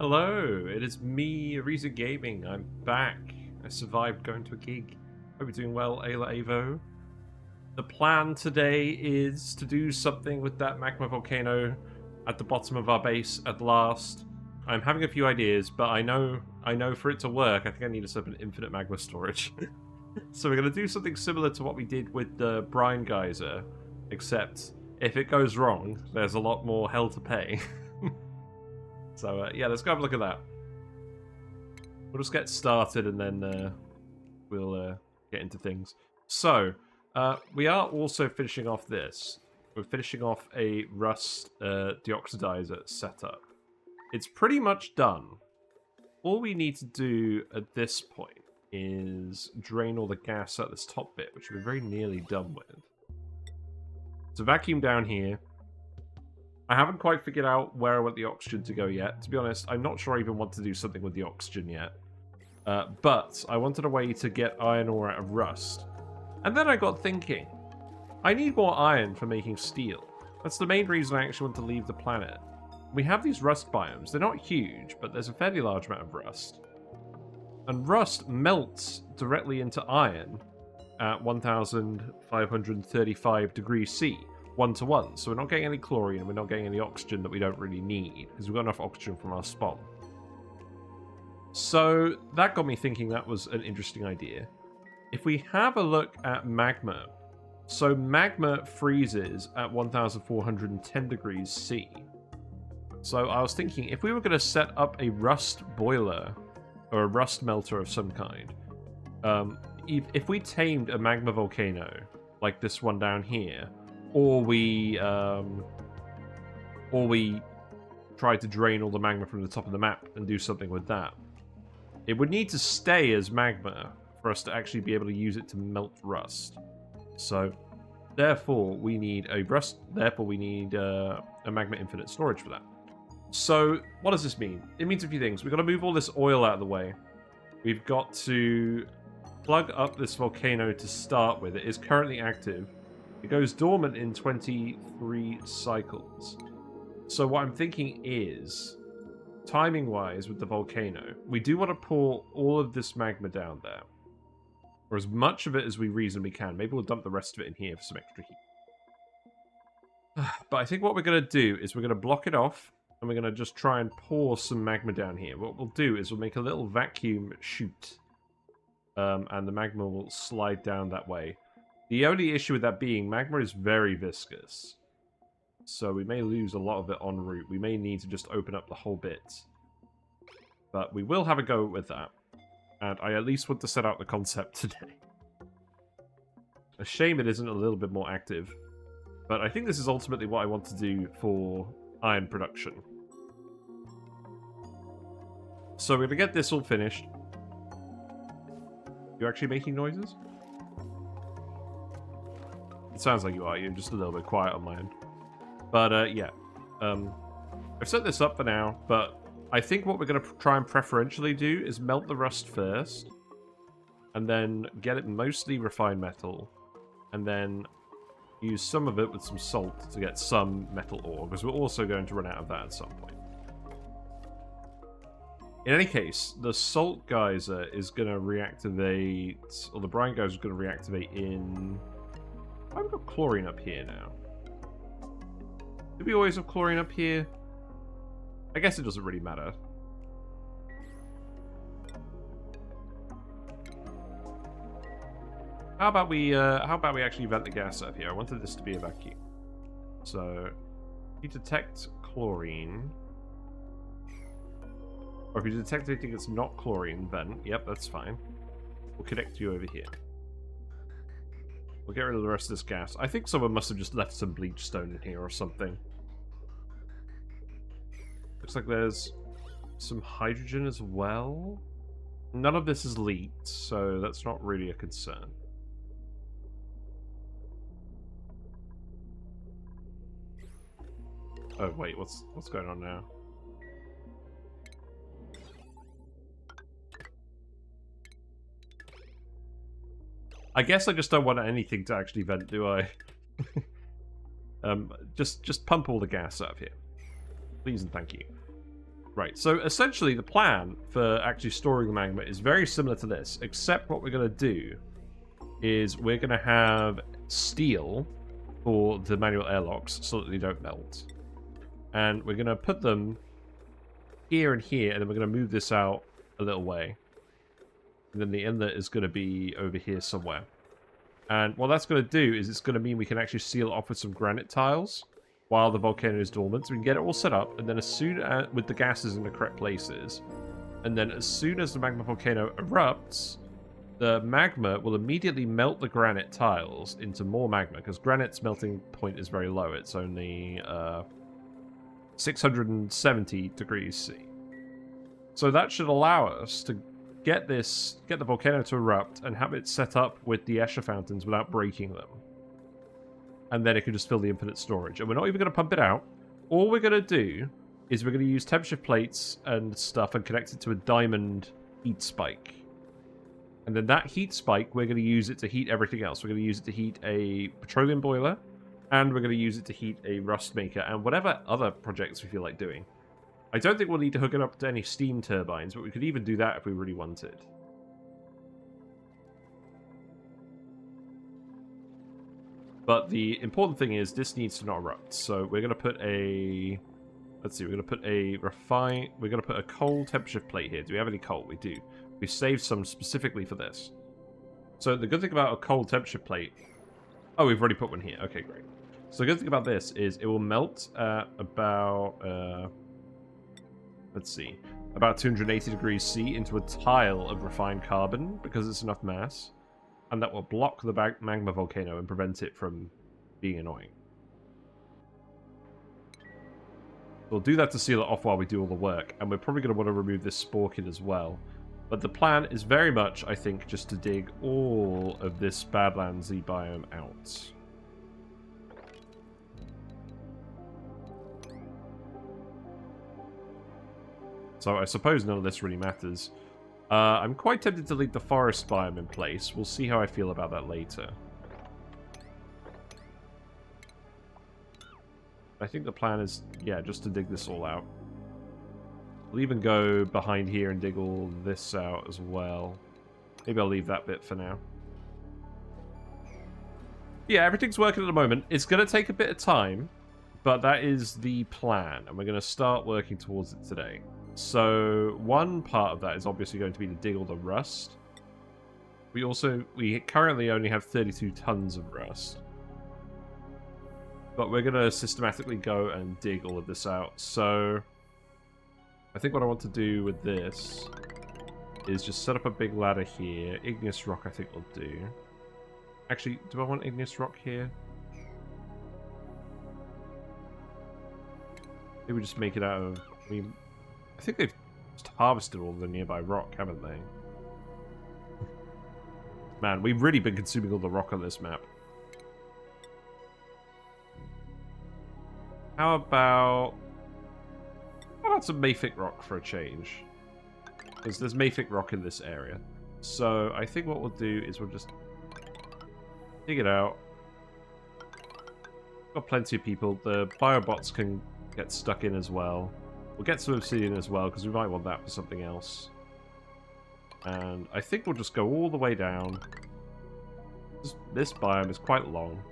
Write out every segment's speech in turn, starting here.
Hello, it is me, Arisa Gaming. I'm back. I survived going to a gig. Hope you're doing well, Ayla Avo. The plan today is to do something with that magma volcano at the bottom of our base at last. I'm having a few ideas, but I know for it to work, I think I need to set up an infinite magma storage. So we're going to do something similar to what we did with the brine geyser, except if it goes wrong, there's a lot more hell to pay. So, yeah, let's go have a look at that. We'll just get started and then we'll get into things. So, we are also finishing off this. We're finishing off a Rust Deoxidizer setup. It's pretty much done. All we need to do at this point is drain all the gas out this top bit, which we're very nearly done with. So vacuum down here. I haven't quite figured out where I want the oxygen to go yet. To be honest, I'm not sure I even want to do something with the oxygen yet. But I wanted a way to get iron ore out of rust. And then I got thinking, I need more iron for making steel. That's the main reason I actually want to leave the planet. We have these rust biomes. They're not huge, but there's a fairly large amount of rust. And rust melts directly into iron at 1535 degrees C. 1-to-1, so we're not getting any chlorine and we're not getting any oxygen that we don't really need because we've got enough oxygen from our spawn. So that got me thinking that was an interesting idea. If we have a look at magma, so magma freezes at 1410 degrees C. So I was thinking if we were going to set up a rust boiler or a rust melter of some kind, if we tamed a magma volcano like this one down here, or we tried to drain all the magma from the top of the map and do something with that, it would need to stay as magma for us to actually be able to use it to melt rust. So, therefore, we need a rust. Therefore, we need a magma infinite storage for that. So, what does this mean? It means a few things. We've got to move all this oil out of the way. We've got to plug up this volcano to start with. It is currently active. It goes dormant in 23 cycles. So what I'm thinking is, timing-wise with the volcano, we do want to pour all of this magma down there. Or as much of it as we reasonably can. Maybe we'll dump the rest of it in here for some extra heat. But I think what we're going to do is we're going to block it off, and we're going to just try and pour some magma down here. What we'll do is we'll make a little vacuum chute. And the magma will slide down that way. The only issue with that being, magma is very viscous. So we may lose a lot of it en route. We may need to just open up the whole bit. But we will have a go with that. And I at least want to set out the concept today. A shame it isn't a little bit more active. But I think this is ultimately what I want to do for iron production. So we're going to get this all finished. You actually making noises? It sounds like you are. You're just a little bit quiet on my end. But, yeah. I've set this up for now, but I think what we're going to try and preferentially do is melt the rust first, and then get it mostly refined metal, and then use some of it with some salt to get some metal ore, because we're also going to run out of that at some point. In any case, the salt geyser is going to reactivate, or the brine geyser is going to reactivate in... I've got chlorine up here now. Do we always have chlorine up here? I guess it doesn't really matter. How about we actually vent the gas out of here? I wanted this to be a vacuum. So, we detect chlorine. Or if you detect anything that's not chlorine, then, yep, that's fine. We'll connect you over here. We'll get rid of the rest of this gas. I think someone must have just left some bleach stone in here or something. Looks like there's some hydrogen as well. None of this is leaked, so that's not really a concern. Oh wait, what's going on now? I guess I just don't want anything to actually vent, do I? Just pump all the gas out of here. Please and thank you. Right, so essentially the plan for actually storing the magma is very similar to this, except what we're going to do is we're going to have steel for the manual airlocks so that they don't melt. And we're going to put them here and here, and then we're going to move this out a little way. And then the inlet is going to be over here somewhere. And what that's going to do is it's going to mean we can actually seal it off with some granite tiles while the volcano is dormant. So we can get it all set up, and then as soon as, with the gases in the correct places, and then as soon as the magma volcano erupts, the magma will immediately melt the granite tiles into more magma, because granite's melting point is very low. It's only 670 degrees C. So that should allow us to get the volcano to erupt and have it set up with the Escher fountains without breaking them. And then it can just fill the infinite storage. And we're not even going to pump it out. All we're going to do is we're going to use temperature plates and stuff and connect it to a diamond heat spike. And then that heat spike, we're going to use it to heat everything else. We're going to use it to heat a petroleum boiler, and we're going to use it to heat a rust maker, and whatever other projects we feel like doing. I don't think we'll need to hook it up to any steam turbines, but we could even do that if we really wanted. But the important thing is this needs to not erupt. So we're going to put a... Let's see, we're going to put a We're going to put a coal temperature plate here. Do we have any coal? We do. We saved some specifically for this. So the good thing about a coal temperature plate... Oh, we've already put one here. Okay, great. So the good thing about this is it will melt at about... let's see. About 280 degrees C into a tile of refined carbon because it's enough mass. And that will block the magma volcano and prevent it from being annoying. We'll do that to seal it off while we do all the work. And we're probably going to want to remove this spore kit as well. But the plan is very much, I think, just to dig all of this Badlandsy biome out. So I suppose none of this really matters. I'm quite tempted to leave the forest biome in place. We'll see how I feel about that later. I think the plan is, yeah, just to dig this all out. We'll even go behind here and dig all this out as well. Maybe I'll leave that bit for now. Yeah, everything's working at the moment. It's going to take a bit of time, but that is the plan, and we're going to start working towards it today. So one part of that is obviously going to be to dig all the rust. We currently only have 32 tons of rust. But we're going to systematically go and dig all of this out. So I think what I want to do with this is just set up a big ladder here. Igneous rock I think will do. Actually, do I want igneous rock here? Maybe we just make it out of... I think they've just harvested all the nearby rock, haven't they? Man, we've really been consuming all the rock on this map. How about some mafic rock for a change? Because there's mafic rock in this area. So I think what we'll do is we'll just dig it out. Got plenty of people. The biobots can get stuck in as well. We'll get some obsidian as well, because we might want that for something else. And I think we'll just go all the way down. This biome is quite long.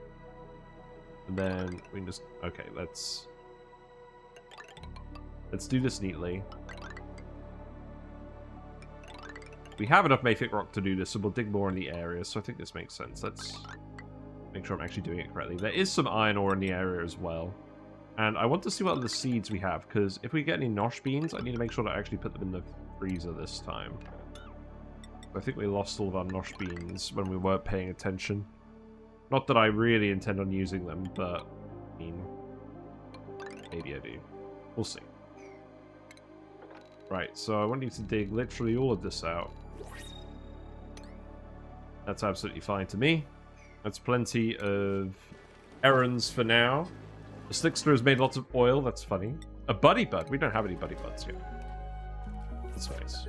And then we can just... Okay, let's do this neatly. We have enough mafic rock to do this, so we'll dig more in the area. So I think this makes sense. Let's make sure I'm actually doing it correctly. There is some iron ore in the area as well. And I want to see what other seeds we have, because if we get any nosh beans, I need to make sure to actually put them in the freezer this time. I think we lost all of our nosh beans when we weren't paying attention. Not that I really intend on using them, but I mean, maybe I do. We'll see. Right, so I want you to dig literally all of this out. That's absolutely fine to me. That's plenty of errands for now. The Slickster has made lots of oil. That's funny. A buddy bud. We don't have any buddy buds yet. That's nice.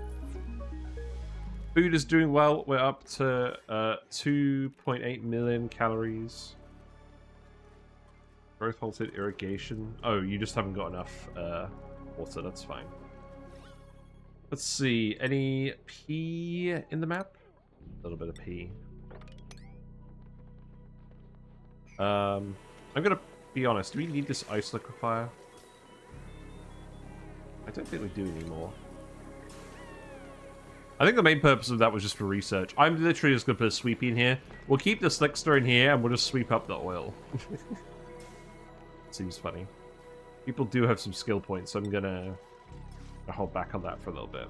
Food is doing well. We're up to 2.8 million calories. Growth halted irrigation. Oh, you just haven't got enough water. That's fine. Let's see. Any P in the map? A little bit of P. I'm gonna be honest. Do we need this ice liquefier? I don't think we do anymore. I think the main purpose of that was just for research. I'm literally just gonna put a sweepy in here. We'll keep the Slickster in here and we'll just sweep up the oil. Seems funny. People do have some skill points, so I'm gonna hold back on that for a little bit.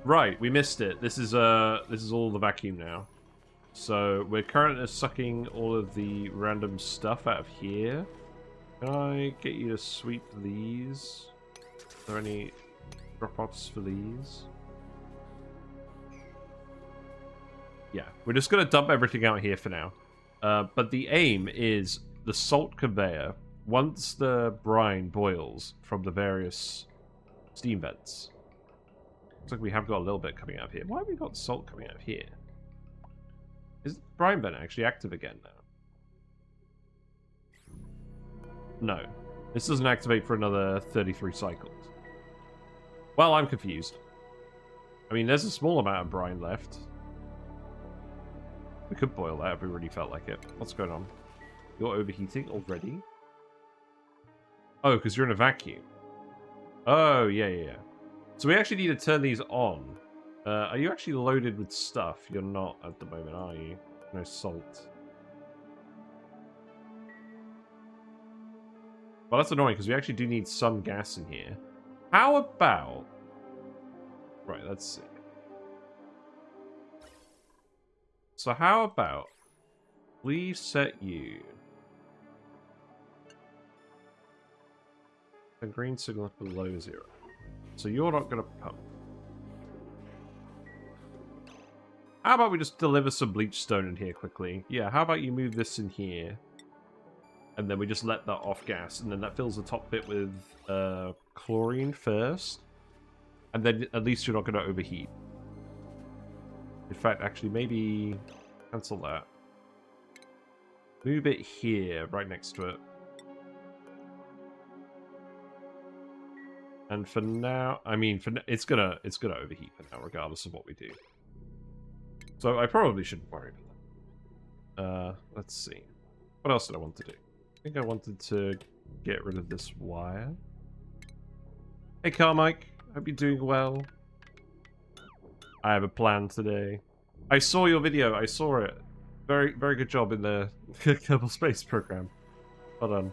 Right, we missed it. This is all the vacuum now. So we're currently sucking all of the random stuff out of here. Can I get you to sweep these? Are there any drop-offs for these? Yeah, we're just going to dump everything out here for now. But the aim is the salt conveyor, once the brine boils from the various steam vents. Looks like we have got a little bit coming out of here. Why have we got salt coming out of here? Is the brine vent actually active again now? No. This doesn't activate for another 33 cycles. Well, I'm confused. I mean, there's a small amount of brine left. We could boil that if we really felt like it. What's going on? You're overheating already? Oh, because you're in a vacuum. Oh, yeah. So we actually need to turn these on. Are you actually loaded with stuff? You're not at the moment, are you? No salt. Well, that's annoying, because we actually do need some gas in here. How about... Right, let's see. So how about we set you a green signal below 0. So you're not going to pump. How about we just deliver some bleach stone in here quickly? Yeah, how about you move this in here? And then we just let that off gas. And then that fills the top bit with chlorine first. And then at least you're not going to overheat. In fact, actually, maybe cancel that. Move it here, right next to it. And for now, I mean, it's gonna overheat for now, regardless of what we do. So I probably shouldn't worry about that. Let's see. What else did I want to do? I think I wanted to get rid of this wire. Hey, Carmike. Hope you're doing well. I have a plan today. I saw your video. I saw it. Very, very good job in the Kerbal Space program. Well done.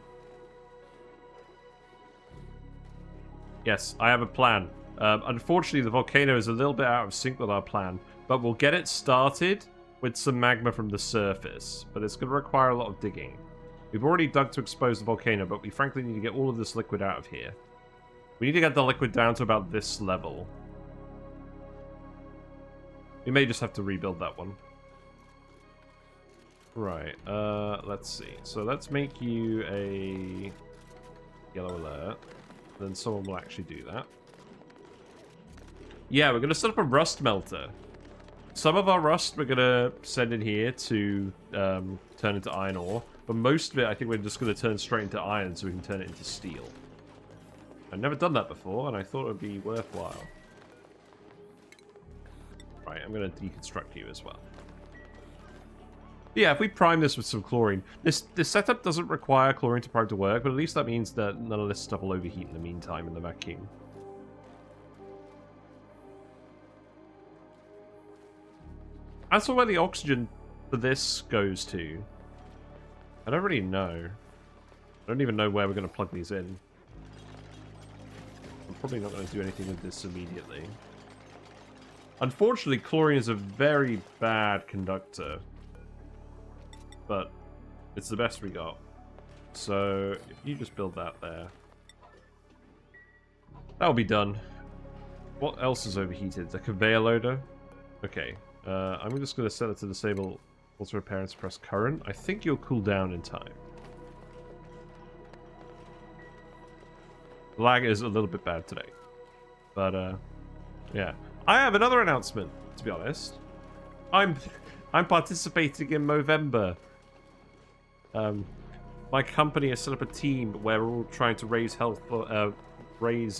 Yes, I have a plan. Unfortunately, the volcano is a little bit out of sync with our plan, but we'll get it started with some magma from the surface. But it's going to require a lot of digging. We've already dug to expose the volcano, but we frankly need to get all of this liquid out of here. We need to get the liquid down to about this level. We may just have to rebuild that one. Right, let's see. So let's make you a yellow alert. Then someone will actually do that. Yeah, we're going to set up a rust melter. Some of our rust we're going to send in here to turn into iron ore. But most of it, I think we're just going to turn straight into iron so we can turn it into steel. I've never done that before, and I thought it would be worthwhile. Right, I'm going to deconstruct you as well. Yeah, if we prime this with some chlorine, this setup doesn't require chlorine to prime to work, but at least that means that none of this stuff will overheat in the meantime in the vacuum. As for where the oxygen for this goes to, I don't really know. I don't even know where we're going to plug these in. I'm probably not going to do anything with this immediately. Unfortunately, chlorine is a very bad conductor. But it's the best we got. So, if you just build that there. That'll be done. What else is overheated? The conveyor loader? Okay. I'm just going to set it to disable auto repair and suppress current. I think you'll cool down in time. Lag is a little bit bad today. But, yeah. I have another announcement, to be honest. I'm participating in Movember. My company has set up a team where we're all trying to raise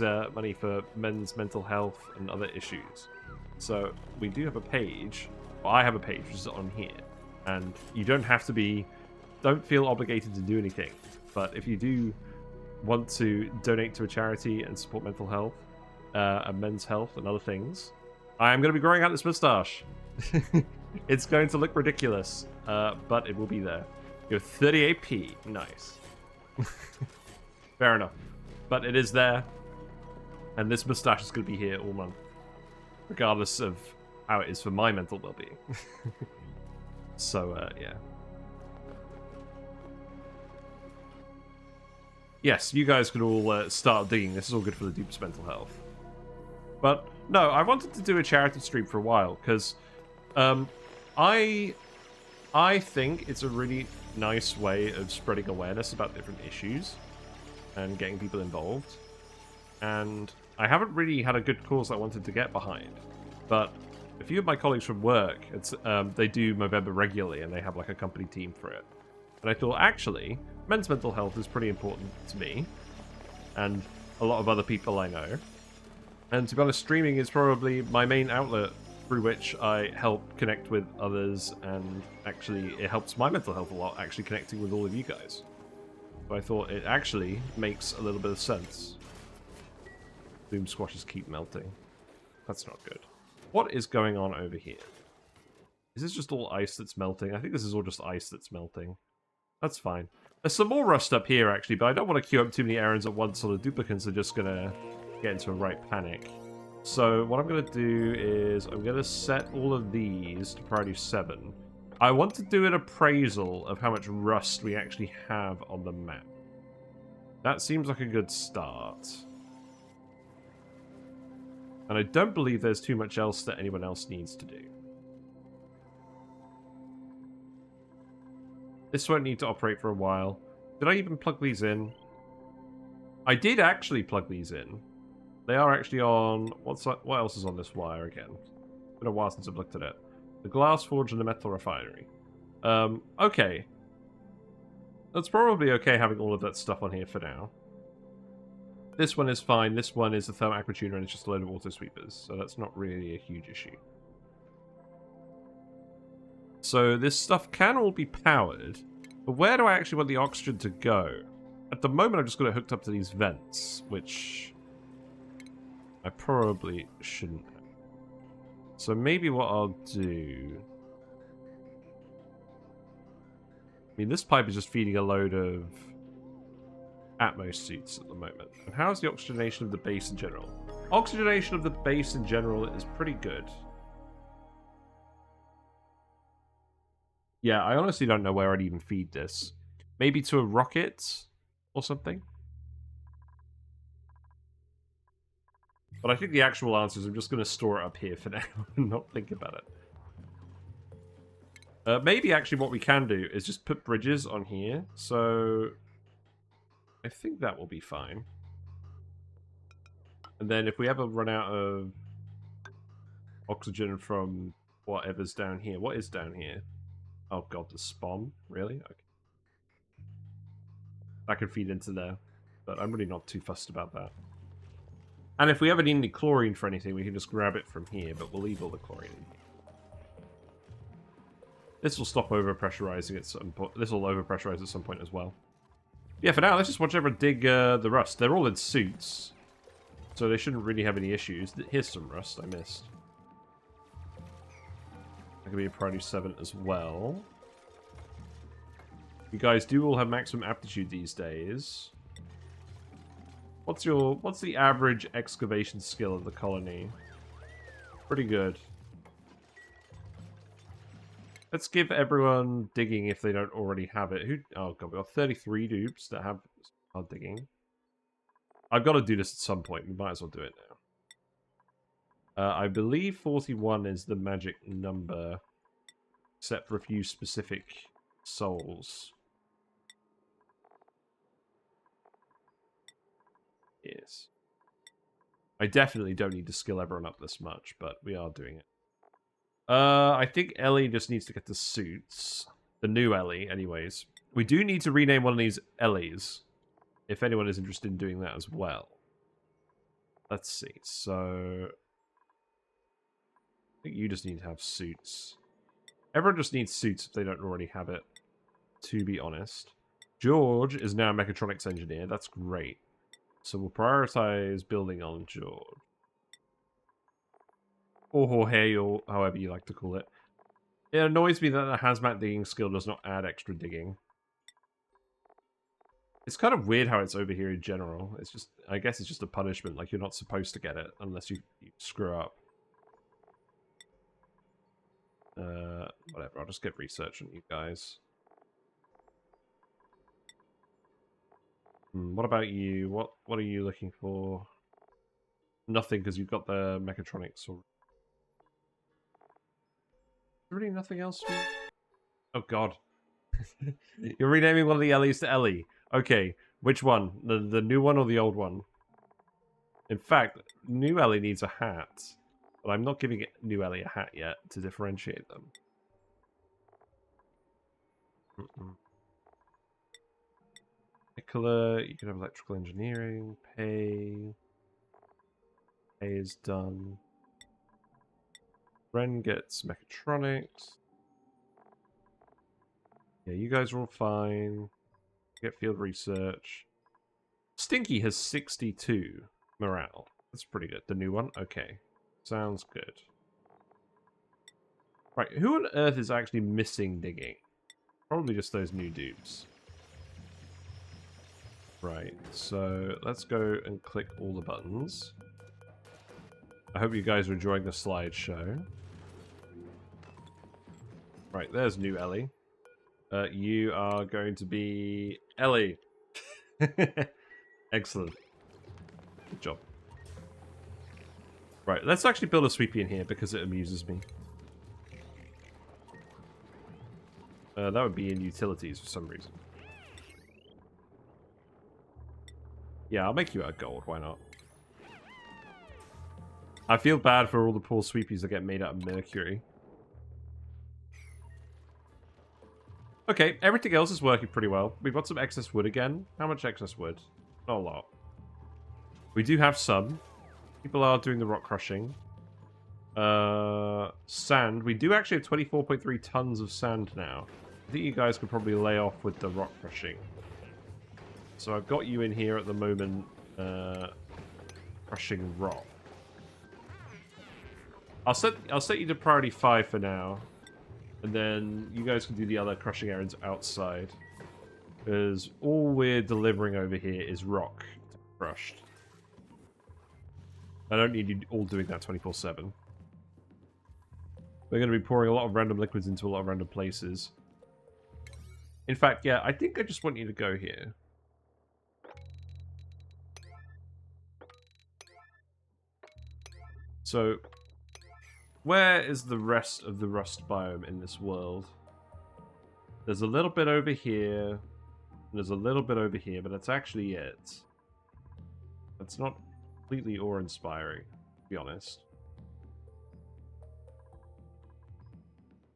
money for men's mental health and other issues. So we do have a page. Well, I have a page which is on here, and you don't have to be. Don't feel obligated to do anything. But if you do want to donate to a charity and support mental health, and men's health and other things, I am going to be growing out this moustache. It's going to look ridiculous, but it will be there. You're 30 AP. Nice. Fair enough. But it is there. And this moustache is going to be here all month. Regardless of how it is for my mental well-being. So, yeah. Yes, you guys can all start digging. This is all good for the dupe's mental health. But, no, I wanted to do a charity stream for a while, because I think it's a really nice way of spreading awareness about different issues and getting people involved. And I haven't really had a good cause I wanted to get behind. But a few of my colleagues from work, they do Movember regularly, and they have like a company team for it. And I thought, actually, men's mental health is pretty important to me and a lot of other people I know. And to be honest, streaming is probably my main outlet through which I help connect with others, and actually it helps my mental health a lot, actually connecting with all of you guys. So I thought it actually makes a little bit of sense. Boom squashes keep melting. That's not good. What is going on over here? Is this just all ice that's melting? I think this is all just ice that's melting. That's fine. There's some more rust up here, actually, but I don't want to queue up too many errands at once, or the duplicants are just going to get into a right panic. So what I'm going to do is I'm going to set all of these to priority 7. I want to do an appraisal of how much rust we actually have on the map. That seems like a good start. And I don't believe there's too much else that anyone else needs to do. This won't need to operate for a while. Did I even plug these in? I did actually plug these in. They are actually on... What else is on this wire again? It's been a while since I've looked at it. The glass forge and the metal refinery. Okay. That's probably okay having all of that stuff on here for now. This one is fine. This one is a thermal aqua tuner, and it's just a load of auto sweepers. So that's not really a huge issue. So this stuff can all be powered. But where do I actually want the oxygen to go? At the moment, I've just got it hooked up to these vents, which I probably shouldn't have. So maybe what I'll do... I mean, this pipe is just feeding a load of Atmos suits at the moment. And how's the oxygenation of the base in general? Oxygenation of the base in general is pretty good. Yeah, I honestly don't know where I'd even feed this. Maybe to a rocket or something? But I think the actual answer is I'm just going to store it up here for now and not think about it. Maybe actually what we can do is just put bridges on here. So I think that will be fine. And then if we ever run out of oxygen from whatever's down here. What is down here? Oh god, the spawn? Really? Okay. That could feed into there. But I'm really not too fussed about that. And if we ever need any chlorine for anything, we can just grab it from here, but we'll leave all the chlorine in here. This will stop overpressurizing at some point. This will overpressurize at some point as well. Yeah, for now, let's just watch everyone dig the rust. They're all in suits, so they shouldn't really have any issues. Here's some rust I missed. That could be a priority 7 as well. You guys do all have maximum aptitude these days. What's the average excavation skill of the colony? Pretty good. Let's give everyone digging if they don't already have it. Oh god, we got 33 dupes that are digging. I've got to do this at some point. We might as well do it now. I believe 41 is the magic number, except for a few specific souls. Yes. I definitely don't need to skill everyone up this much, but we are doing it. I think Ellie just needs to get the suits. The new Ellie, anyways. We do need to rename one of these Ellies, if anyone is interested in doing that as well. Let's see. So I think you just need to have suits. Everyone just needs suits if they don't already have it, to be honest. George is now a mechatronics engineer. That's great. So we'll prioritize building on George. Or Jorge, or however you like to call it. It annoys me that the hazmat digging skill does not add extra digging. It's kind of weird how it's over here in general. It's just, I guess it's just a punishment. Like, you're not supposed to get it unless you screw up. Whatever, I'll just get research on you guys. What about you? What are you looking for? Nothing, because you've got the mechatronics. Or... really nothing else? Oh god. You're renaming one of the Ellies to Ellie. Okay, which one? The new one or the old one? In fact, new Ellie needs a hat. But I'm not giving new Ellie a hat yet to differentiate them. Nicola, you can have electrical engineering. Pay is done. Ren gets mechatronics. Yeah, you guys are all fine. Get field research. Stinky has 62 morale. That's pretty good. The new one? Okay. Sounds good. Right, who on earth is actually missing digging? Probably just those new dupes. Right, so let's go and click all the buttons. I hope you guys are enjoying the slideshow. Right, there's new Ellie. You are going to be Ellie. Excellent. Good job. Right, let's actually build a sweepy in here because it amuses me. That would be in utilities for some reason. Yeah, I'll make you out of gold, why not? I feel bad for all the poor sweepies that get made out of mercury. Okay, everything else is working pretty well. We've got some excess wood again. How much excess wood? Not a lot. We do have some. People are doing the rock crushing. Sand. We do actually have 24.3 tons of sand now. I think you guys could probably lay off with the rock crushing. So I've got you in here at the moment, crushing rock. I'll set you to priority 5 for now. And then you guys can do the other crushing errands outside. Because all we're delivering over here is rock to be crushed. I don't need you all doing that 24/7. We're going to be pouring a lot of random liquids into a lot of random places. In fact, yeah, I think I just want you to go here. So, where is the rest of the rust biome in this world? There's a little bit over here, and there's a little bit over here, but that's actually it. That's not completely awe-inspiring, to be honest.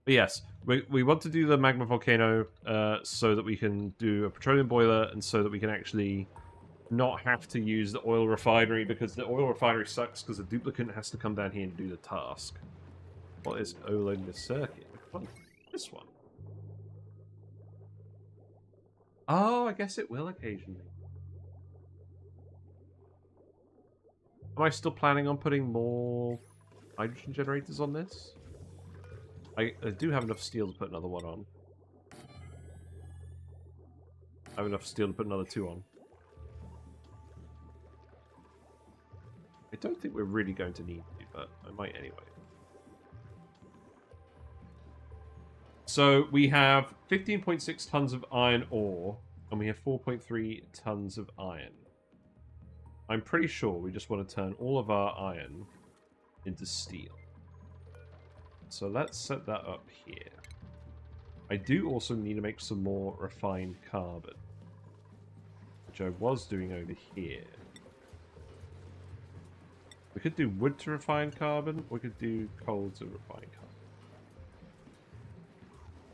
But yes, we want to do the Magma Volcano so that we can do a petroleum boiler, and so that we can actually not have to use the oil refinery, because the oil refinery sucks because the duplicate has to come down here and do the task. What is overloading the circuit? Oh, this one. Oh, I guess it will occasionally. Am I still planning on putting more hydrogen generators on this? I do have enough steel to put another one on. I have enough steel to put another 2 on. I don't think we're really going to need to, but I might anyway. So we have 15.6 tons of iron ore, and we have 4.3 tons of iron. I'm pretty sure we just want to turn all of our iron into steel. So let's set that up here. I do also need to make some more refined carbon, which I was doing over here. We could do wood to refine carbon, or we could do coal to refine carbon.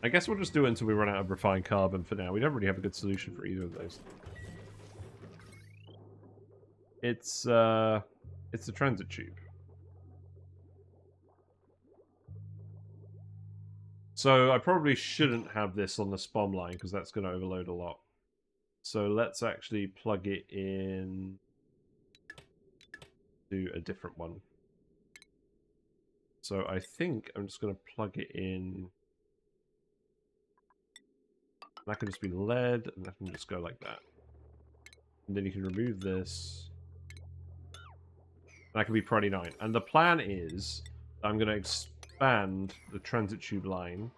I guess we'll just do it until we run out of refined carbon for now. We don't really have a good solution for either of those. It's the transit tube. So I probably shouldn't have this on the spawn line because that's going to overload a lot. So let's actually plug it in to a different one. So I think I'm just going to plug it in. That can just be lead, and that can just go like that. And then you can remove this. That can be Priority 9. And the plan is I'm going to expand the transit tube line.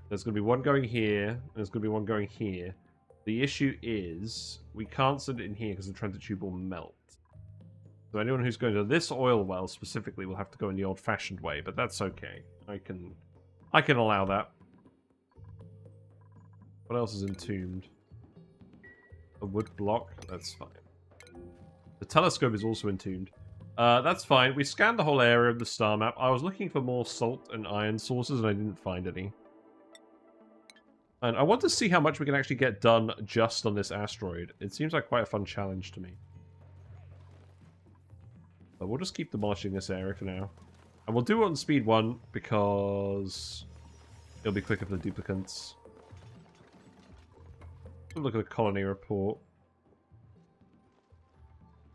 There's going to be one going here, and there's going to be one going here. The issue is we can't send it in here because the transit tube will melt. So anyone who's going to this oil well specifically will have to go in the old-fashioned way, but that's okay. I can allow that. What else is entombed? A wood block? That's fine. The telescope is also entombed. That's fine. We scanned the whole area of the star map. I was looking for more salt and iron sources, and I didn't find any. And I want to see how much we can actually get done just on this asteroid. It seems like quite a fun challenge to me. But we'll just keep demolishing this area for now. And we'll do it on speed 1, because it'll be quicker for the duplicants. Look at the colony report.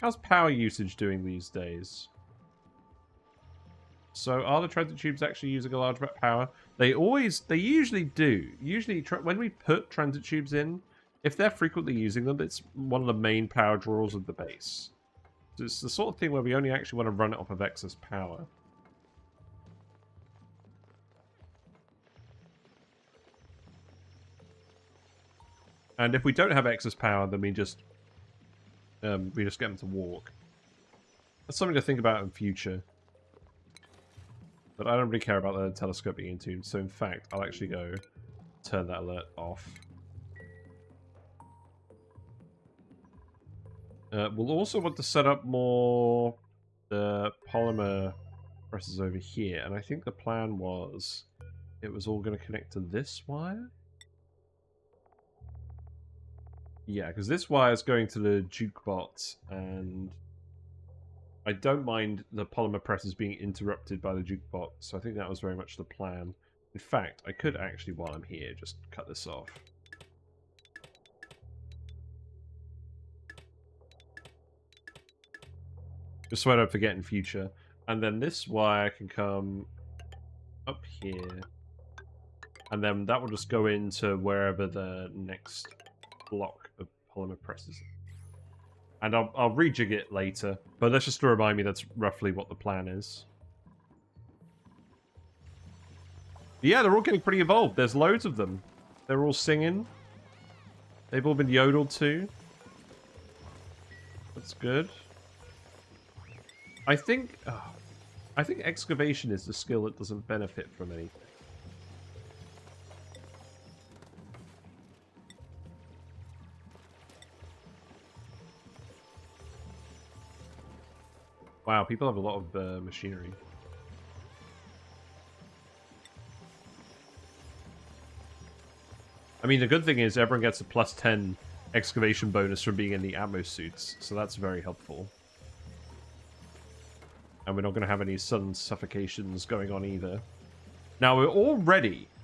How's power usage doing these days? So are the transit tubes actually using a large amount of power? They usually do. Usually when we put transit tubes in, if they're frequently using them, it's one of the main power draws of the base. So it's the sort of thing where we only actually want to run it off of excess power. And if we don't have excess power, then we just get them to walk. That's something to think about in future. But I don't really care about the telescope being entombed, so in fact, I'll actually go turn that alert off. We'll also want to set up more polymer presses over here, and I think the plan was it was all going to connect to this wire. Yeah, because this wire is going to the jukebot, and I don't mind the polymer presses being interrupted by the jukebot, so I think that was very much the plan. In fact, I could actually, while I'm here, just cut this off. Just so I don't forget in future. And then this wire can come up here, and then that will just go into wherever the next block of polymer presses. And I'll rejig it later, but that's just to remind me that's roughly what the plan is. Yeah, they're all getting pretty evolved. There's loads of them. They're all singing. They've all been yodeled to. That's good. I think excavation is the skill that doesn't benefit from anything. Wow, people have a lot of machinery. I mean, the good thing is everyone gets a +10 excavation bonus from being in the Atmos suits, so that's very helpful. And we're not going to have any sudden suffocations going on either. Now,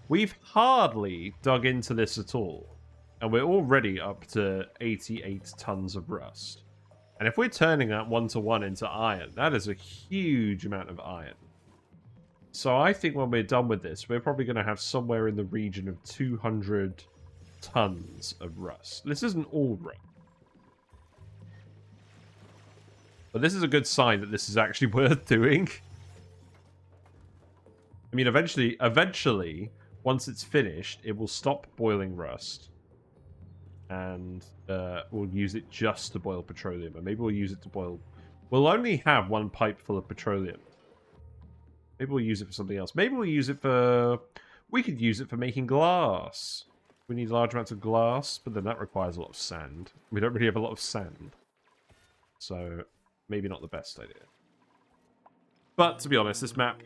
we've hardly dug into this at all. And we're already up to 88 tons of rust. And if we're turning that 1-to-1 into iron, that is a huge amount of iron. So I think when we're done with this, we're probably going to have somewhere in the region of 200 tons of rust. This isn't all rust. But this is a good sign that this is actually worth doing. I mean, eventually, once it's finished, it will stop boiling rust. And we'll use it just to boil petroleum. And maybe we'll use it to boil... We'll only have one pipe full of petroleum. Maybe we'll use it for something else. Maybe we'll use it for... We could use it for making glass. We need large amounts of glass, but then that requires a lot of sand. We don't really have a lot of sand. So, maybe not the best idea. But, to be honest, this map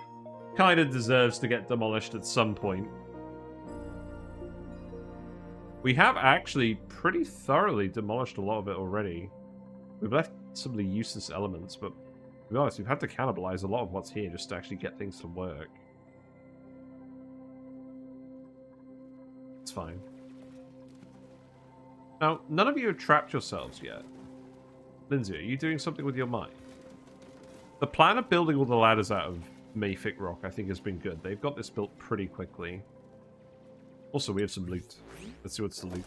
kind of deserves to get demolished at some point. We have actually pretty thoroughly demolished a lot of it already. We've left some of the useless elements, but to be honest, we've had to cannibalize a lot of what's here just to actually get things to work. It's fine. Now, none of you have trapped yourselves yet. Lindsay, are you doing something with your mind? The plan of building all the ladders out of Mayfic rock, I think, has been good. They've got this built pretty quickly. Also, we have some loot. Let's see what's the loot.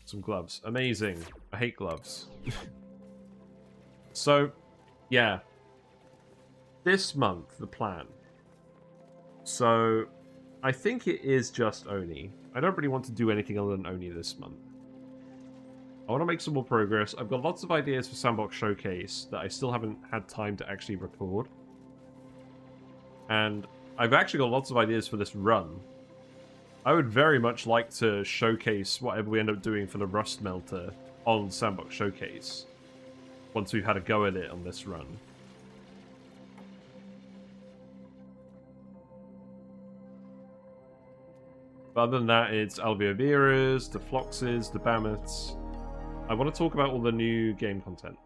Some gloves. Amazing. I hate gloves. So, yeah. This month, the plan. So, I think it is just ONI. I don't really want to do anything other than ONI this month. I want to make some more progress. I've got lots of ideas for Sandbox Showcase that I still haven't had time to actually record. And I've actually got lots of ideas for this run. I would very much like to showcase whatever we end up doing for the Rust Melter on Sandbox Showcase. Once we've had a go at it on this run. But other than that, it's Alveoveras, the Floxes, the Biomes. I want to talk about all the new game content.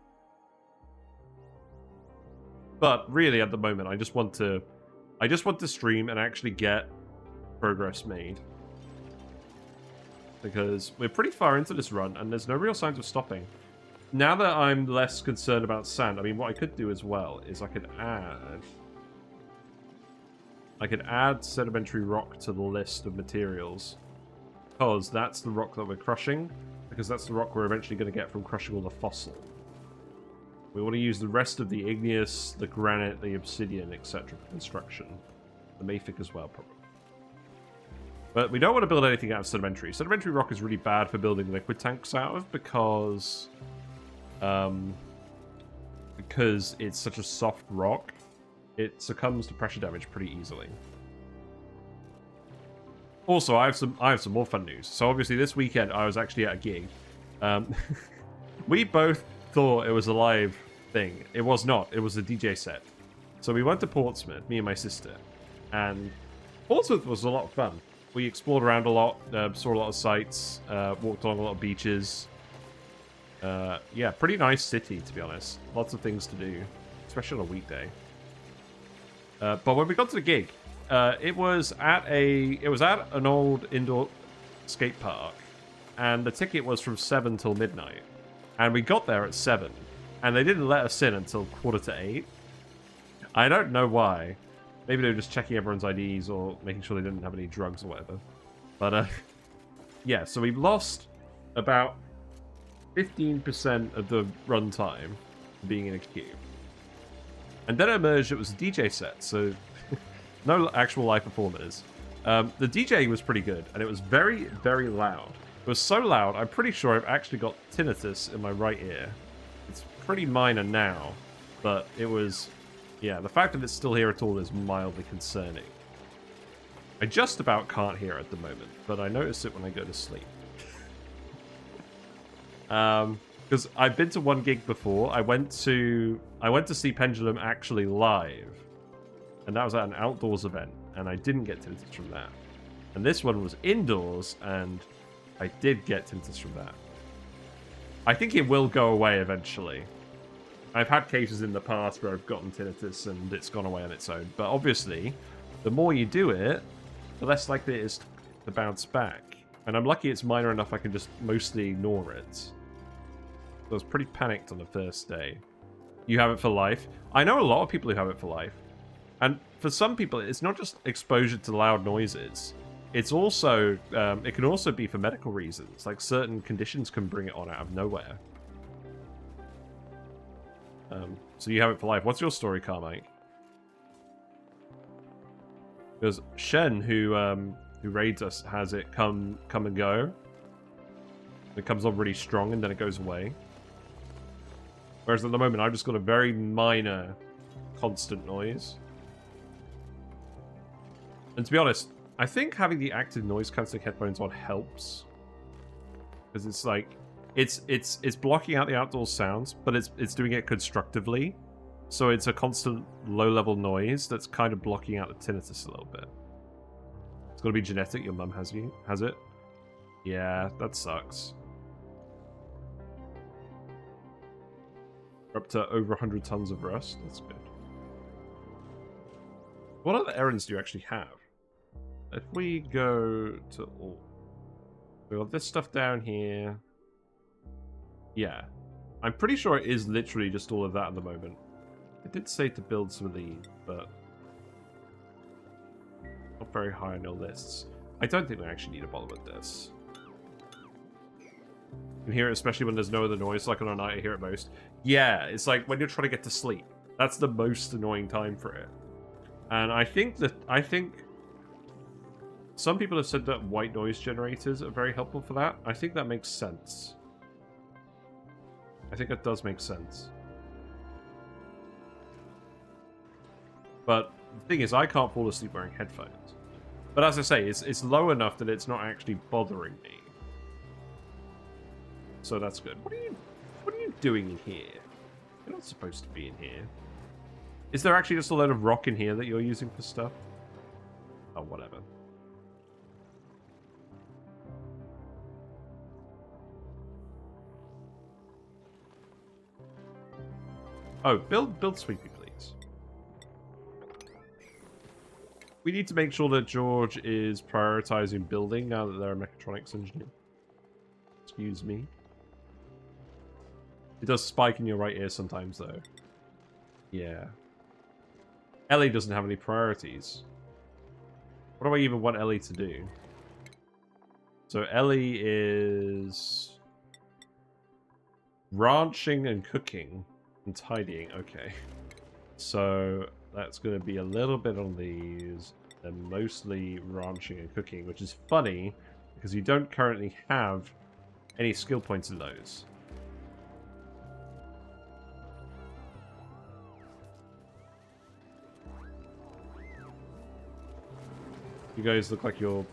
But really, at the moment, I just want to stream and actually get progress made. Because we're pretty far into this run, and there's no real signs of stopping. Now that I'm less concerned about sand, I mean, what I could do as well is I could add sedimentary rock to the list of materials. Because that's the rock that we're crushing. Because that's the rock we're eventually going to get from crushing all the fossil. We want to use the rest of the igneous, the granite, the obsidian, etc. for construction. The mafic as well, probably. But we don't want to build anything out of sedimentary. Sedimentary rock is really bad for building liquid tanks out of because it's such a soft rock. It succumbs to pressure damage pretty easily. Also, I have some more fun news. So obviously this weekend I was actually at a gig. We both thought it was a live thing. It was not. It was a DJ set. So we went to Portsmouth, me and my sister. And Portsmouth was a lot of fun. We explored around a lot, saw a lot of sights, walked along a lot of beaches. Yeah, pretty nice city, to be honest. Lots of things to do, especially on a weekday. But when we got to the gig, it was at an old indoor skate park, and the ticket was from 7 till midnight. And we got there at 7, and they didn't let us in until 7:45. I don't know why. Maybe they were just checking everyone's IDs or making sure they didn't have any drugs or whatever. But, yeah, so we lost about 15% of the run time being in a queue. And then it emerged it was a DJ set, so no actual live performers. The DJ was pretty good, and it was very, very loud. It was so loud, I'm pretty sure I've actually got tinnitus in my right ear. It's pretty minor now, but it was... Yeah, the fact that it's still here at all is mildly concerning. I just about can't hear it at the moment, but I notice it when I go to sleep. Because I've been to one gig before. I went to see Pendulum actually live, and that was at an outdoors event, and I didn't get tinnitus from that. And this one was indoors, and I did get tinnitus from that. I think it will go away eventually. I've had cases in the past where I've gotten tinnitus and it's gone away on its own. But obviously, the more you do it, the less likely it is to bounce back. And I'm lucky it's minor enough I can just mostly ignore it. So I was pretty panicked on the first day. You have it for life? I know a lot of people who have it for life. And for some people, it's not just exposure to loud noises. It's also, it can also be for medical reasons. Like certain conditions can bring it on out of nowhere. So you have it for life. What's your story, Carmike? Because Shen, who raids us, has it come and go. It comes on really strong and then it goes away. Whereas at the moment, I've just got a very minor, constant noise. And to be honest, I think having the active noise cancelling headphones on helps. Because it's like, it's blocking out the outdoor sounds, but it's doing it constructively. So it's a constant low-level noise that's kind of blocking out the tinnitus a little bit. It's got to be genetic. Your mum has it? Yeah, that sucks. We're up to over 100 tons of rust. That's good. What other errands do you actually have? If we go to all... We got this stuff down here. Yeah. I'm pretty sure it is literally just all of that at the moment. It did say to build some of these, but... not very high on your lists. I don't think we actually need to bother with this. You can hear it especially when there's no other noise, like on a night I hear it most. Yeah, it's like when you're trying to get to sleep. That's the most annoying time for it. And I think some people have said that white noise generators are very helpful for that. I think that makes sense. I think that does make sense. But the thing is, I can't fall asleep wearing headphones. But as I say, it's low enough that it's not actually bothering me. So that's good. What are you doing in here? You're not supposed to be in here. Is there actually just a load of rock in here that you're using for stuff? Oh, whatever. Oh, build Sweepy, please. We need to make sure that George is prioritizing building now that they're a mechatronics engineer. Excuse me. It does spike in your right ear sometimes, though. Yeah. Ellie doesn't have any priorities. What do I even want Ellie to do? So Ellie is... ranching and cooking and tidying. Okay. So that's going to be a little bit on these. They're mostly ranching and cooking, which is funny because you don't currently have any skill points in those. You guys look like you're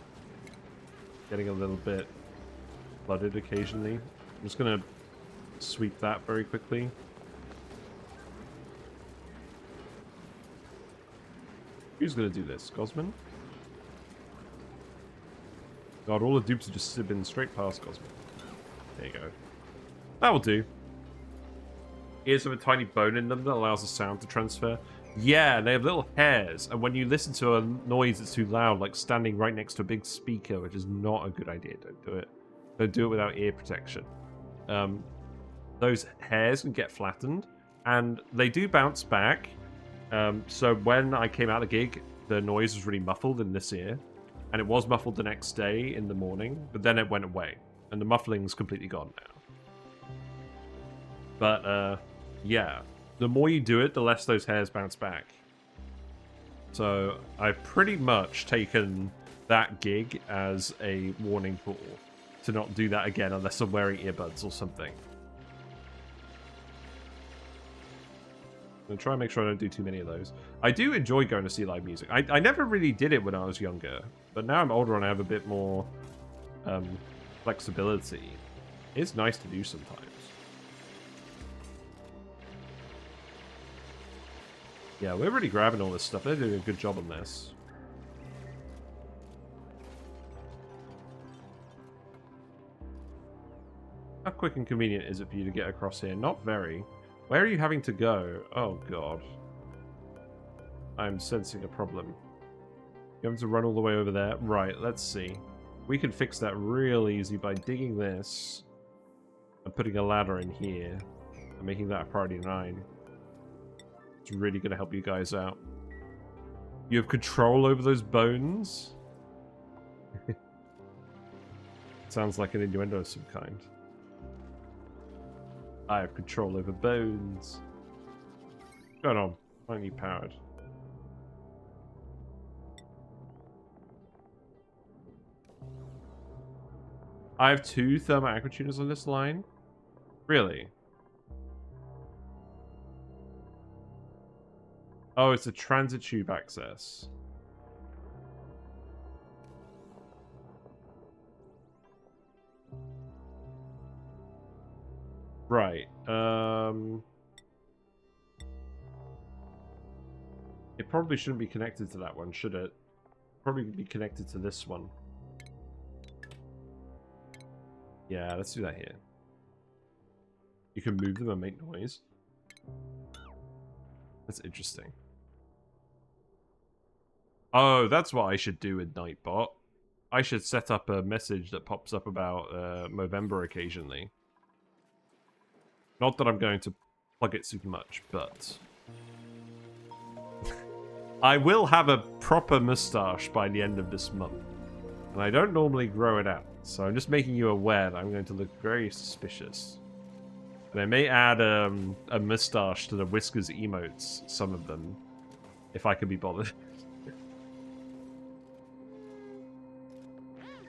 getting a little bit flooded occasionally. I'm just going to sweep that very quickly. Who's going to do this? Gosman? God, all the dupes are just zipping straight past Gosman. There you go. That will do. Ears have a tiny bone in them that allows the sound to transfer. Yeah, they have little hairs, and when you listen to a noise that's too loud, like standing right next to a big speaker, which is not a good idea, don't do it. Don't do it without ear protection. Those hairs can get flattened, and they do bounce back. So when I came out of the gig, the noise was really muffled in this ear, and it was muffled the next day in the morning, but then it went away, and the muffling's completely gone now. But, yeah. The more you do it, the less those hairs bounce back. So I've pretty much taken that gig as a warning call to not do that again unless I'm wearing earbuds or something. I'm going to try and make sure I don't do too many of those. I do enjoy going to see live music. I never really did it when I was younger, but now I'm older and I have a bit more flexibility. It's nice to do sometimes. Yeah, we're really grabbing all this stuff. They're doing a good job on this. How quick and convenient is it for you to get across here? Not very. Where are you having to go? Oh, God. I'm sensing a problem. You having to run all the way over there? Right, let's see. We can fix that real easy by digging this and putting a ladder in here and making that a priority 9. It's really going to help you guys out. You have control over those bones? Sounds like an innuendo of some kind. I have control over bones. What's going on? Why aren't you powered? I have 2 thermal aqua tuners on this line? Really? Oh, it's a transit tube access. Right. It probably shouldn't be connected to that one, should it? Probably be connected to this one. Yeah, let's do that here. You can move them and make noise. That's interesting. Oh, that's what I should do with Nightbot. I should set up a message that pops up about Movember occasionally. Not that I'm going to plug it super much, but... I will have a proper mustache by the end of this month. And I don't normally grow it out, so I'm just making you aware that I'm going to look very suspicious. And I may add a mustache to the Whiskers emotes, some of them, if I can be bothered.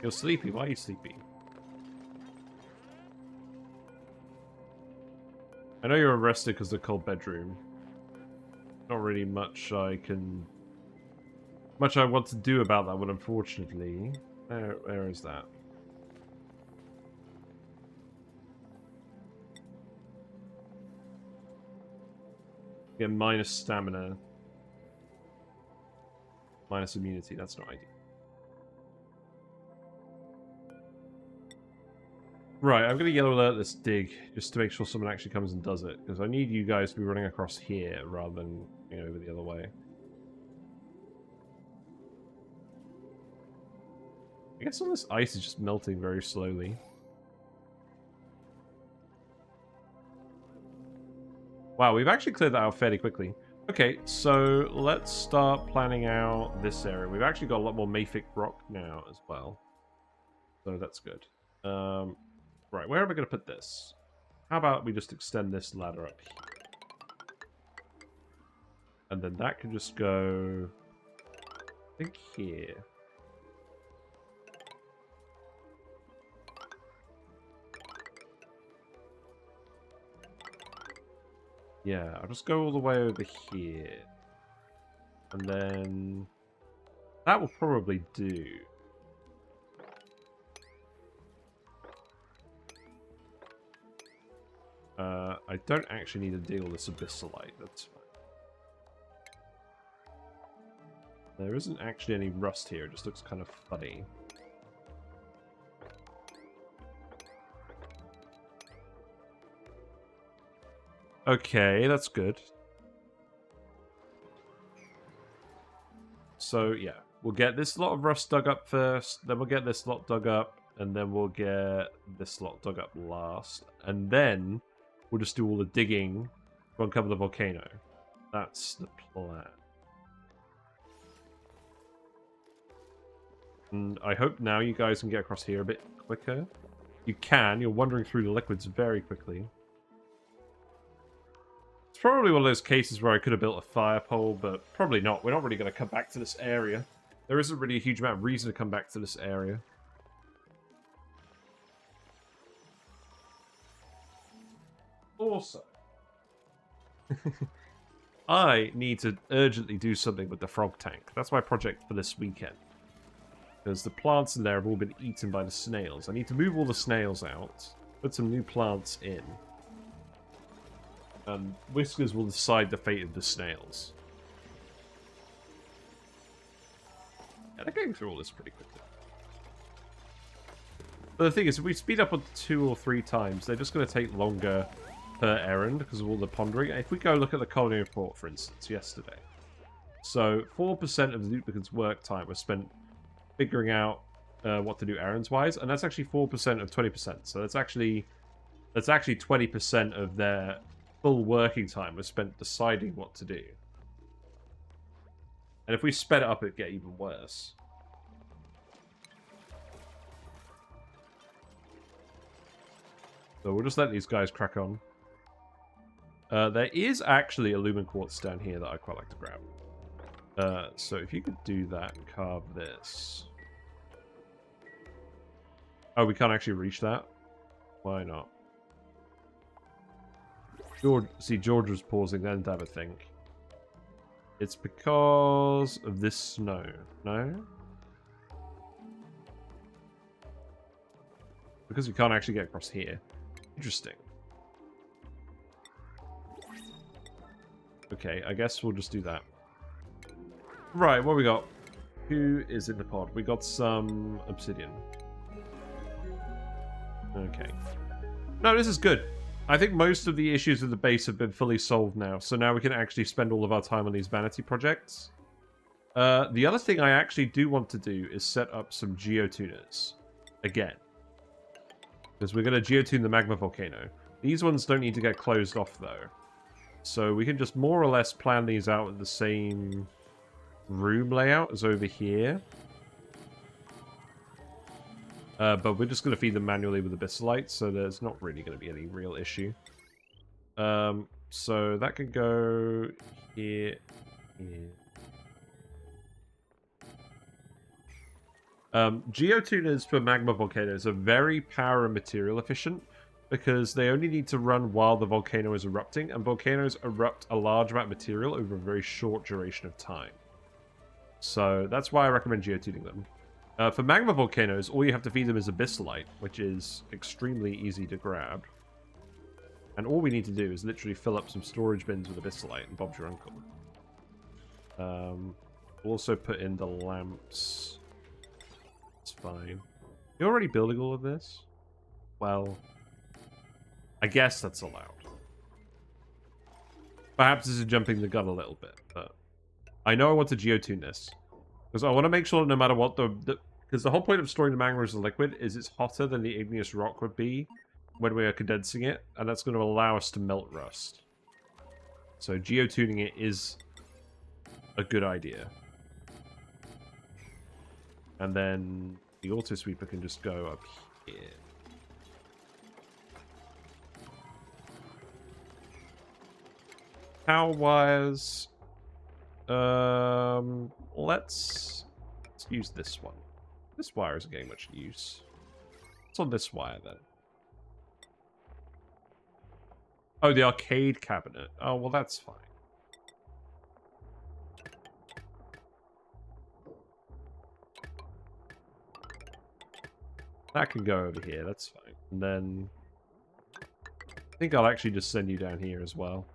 You're sleepy? Why are you sleepy? I know you're arrested because of the cold bedroom. Not really much I want to do about that one, unfortunately. Where is that? Get minus stamina. Minus immunity, that's not ideal. Right, I'm going to yellow alert this dig, just to make sure someone actually comes and does it. Because I need you guys to be running across here, rather than over the other way. I guess all this ice is just melting very slowly. Wow, we've actually cleared that out fairly quickly. Okay, so let's start planning out this area. We've actually got a lot more mafic rock now as well. So that's good. Right, where am I going to put this? How about we just extend this ladder up here? And then that can just go... I think here. Yeah, I'll just go all the way over here. And then... that will probably do. I don't actually need to deal with this abyssalite, that's fine. There isn't actually any rust here, it just looks kind of funny. Okay, that's good. So, yeah. We'll get this lot of rust dug up first, then we'll get this lot dug up, and then we'll get this lot dug up last. And then we'll just do all the digging to uncover the volcano. That's the plan. And I hope now you guys can get across here a bit quicker. You can. You're wandering through the liquids very quickly. It's probably one of those cases where I could have built a fire pole, but probably not. We're not really going to come back to this area. There isn't really a huge amount of reason to come back to this area. Also, I need to urgently do something with the frog tank. That's my project for this weekend. Because the plants in there have all been eaten by the snails. I need to move all the snails out, put some new plants in. And Whiskers will decide the fate of the snails. Yeah, they're going through all this pretty quickly. But the thing is, if we speed up on 2 or 3 times, they're just going to take longer per errand because of all the pondering. If we go look at the colony report, for instance, yesterday. So, 4% of the duplicants' work time was spent figuring out what to do errands-wise, and that's actually 4% of 20%. So that's actually 20% of their full working time was spent deciding what to do. And if we sped it up, it'd get even worse. So we'll just let these guys crack on. There is actually a lumen quartz down here that I'd quite like to grab. So if you could do that and carve this. Oh, we can't actually reach that? Why not? George was pausing then to have a think. It's because of this snow. No? Because we can't actually get across here. Interesting. Okay, I guess we'll just do that. Right, what we got? Who is in the pod? We got some obsidian. Okay. No, this is good. I think most of the issues with the base have been fully solved now, so now we can actually spend all of our time on these vanity projects. The other thing I actually do want to do is set up some geotuners. Again. Because we're going to geotune the Magma Volcano. These ones don't need to get closed off, though. So we can just more or less plan these out with the same room layout as over here. But we're just going to feed them manually with abyssalites, so there's not really going to be any real issue. So that can go here, here. Geotuners for Magma Volcanoes are very power and material efficient because they only need to run while the volcano is erupting, and volcanoes erupt a large amount of material over a very short duration of time. So that's why I recommend geotuning them. For Magma Volcanoes, all you have to feed them is abyssalite, which is extremely easy to grab. And all we need to do is literally fill up some storage bins with abyssalite, and Bob's your uncle. We'll also put in the lamps. It's fine. You're already building all of this? Well, I guess that's allowed. Perhaps this is jumping the gun a little bit, but I know I want to geotune this. Because I want to make sure that no matter what because the whole point of storing the magma as a liquid is it's hotter than the igneous rock would be when we are condensing it, and that's going to allow us to melt rust. So geotuning it is a good idea. And then the auto sweeper can just go up here. Power wires. Let's use this one. This wire isn't getting much use. What's on this wire then? Oh, the arcade cabinet. Oh, well, that's fine. That can go over here, that's fine. And then I think I'll actually just send you down here as well.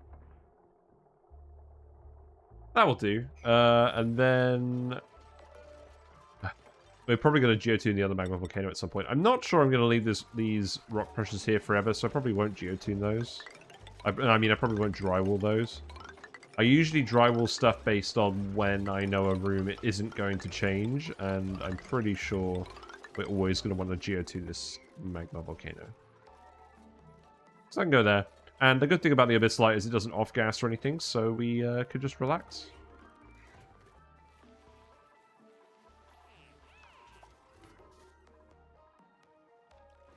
That will do. And then we're probably going to geotune the other Magma Volcano at some point. I'm not sure I'm going to leave these rock pressures here forever, so I probably won't geotune those. I mean, I probably won't drywall those. I usually drywall stuff based on when I know a room it isn't going to change, and I'm pretty sure we're always going to want to geotune this Magma Volcano. So I can go there. And the good thing about the abyssalite is it doesn't off-gas or anything, so we could just relax.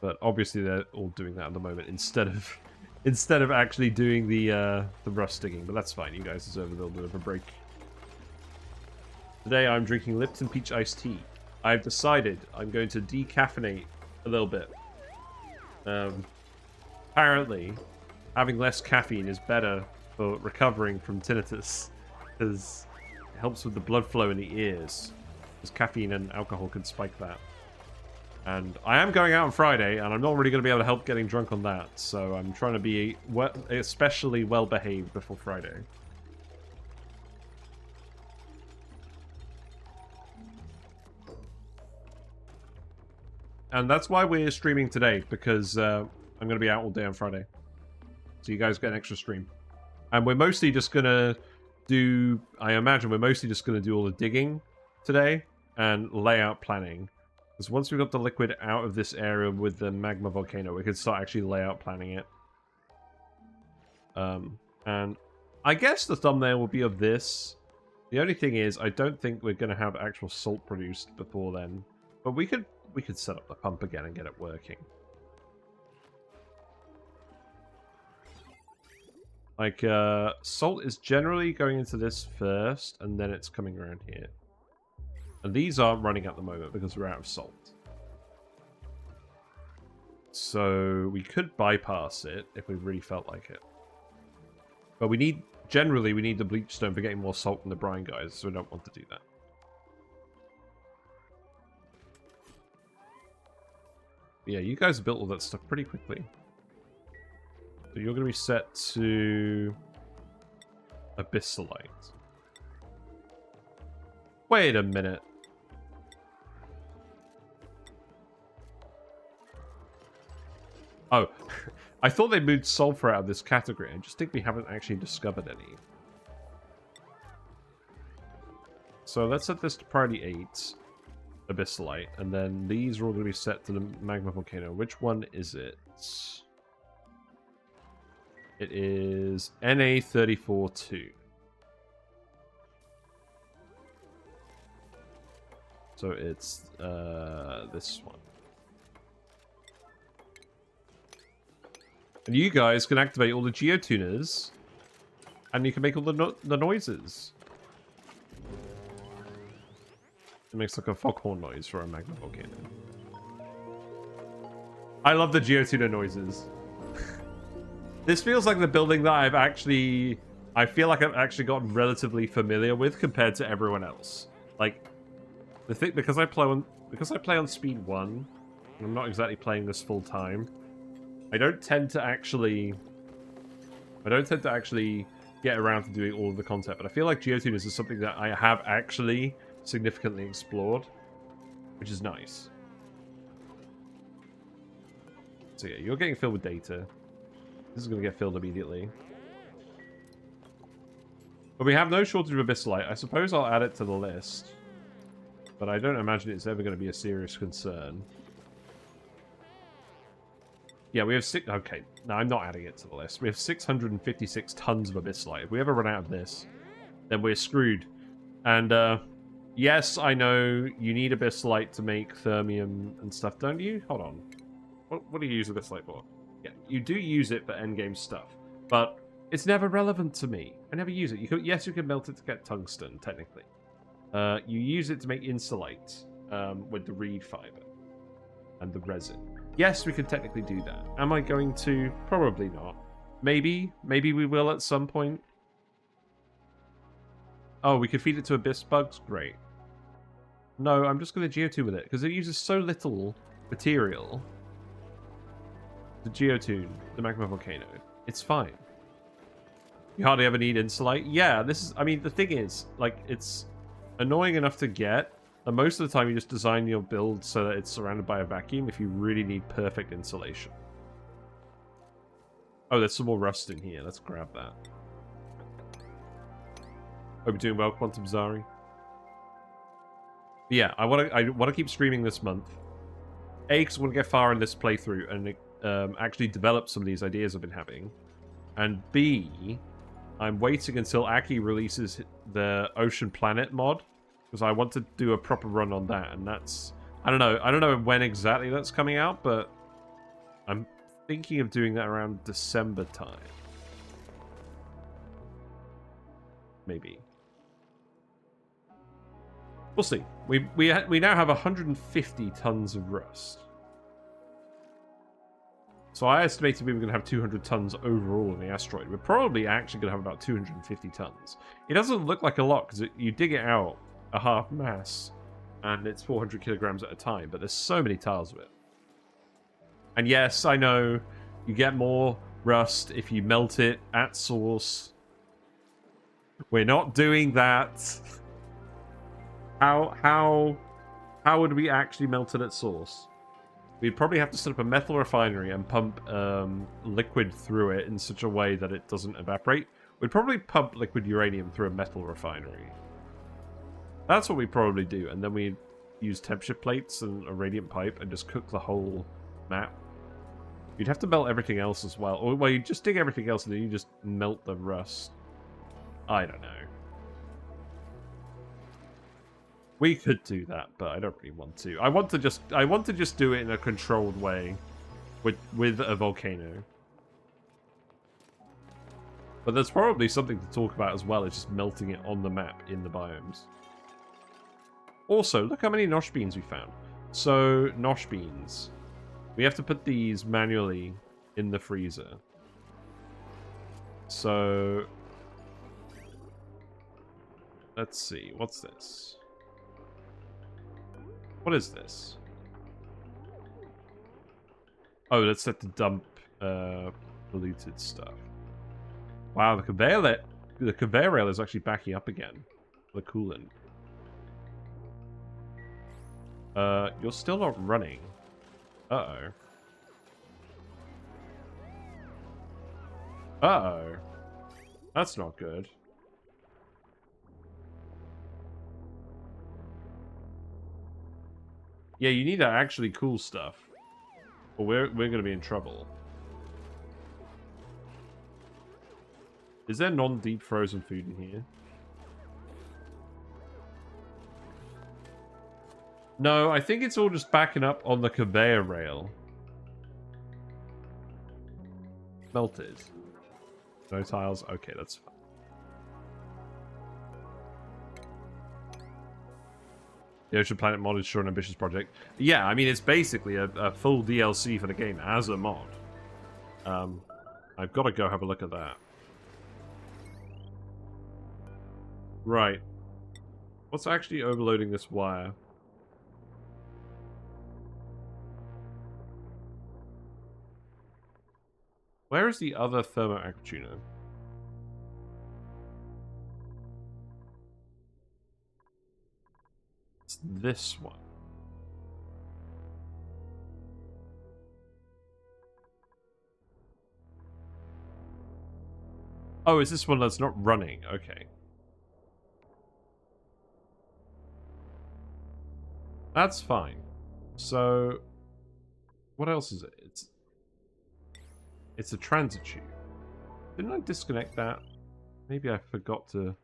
But obviously they're all doing that at the moment instead of actually doing the rust digging. But that's fine. You guys deserve a little bit of a break. Today I'm drinking Lipton Peach Iced Tea. I've decided I'm going to decaffeinate a little bit. Apparently, having less caffeine is better for recovering from tinnitus, because it helps with the blood flow in the ears. Because caffeine and alcohol can spike that. And I am going out on Friday, and I'm not really going to be able to help getting drunk on that, so I'm trying to be especially well-behaved before Friday. And that's why we're streaming today, because I'm going to be out all day on Friday. So you guys get an extra stream. And we're mostly just going to do... I imagine we're mostly just going to do all the digging today and layout planning. Because once we've got the liquid out of this area with the Magma Volcano, we can start actually layout planning it. And I guess the thumbnail will be of this. The only thing is, I don't think we're going to have actual salt produced before then. But we could set up the pump again and get it working. Like, salt is generally going into this first, and then it's coming around here. And these aren't running at the moment because we're out of salt. So we could bypass it if we really felt like it. But we need, generally, we need the bleach stone for getting more salt in the brine, guys, so we don't want to do that. But yeah, you guys built all that stuff pretty quickly. So you're going to be set to Abyssalite. Wait a minute. Oh, I thought they moved sulfur out of this category. I just think we haven't actually discovered any. So let's set this to priority 8, Abyssalite, and then these are all going to be set to the Magma Volcano. Which one is it? It is NA34-2. So it's this one. And you guys can activate all the geotuners, and you can make all the noises. It makes like a foghorn noise for a Magma Volcano. I love the geotuner noises. This feels like the building that I feel like I've actually gotten relatively familiar with compared to everyone else. Like, the thing, because I play on speed 1, and I'm not exactly playing this full time, I don't tend to actually get around to doing all of the content, but I feel like geotuners is something that I have actually significantly explored, which is nice. So yeah, you're getting filled with data. This is going to get filled immediately. But we have no shortage of Abyssalite. I suppose I'll add it to the list, but I don't imagine it's ever going to be a serious concern. Yeah, we have okay, no, I'm not adding it to the list. We have 656 tons of Abyssalite. If we ever run out of this, then we're screwed. And, yes, I know you need Abyssalite to make thermium and stuff, don't you? Hold on. What do you use Abyssalite for? Yeah, you do use it for endgame stuff, but it's never relevant to me. I never use it. Yes, you can melt it to get tungsten, technically. You use it to make insulate with the reed fiber and the resin. Yes, we can technically do that. Am I going to? Probably not. Maybe we will at some point. Oh, we could feed it to abyss bugs? Great. No, I'm just going to geotune with it, because it uses so little material. The geotune, the Magma Volcano. It's fine. You hardly ever need insulate. Yeah, this is... I mean, the thing is, like, it's annoying enough to get. And most of the time, you just design your build so that it's surrounded by a vacuum if you really need perfect insulation. Oh, there's some more rust in here. Let's grab that. Hope you're doing well, Quantum Zari. But yeah, I want to keep streaming this month. A, because I want to get far in this playthrough and actually develop some of these ideas I've been having. And B, I'm waiting until Aki releases the Ocean Planet mod, because I want to do a proper run on that, and that's... I don't know when exactly that's coming out, but I'm thinking of doing that around December time. Maybe. We'll see. We now have 150 tons of rust. So I estimated we were going to have 200 tons overall in the asteroid. We're probably actually going to have about 250 tons. It doesn't look like a lot, because you dig it out a half mass, and it's 400 kilograms at a time, but there's so many tiles of it. And yes, I know you get more rust if you melt it at source. We're not doing that. How would we actually melt it at source? We'd probably have to set up a metal refinery and pump liquid through it in such a way that it doesn't evaporate. We'd probably pump liquid uranium through a metal refinery. That's what we probably do, and then we use temperature plates and a radiant pipe and just cook the whole map. You'd have to melt everything else as well. Or, well, you just dig everything else and then you just melt the rust. I don't know. We could do that, but I don't really want to. I want to just do it in a controlled way with a volcano. But there's probably something to talk about as well, is just melting it on the map in the biomes. Also, look how many nosh beans we found. So, nosh beans. We have to put these manually in the freezer. So, let's see. What's this? What is this? Oh, that's set to dump polluted stuff. Wow, the conveyor rail is actually backing up again. The coolant. You're still not running. Uh-oh. Uh-oh. That's not good. Yeah, you need to actually cool stuff. Or we're gonna be in trouble. Is there non-deep frozen food in here? No, I think it's all just backing up on the conveyor rail. Melted. No tiles? Okay, that's fine. The Ocean Planet mod is sure an ambitious project. Yeah, I mean, it's basically a full DLC for the game as a mod. I've got to go have a look at that. Right. What's actually overloading this wire? Where is the other thermoactuator? It's this one. Oh, is this one that's not running? Okay. That's fine. So, what else is it? It's a transit tube. Didn't I disconnect that? Maybe I forgot to...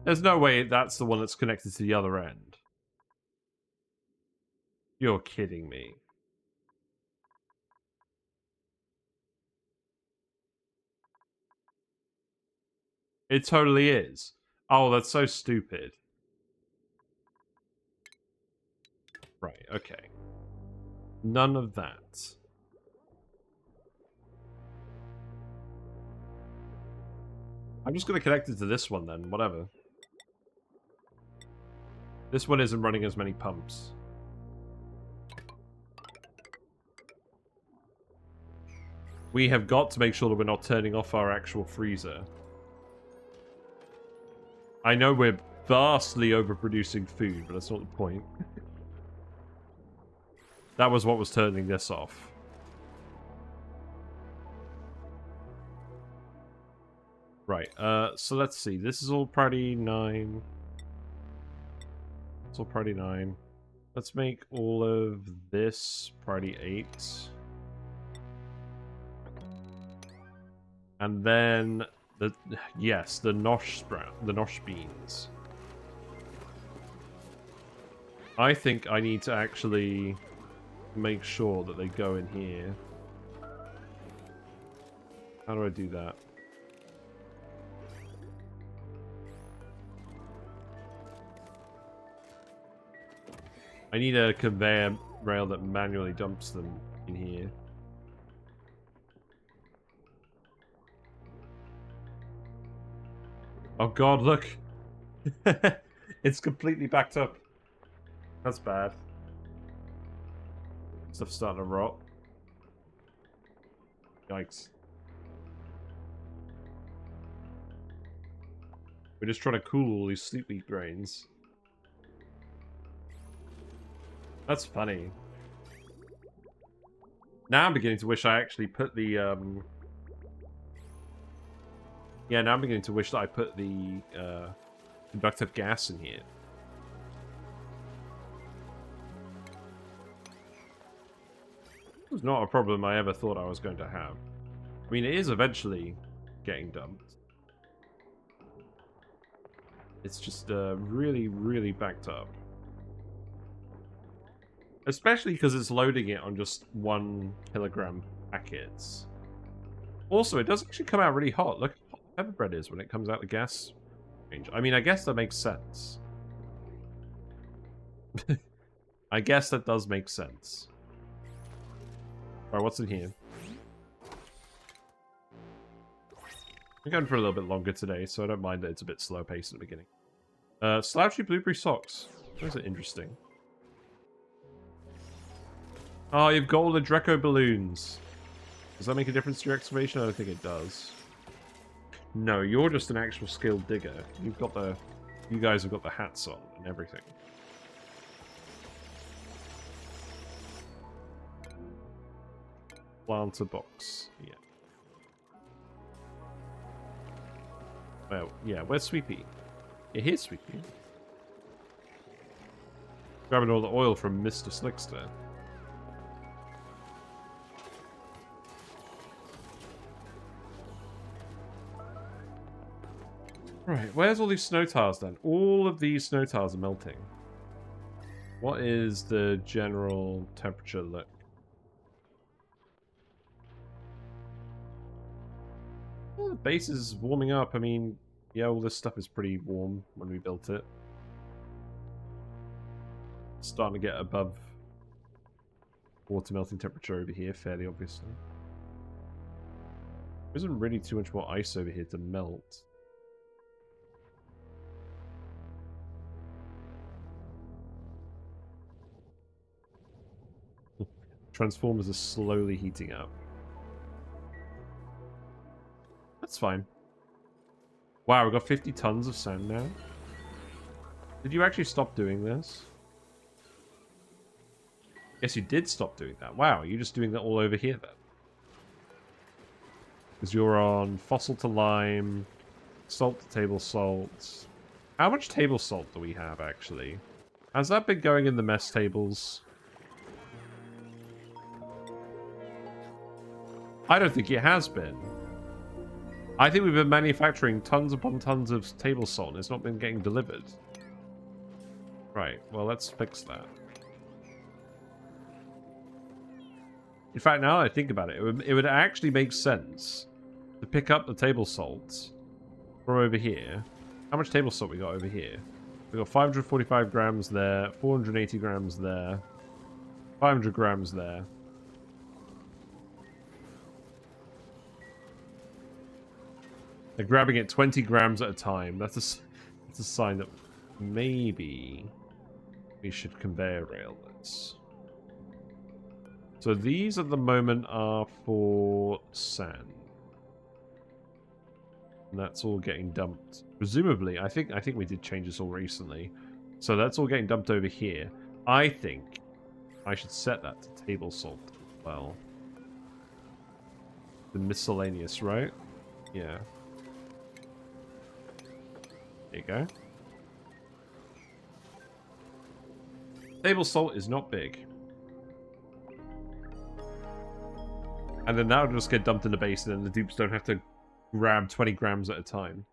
There's no way that's the one that's connected to the other end. You're kidding me. It totally is. Oh, that's so stupid. Right, okay. None of that. I'm just going to connect it to this one then, whatever. This one isn't running as many pumps. We have got to make sure that we're not turning off our actual freezer. I know we're vastly overproducing food, but that's not the point. That was what was turning this off. Right, so let's see. This is all priority 9. It's all priority 9. Let's make all of this priority 8. And then the nosh beans. I think I need to actually make sure that they go in here. How do I do that? I need a conveyor rail that manually dumps them in here. Oh god, look! It's completely backed up. That's bad. Stuff's starting to rot. Yikes. We're just trying to cool all these sleepy grains. That's funny. Now I'm beginning to wish I actually put the, Yeah, now I'm beginning to wish that I put the, conductive gas in here. It was not a problem I ever thought I was going to have. I mean, it is eventually getting dumped. It's just really, really backed up. Especially because it's loading it on just 1 kilogram packets. Also, it does actually come out really hot. Look how hot pepper bread is when it comes out the gas range. I mean, I guess that makes sense. I guess that does make sense. Alright, what's in here? I'm going for a little bit longer today, so I don't mind that it's a bit slow paced at the beginning. Slouchy blueberry socks. Those are interesting. Oh, you've got all the Dreco balloons. Does that make a difference to your excavation? I don't think it does. No, you're just an actual skilled digger. You've got the... You guys have got the hats on and everything. Planter box. Yeah. Well, yeah, where's Sweepy? Yeah, here's Sweepy. Grabbing all the oil from Mr. Slickster. Right, where's all these snow tiles then? All of these snow tiles are melting. What is the general temperature look? Well, the base is warming up. I mean, yeah, all this stuff is pretty warm when we built it. It's starting to get above water melting temperature over here, fairly obviously. There isn't really too much more ice over here to melt. Transformers are slowly heating up. That's fine. Wow, we've got 50 tons of sand now. Did you actually stop doing this? Yes, you did stop doing that. Wow, you're just doing that all over here then. Because you're on fossil to lime, salt to table salt. How much table salt do we have, actually? Has that been going in the mess tables? I don't think it has been. I think we've been manufacturing tons upon tons of table salt and it's not been getting delivered. Right, well, let's fix that. In fact, now that I think about it, it would actually make sense to pick up the table salt from over here. How much table salt we got over here? We got 545 grams there, 480 grams there, 500 grams there. They're grabbing it 20 grams at a time. That's a sign that maybe we should conveyor rail this. So these at the moment are for sand. And that's all getting dumped. Presumably, I think we did change this all recently. So that's all getting dumped over here. I think I should set that to table salt as well. The miscellaneous, right? Yeah. There you go. Table salt is not big. And then that'll just get dumped in the base, and then the dupes don't have to grab 20 grams at a time.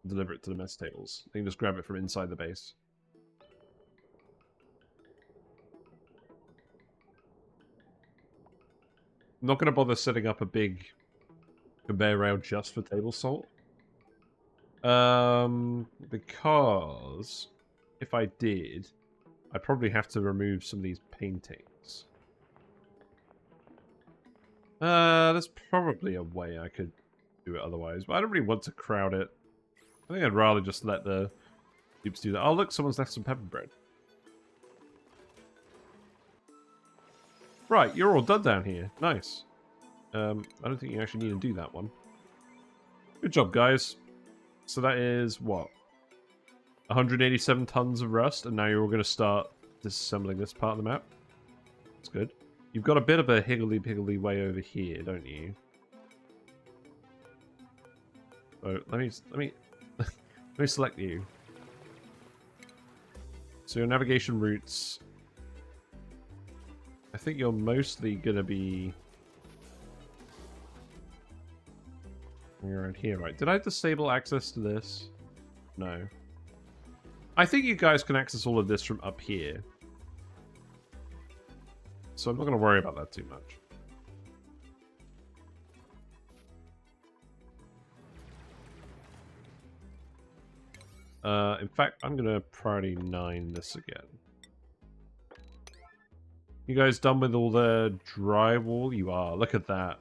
And deliver it to the mess tables. They can just grab it from inside the base. I'm not going to bother setting up a big conveyor rail just for table salt. Because if I did, I'd probably have to remove some of these paintings. There's probably a way I could do it otherwise, but I don't really want to crowd it. I think I'd rather just let the dupes do that. Oh, look, someone's left some pepper bread. Right, you're all done down here. Nice. I don't think you actually need to do that one. Good job, guys. So that is, what? 187 tons of rust, and now you're all going to start disassembling this part of the map. That's good. You've got a bit of a higgledy-piggledy way over here, don't you? So let me let me select you. So your navigation routes, I think you're mostly going to be around here, right? Did I disable access to this? No. I think you guys can access all of this from up here. So I'm not going to worry about that too much. In fact, I'm going to priority 9 this again. You guys done with all the drywall? You are. Look at that.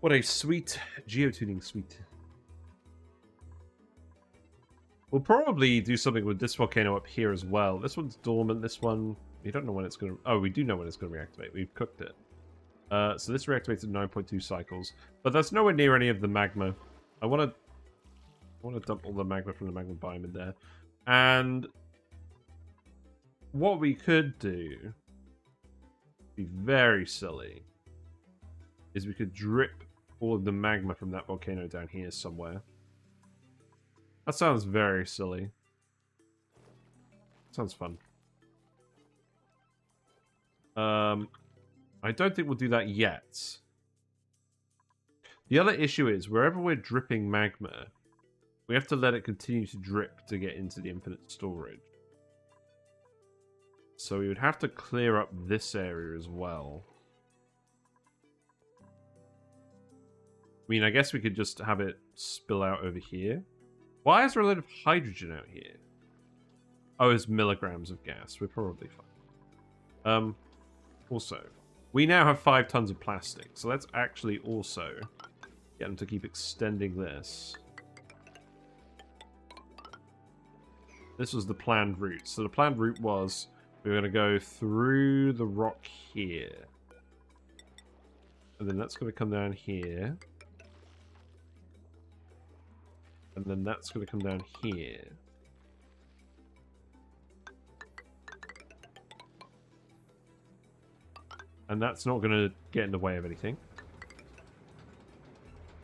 What a sweet geotuning suite. We'll probably do something with this volcano up here as well. This one's dormant. This one, we don't know when it's going to... Oh, we do know when it's going to reactivate. We've cooked it. So this reactivates at 9.2 cycles. But that's nowhere near any of the magma. I want to dump all the magma from the magma biome in there. And what we could do, be very silly, is we could drip all of the magma from that volcano down here somewhere. That sounds very silly. Sounds fun. I don't think we'll do that yet. The other issue is, wherever we're dripping magma, we have to let it continue to drip to get into the infinite storage. So we would have to clear up this area as well. I mean, I guess we could just have it spill out over here. Why is there a lot of hydrogen out here? Oh, it's milligrams of gas. We're probably fine. Also, we now have 5 tons of plastic. So let's actually also get them to keep extending this. This was the planned route. So the planned route was we were going to go through the rock here. And then that's going to come down here. And then that's going to come down here. And that's not going to get in the way of anything.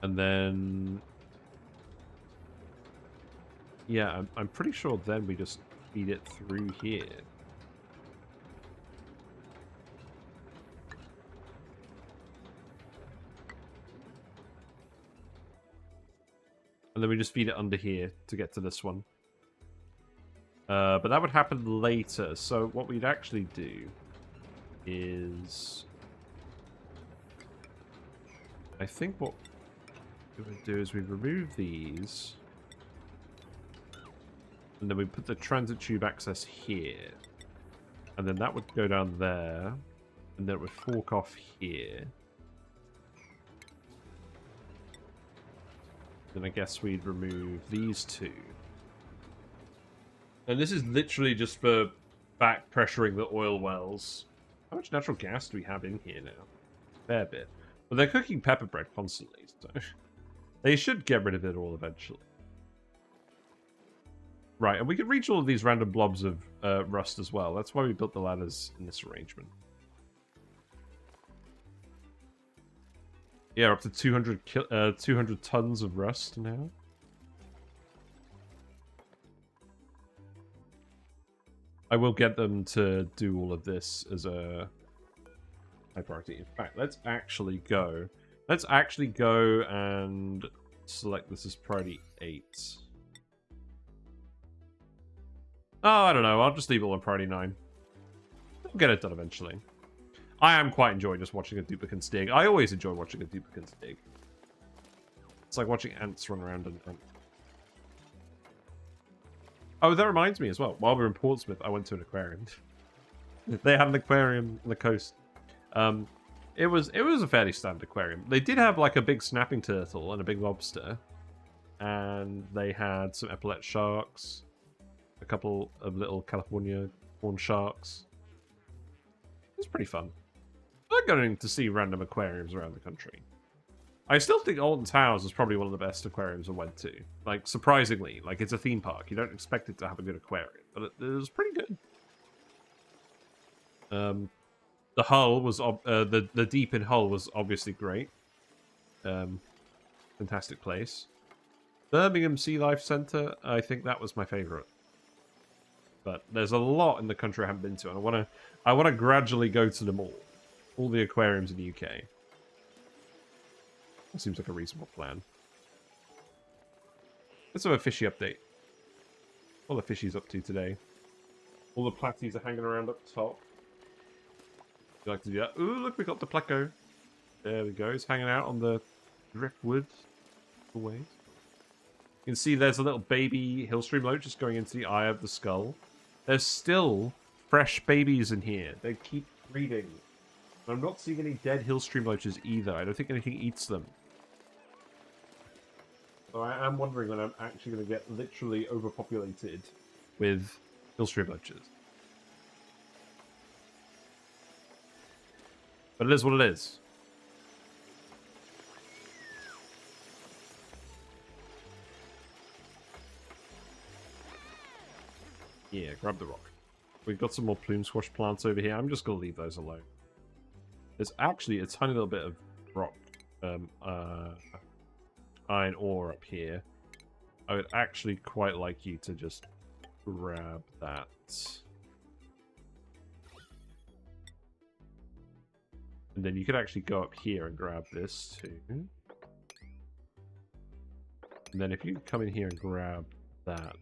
And then... yeah, I'm pretty sure then we just feed it through here. And then we just feed it under here to get to this one. But that would happen later. So what we'd actually do is... I think what we would do is we'd remove these. And then we put the transit tube access here. And then that would go down there. And then it would fork off here. Then I guess we'd remove these two. And this is literally just for back pressuring the oil wells. How much natural gas do we have in here now? Fair bit. But they're cooking pepper bread constantly, so they should get rid of it all eventually. Right, and we can reach all of these random blobs of rust as well. That's why we built the ladders in this arrangement. Yeah, up to 200 tons of rust now. I will get them to do all of this as a high priority. In fact, let's actually go. Let's actually go and select this as priority 8. Oh, I don't know. I'll just leave it on priority 9. We'll get it done eventually. I am quite enjoying just watching a duplicant dig. I always enjoy watching a duplicant dig. It's like watching ants run around and... Oh, that reminds me as well. While we were in Portsmouth, I went to an aquarium. They had an aquarium on the coast. It was a fairly standard aquarium. They did have like a big snapping turtle and a big lobster. And they had some epaulet sharks. A couple of little California horn sharks. It was pretty fun. I like going to see random aquariums around the country. I still think Alton Towers is probably one of the best aquariums I went to. Like, surprisingly, like it's a theme park. You don't expect it to have a good aquarium, but it was pretty good. The Hull was the deep in Hull was obviously great. Fantastic place. Birmingham Sea Life Centre, I think that was my favourite. But there's a lot in the country I haven't been to, and I wanna gradually go to them all the aquariums in the UK. That seems like a reasonable plan. Let's have a fishy update. All the fishies up to today. All the platies are hanging around up top. You like to do that? Ooh, look, we got the pleco. There we go. He's hanging out on the driftwood. Always. You can see there's a little baby hillstream loach just going into the eye of the skull. There's still fresh babies in here. They keep breeding. I'm not seeing any dead hillstream loaches either. I don't think anything eats them. So I am wondering when I'm actually going to get literally overpopulated with hillstream loaches. But it is what it is. Yeah, grab the rock. We've got some more plume squash plants over here. I'm just going to leave those alone. There's actually a tiny little bit of rock, iron ore up here. I would actually quite like you to just grab that. And then you could actually go up here and grab this too. And then if you come in here and grab that.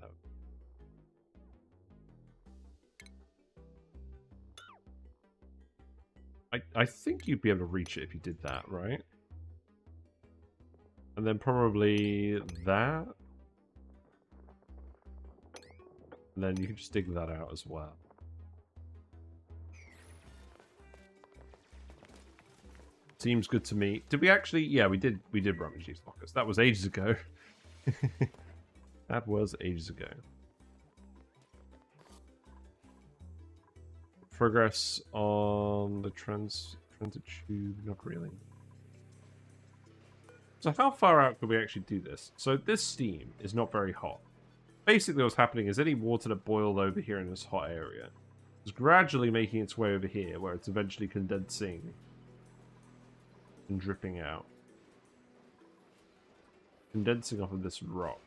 I think you'd be able to reach it if you did that, right? And then probably that. And then you can just dig that out as well. Seems good to me. Did we actually? Yeah, we did rummage these lockers. That was ages ago. That was ages ago. Progress on the transit tube, not really. So how far out could we actually do this? So this steam is not very hot. Basically what's happening is any water that boiled over here in this hot area is gradually making its way over here, where it's eventually condensing and dripping out. Condensing off of this rock.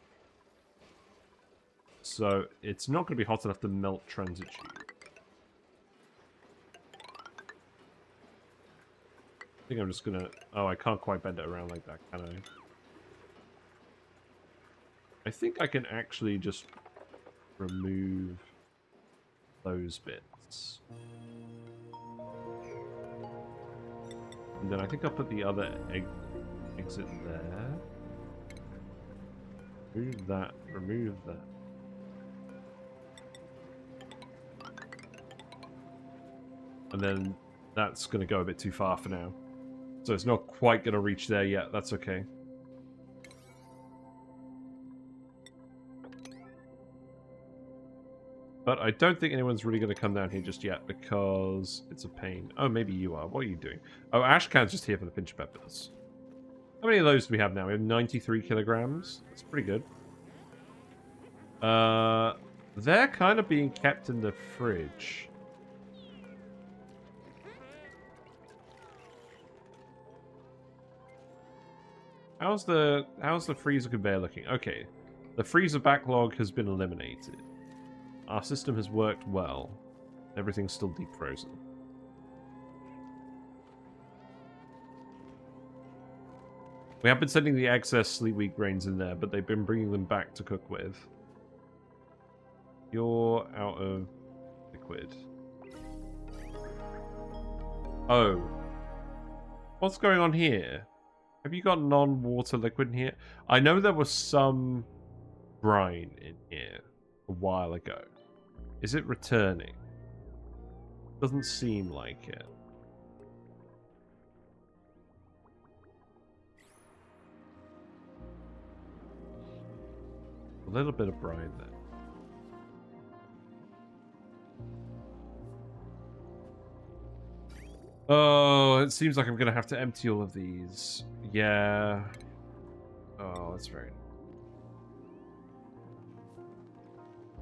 So it's not going to be hot enough to melt transit tube. I think I'm just gonna... Oh, I can't quite bend it around like that, can I? I think I can actually just remove those bits. And then I think I'll put the other exit there. Remove that, remove that. And then that's going to go a bit too far for now. So it's not quite going to reach there yet. That's okay. But I don't think anyone's really going to come down here just yet because it's a pain. Oh, maybe you are. What are you doing? Oh, Ashcan's just here for the pinch peppers. How many of those do we have now? We have 93 kilograms. That's pretty good. They're kind of being kept in the fridge. How's the freezer conveyor looking? Okay, the freezer backlog has been eliminated. Our system has worked well. Everything's still deep frozen. We have been sending the excess sleep week grains in there, but they've been bringing them back to cook with. You're out of liquid. Oh. What's going on here? Have you got non-water liquid in here? I know there was some brine in here a while ago. Is it returning? Doesn't seem like it. A little bit of brine there. Oh, it seems like I'm going to have to empty all of these. Yeah. Oh, that's very...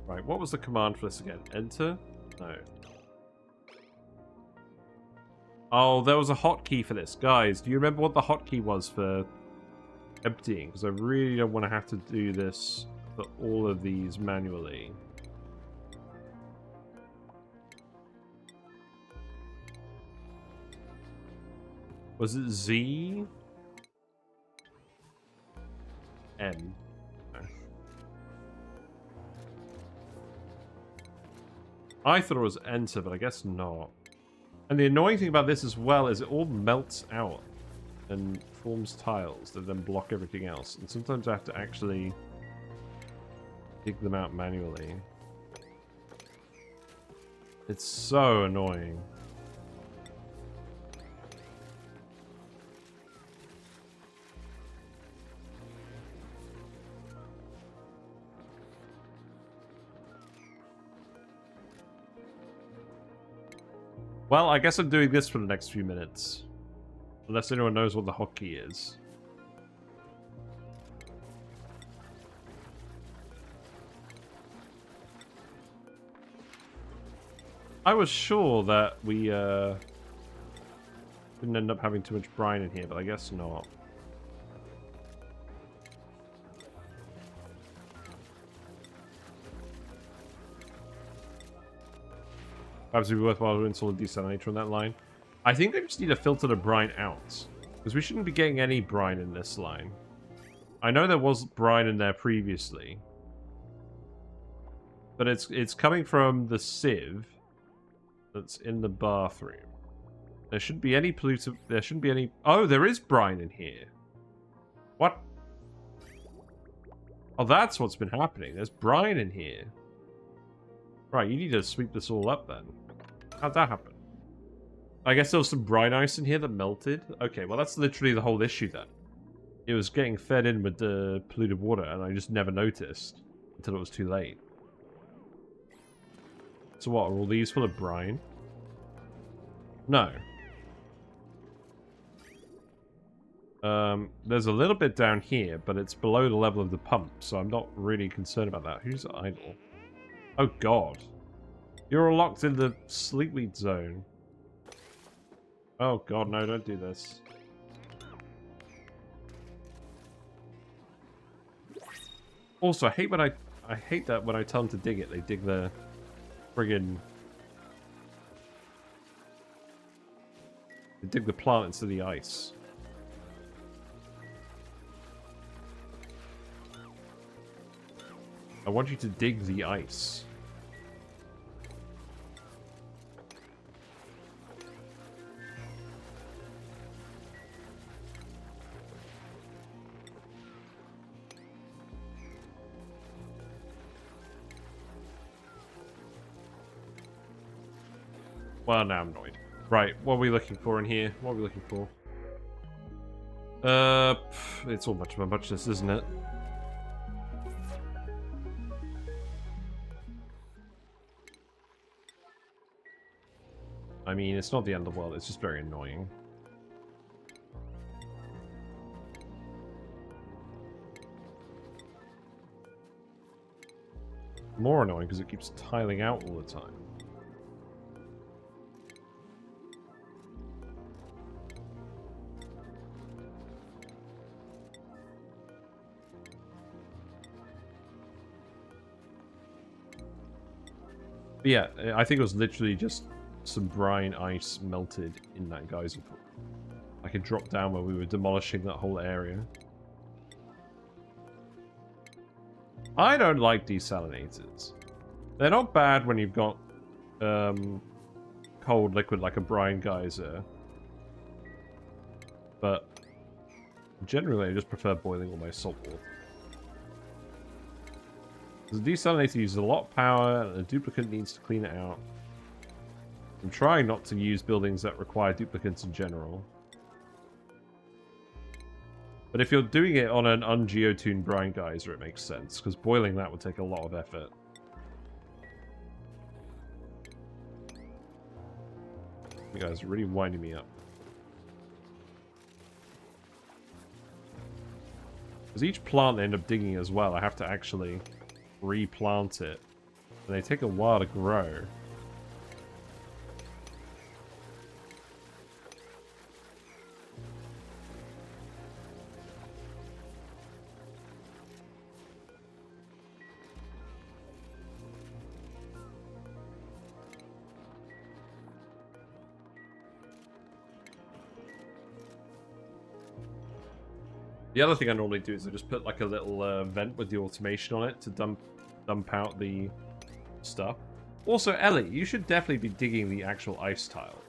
Right, what was the command for this again? Enter? No. Oh, there was a hotkey for this. Guys, do you remember what the hotkey was for emptying? Because I really don't want to have to do this for all of these manually. Was it Z? N? No. I thought it was enter, but I guess not. And the annoying thing about this as well is it all melts out and forms tiles that then block everything else. And sometimes I have to actually dig them out manually. It's so annoying. Well, I guess I'm doing this for the next few minutes. Unless anyone knows what the hotkey is. I was sure that we didn't end up having too much brine in here, but I guess not. Perhaps it'd be worthwhile to install a desalinator on that line. I think they just need to filter the brine out. Because we shouldn't be getting any brine in this line. I know there was brine in there previously. But it's coming from the sieve that's in the bathroom. There shouldn't be any pollutant. There shouldn't be any... Oh, there is brine in here. What? Oh, that's what's been happening. There's brine in here. Right, you need to sweep this all up then. How'd that happen? I guess there was some brine ice in here that melted. Okay, well that's literally the whole issue then. It was getting fed in with the polluted water and I just never noticed until it was too late. So what, are all these full of brine? No. There's a little bit down here, but it's below the level of the pump, so I'm not really concerned about that. Who's idle? Oh god. You're all locked in the sleepweed zone. Oh god, no, don't do this. Also, I hate when I hate that when I tell them to dig it, they dig the friggin... They dig the plant into the ice. I want you to dig the ice. Well, now I'm annoyed. Right, what are we looking for in here? What are we looking for? It's all much of a muchness, isn't it? I mean, it's not the end of the world, it's just very annoying. More annoying because it keeps tiling out all the time. But yeah, I think it was literally just some brine ice melted in that geyser pool. Like it dropped down when we were demolishing that whole area. I don't like desalinators. They're not bad when you've got cold liquid like a brine geyser. But generally I just prefer boiling all my salt water. The desalinator uses a lot of power and a duplicate needs to clean it out. I'm trying not to use buildings that require duplicates in general. But if you're doing it on an ungeotuned brine geyser, it makes sense, because boiling that would take a lot of effort. You guys are really winding me up. Because each plant they end up digging as well, I have to actually replant it. And they take a while to grow. The other thing I normally do is I just put like a little vent with the automation on it to dump out the stuff. Also, Ellie, you should definitely be digging the actual ice tile.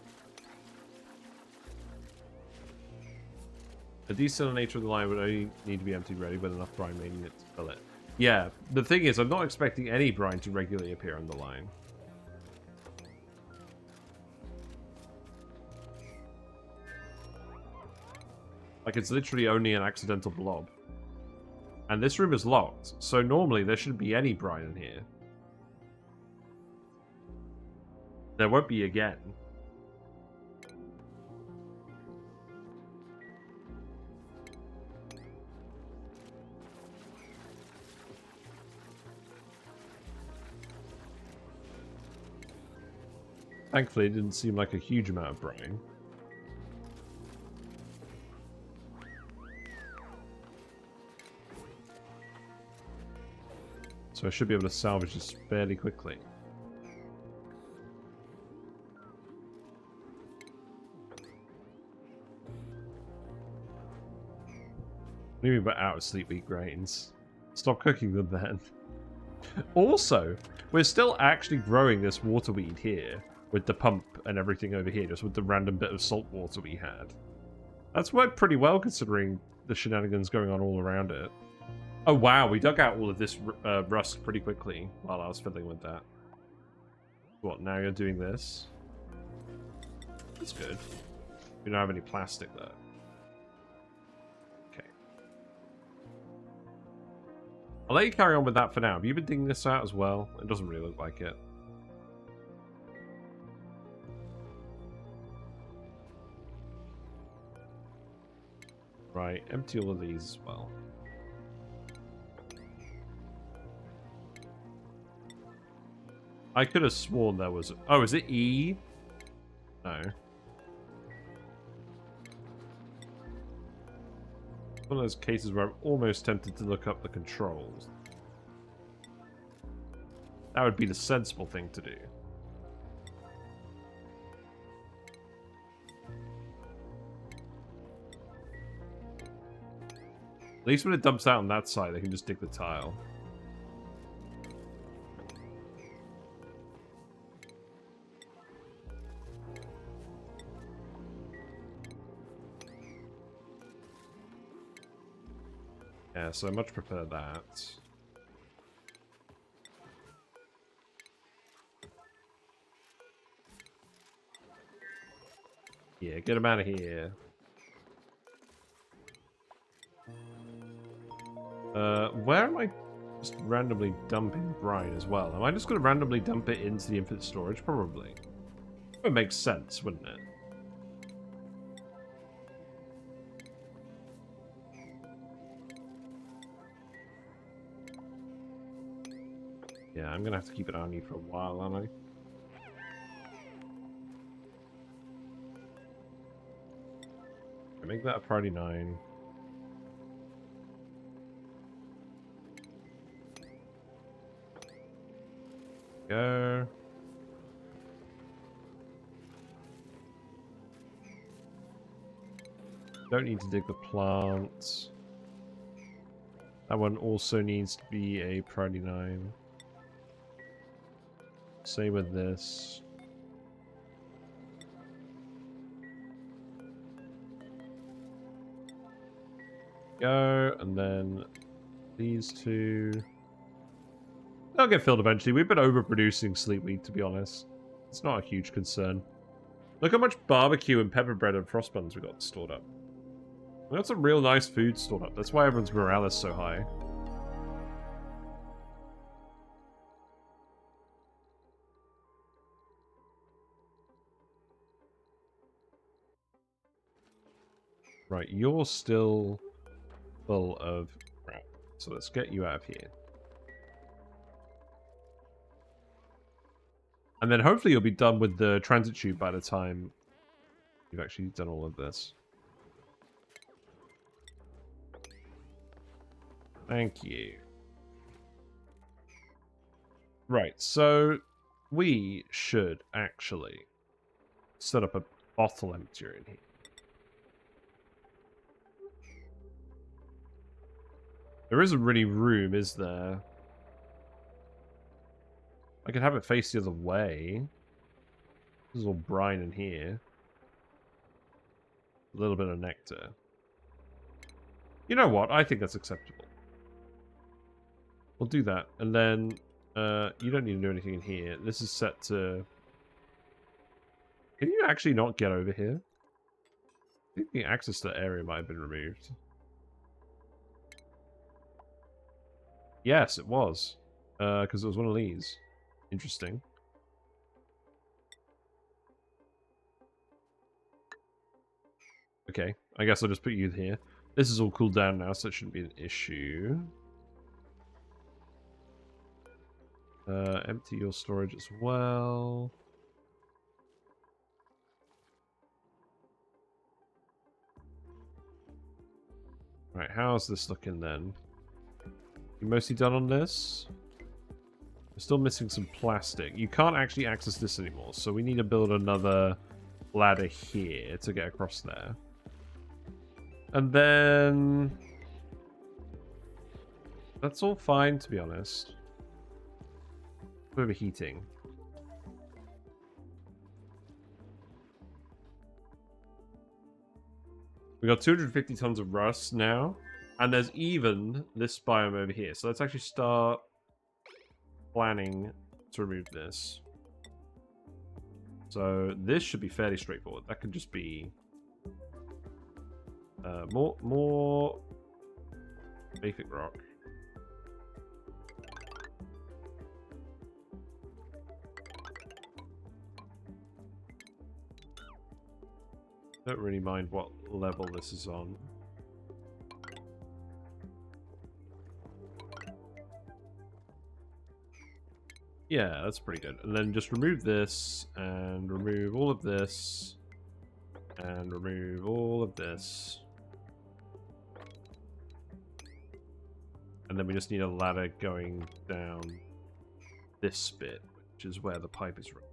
A desalinator of the line would only need to be emptied ready, but enough brine may need it to fill it. Yeah, the thing is, I'm not expecting any brine to regularly appear on the line. Like, it's literally only an accidental blob. And this room is locked, so normally there shouldn't be any brine in here. There won't be again. Thankfully, it didn't seem like a huge amount of brine. So I should be able to salvage this fairly quickly. What do you mean by out of sleep wheat grains? Stop cooking them then. Also, we're still actually growing this waterweed here with the pump and everything over here, just with the random bit of salt water we had. That's worked pretty well considering the shenanigans going on all around it. Oh wow, we dug out all of this rust pretty quickly while I was fiddling with that. What, now you're doing this? That's good. We don't have any plastic though. Okay. I'll let you carry on with that for now. Have you been digging this out as well? It doesn't really look like it. Right, empty all of these as well. I could have sworn there was... Oh, is it E? No. One of those cases where I'm almost tempted to look up the controls. That would be the sensible thing to do. At least when it dumps out on that side, they can just dig the tile. Yeah, so I much prefer that. Yeah, get him out of here. Where am I just randomly dumping brine as well? Am I just going to randomly dump it into the infinite storage? Probably. It would make sense, wouldn't it? Yeah, I'm going to have to keep it on you for a while, aren't I? Make that a priority 9. Go. Don't need to dig the plants. That one also needs to be a priority 9. Same with this. Go, and then these two. They'll get filled eventually. We've been overproducing sleepweed, to be honest. It's not a huge concern. Look how much barbecue and pepper bread and frost buns we got stored up. We got some real nice food stored up. That's why everyone's morale is so high. Right, you're still full of crap. So let's get you out of here. And then hopefully you'll be done with the transit tube by the time you've actually done all of this. Thank you. Right, so we should actually set up a bottle emptier in here. There isn't really room, is there? I could have it face the other way. This is all brine in here. A little bit of nectar. You know what? I think that's acceptable. We'll do that. And then, you don't need to do anything in here. This is set to... Can you actually not get over here? I think the access to the area might have been removed. Yes, it was. Because it was one of these. Interesting. Okay, I guess I'll just put you here. This is all cooled down now, so it shouldn't be an issue. Empty your storage as well. Right, how's this looking then? You mostly done on this? We're still missing some plastic. You can't actually access this anymore, so we need to build another ladder here to get across there. And then... That's all fine, to be honest. Overheating. We got 250 tons of rust now. And there's even this biome over here. So let's actually start planning to remove this. So this should be fairly straightforward. That could just be more basic rock. Don't really mind what level this is on. Yeah, that's pretty good. And then just remove this, and remove all of this, and remove all of this. And then we just need a ladder going down this bit, which is where the pipe is running.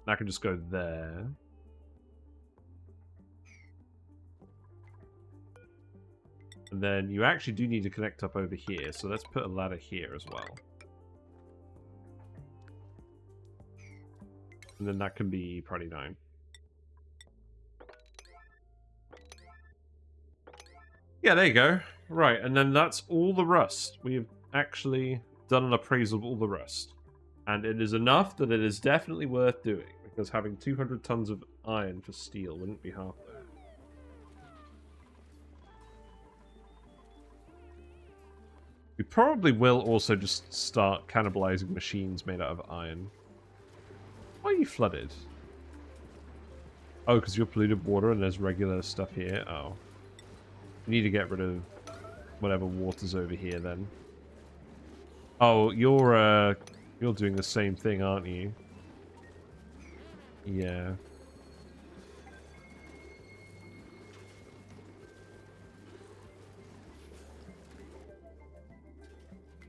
I can just go there. And then you actually do need to connect up over here, so let's put a ladder here as well. And then that can be priority 9. Yeah, there you go. Right, and then that's all the rust. We have actually done an appraisal of all the rust. And it is enough that it is definitely worth doing, because having 200 tons of iron for steel wouldn't be half bad. We probably will also just start cannibalizing machines made out of iron. Why are you flooded? Oh, because you're polluted water and there's regular stuff here? Oh. We need to get rid of whatever water's over here then. Oh, you're doing the same thing, aren't you? Yeah.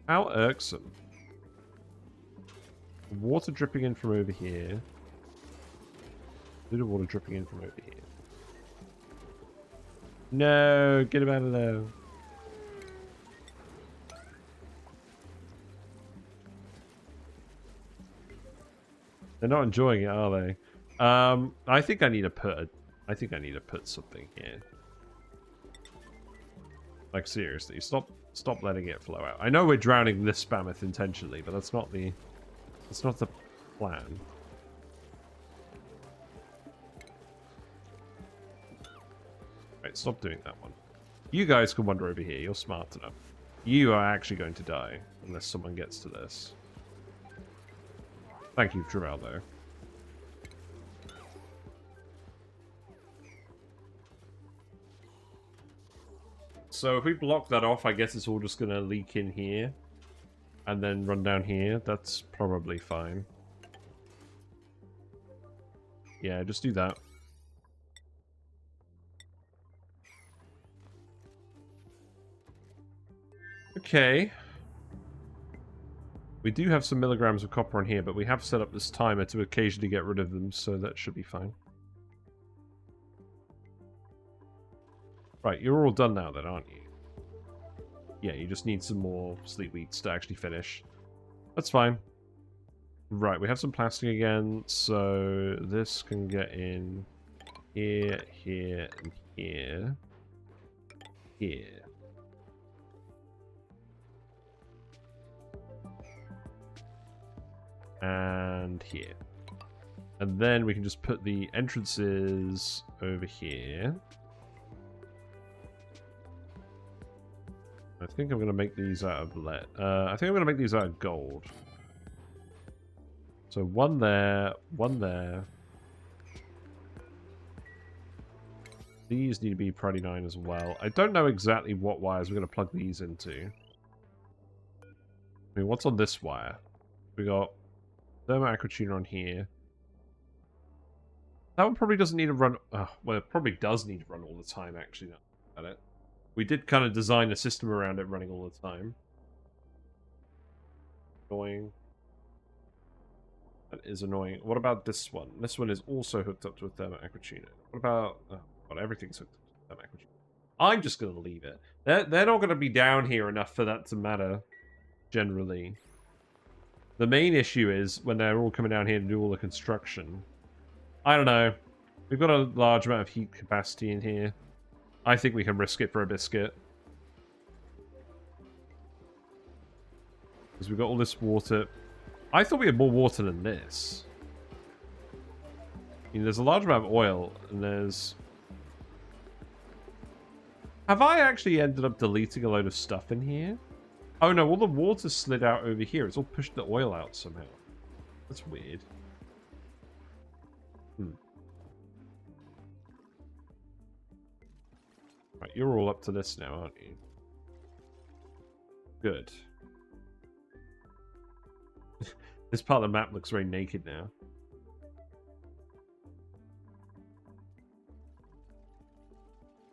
How irksome. Water dripping in from over here. A bit of water dripping in from over here. No, get him out of there. They're not enjoying it, are they? I think I need to put something here. Like seriously, stop letting it flow out. I know we're drowning this mammoth intentionally, but that's not the plan. Right, stop doing that one. You guys can wander over here. You're smart enough. You are actually going to die unless someone gets to this. Thank you, Travel, though. So if we block that off, I guess it's all just going to leak in here. And then run down here. That's probably fine. Yeah, just do that. Okay. We do have some milligrams of copper on here, but we have set up this timer to occasionally get rid of them, so that should be fine. Right, you're all done now then, aren't you? Yeah, you just need some more sleep wheats to actually finish. That's fine. Right, we have some plastic again, so this can get in here, here, and here. Here. And here. And then we can just put the entrances over here. I think I'm going to make these out of lead. I think I'm going to make these out of gold. So one there, one there. These need to be priority 9 as well. I don't know exactly what wires we're going to plug these into. I mean, what's on this wire? We got thermal aquatuner on here. That one probably doesn't need to run... well, it probably does need to run all the time, actually, now that I think about it. We did kind of design a system around it running all the time. Annoying. That is annoying. What about this one? This one is also hooked up to a thermal aquatuner. What about... oh, God, everything's hooked up to a thermal aquatuner. I'm just going to leave it. They're not going to be down here enough for that to matter, generally. The main issue is when they're all coming down here to do all the construction. I don't know. We've got a large amount of heat capacity in here. I think we can risk it for a biscuit. Because we've got all this water. I thought we had more water than this. I mean, there's a large amount of oil, and there's... Have I actually ended up deleting a load of stuff in here? Oh no, all the water slid out over here. It's all pushed the oil out somehow. That's weird. Right, you're all up to this now, aren't you? Good. This part of the map looks very naked now.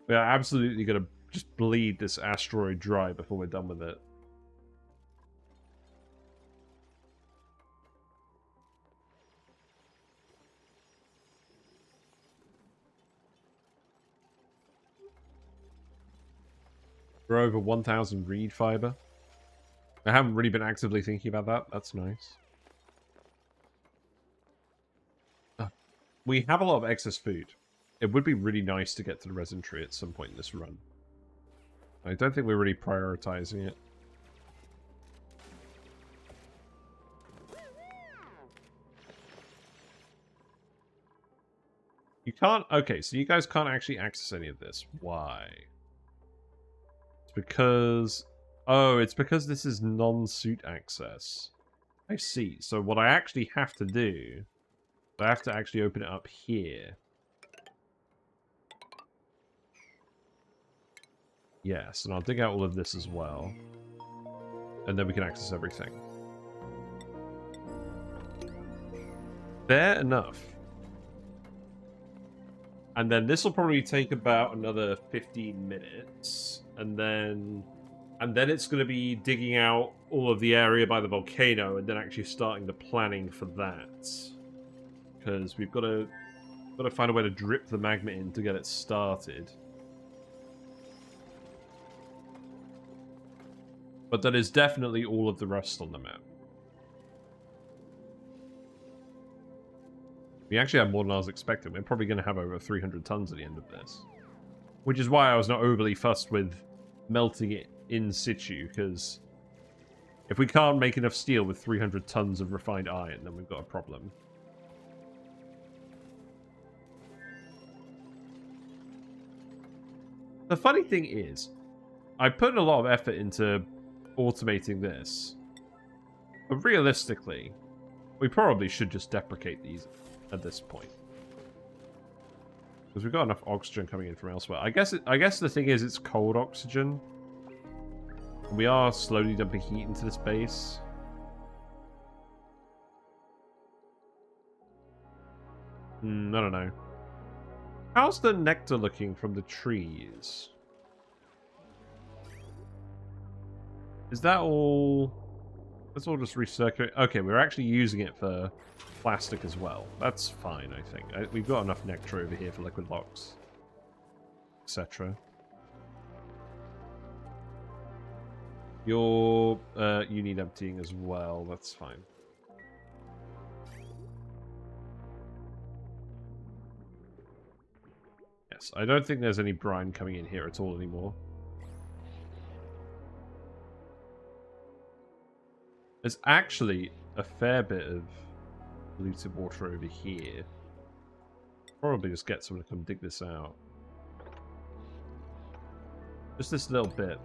We are absolutely going to just bleed this asteroid dry before we're done with it. We're over 1,000 reed fiber. I haven't really been actively thinking about that. That's nice. We have a lot of excess food. It would be really nice to get to the resin tree at some point in this run. I don't think we're really prioritizing it. You can't... Okay, so you guys can't actually access any of this. Why? It's because... Oh, it's because this is non-suit access. I see. So what I actually have to do... I have to actually open it up here. Yes, and I'll dig out all of this as well. And then we can access everything. Fair enough. And then this will probably take about another 15 minutes. And then it's going to be digging out all of the area by the volcano and then actually starting the planning for that. Because we've got to find a way to drip the magma in to get it started. But that is definitely all of the rust on the map. We actually have more than I was expecting. We're probably going to have over 300 tons at the end of this. Which is why I was not overly fussed with melting it in situ, because if we can't make enough steel with 300 tons of refined iron, then we've got a problem. The funny thing is, I put a lot of effort into automating this, but realistically, we probably should just deprecate these at this point. Because we've got enough oxygen coming in from elsewhere. I guess the thing is it's cold oxygen. We are slowly dumping heat into this base. I don't know. How's the nectar looking from the trees? Is that all... That's all just recirculate. Okay, we're actually using it for plastic as well. That's fine, I think. We've got enough nectar over here for liquid locks, etc. You need emptying as well. That's fine. Yes, I don't think there's any brine coming in here at all anymore. There's actually a fair bit of polluted water over here. Probably just get someone to come dig this out. Just this little bit.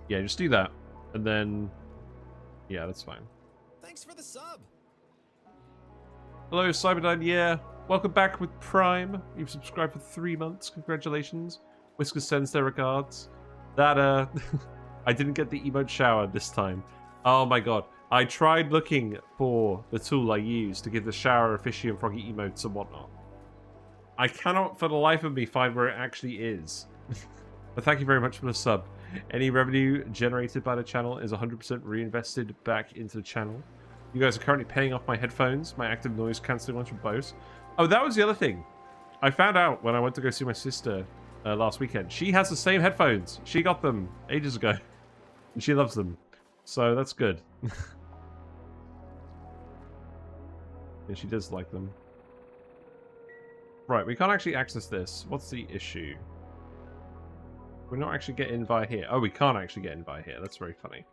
Yeah, just do that. And then... yeah, that's fine. Thanks for the sub. Hello, Cyberdyne. Yeah, welcome back with Prime. You've subscribed for 3 months. Congratulations. Whiskers sends their regards. That, I didn't get the emote shower this time. Oh my god. I tried looking for the tool I used to give the shower, fishy, and froggy emotes and whatnot. I cannot, for the life of me, find where it actually is. But thank you very much for the sub. Any revenue generated by the channel is 100% reinvested back into the channel. You guys are currently paying off my headphones, my active noise cancelling ones from Bose. Oh, that was the other thing. I found out when I went to go see my sister last weekend. She has the same headphones. She got them ages ago. And she loves them. So that's good. Yeah, she does like them. Right, we can't actually access this. What's the issue? We're not actually getting via here. Oh, we can't actually get in via here. That's very funny.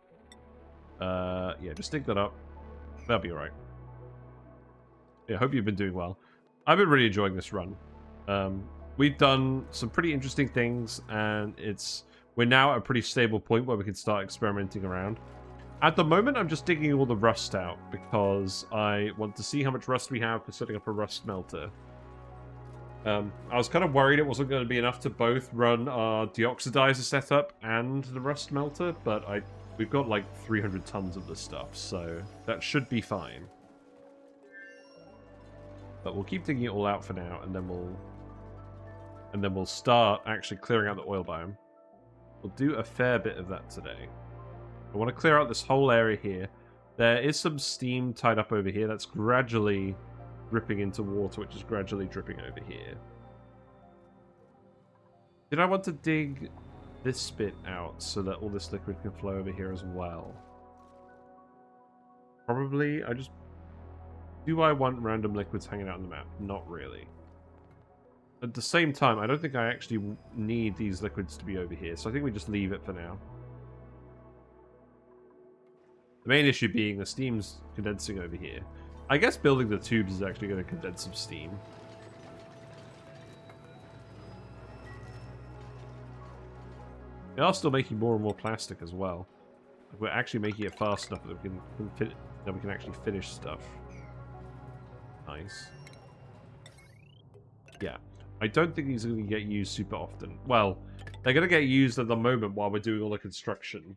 Yeah, just dig that up. That'll be alright. Yeah, hope you've been doing well. I've been really enjoying this run. We've done some pretty interesting things, and we're now at a pretty stable point where we can start experimenting around. At the moment, I'm just digging all the rust out, because I want to see how much rust we have for setting up a rust smelter. I was kind of worried it wasn't going to be enough to both run our deoxidizer setup and the rust melter, but we've got like 300 tons of this stuff, so that should be fine. But we'll keep digging it all out for now, and then we'll start actually clearing out the oil biome. We'll do a fair bit of that today. I want to clear out this whole area here. There is some steam tied up over here that's gradually dripping into water, which is gradually dripping over here. Did I want to dig this bit out so that all this liquid can flow over here as well? Probably. Do I want random liquids hanging out on the map? Not really. At the same time, I don't think I actually need these liquids to be over here, so I think we just leave it for now. The main issue being the steam's condensing over here. I guess building the tubes is actually going to condense some steam. They are still making more and more plastic as well. We're actually making it fast enough that we can actually finish stuff. Nice. Yeah. I don't think these are going to get used super often. Well, they're going to get used at the moment while we're doing all the construction.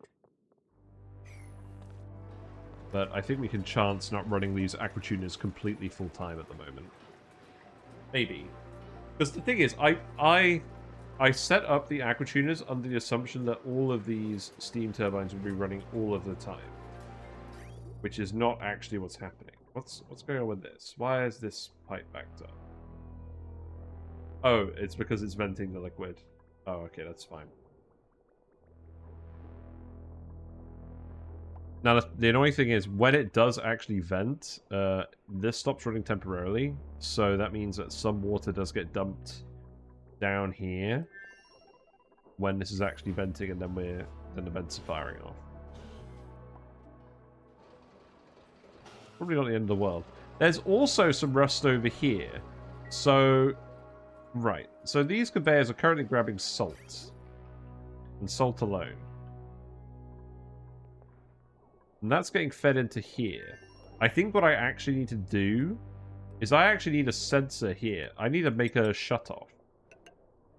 But I think we can chance not running these aquatuners completely full-time at the moment. Maybe. Because the thing is, I set up the aquatuners under the assumption that all of these steam turbines would be running all of the time. Which is not actually what's happening. What's going on with this? Why is this pipe backed up? Oh, it's because it's venting the liquid. Oh, okay, that's fine. Now, the annoying thing is, when it does actually vent, this stops running temporarily. So that means that some water does get dumped down here when this is actually venting, and then the vents are firing off. Probably not the end of the world. There's also some rust over here. So, right. So these conveyors are currently grabbing salt. And salt alone. And that's getting fed into here. I think what I actually need to do is I actually need a sensor here. I need to make a shutoff.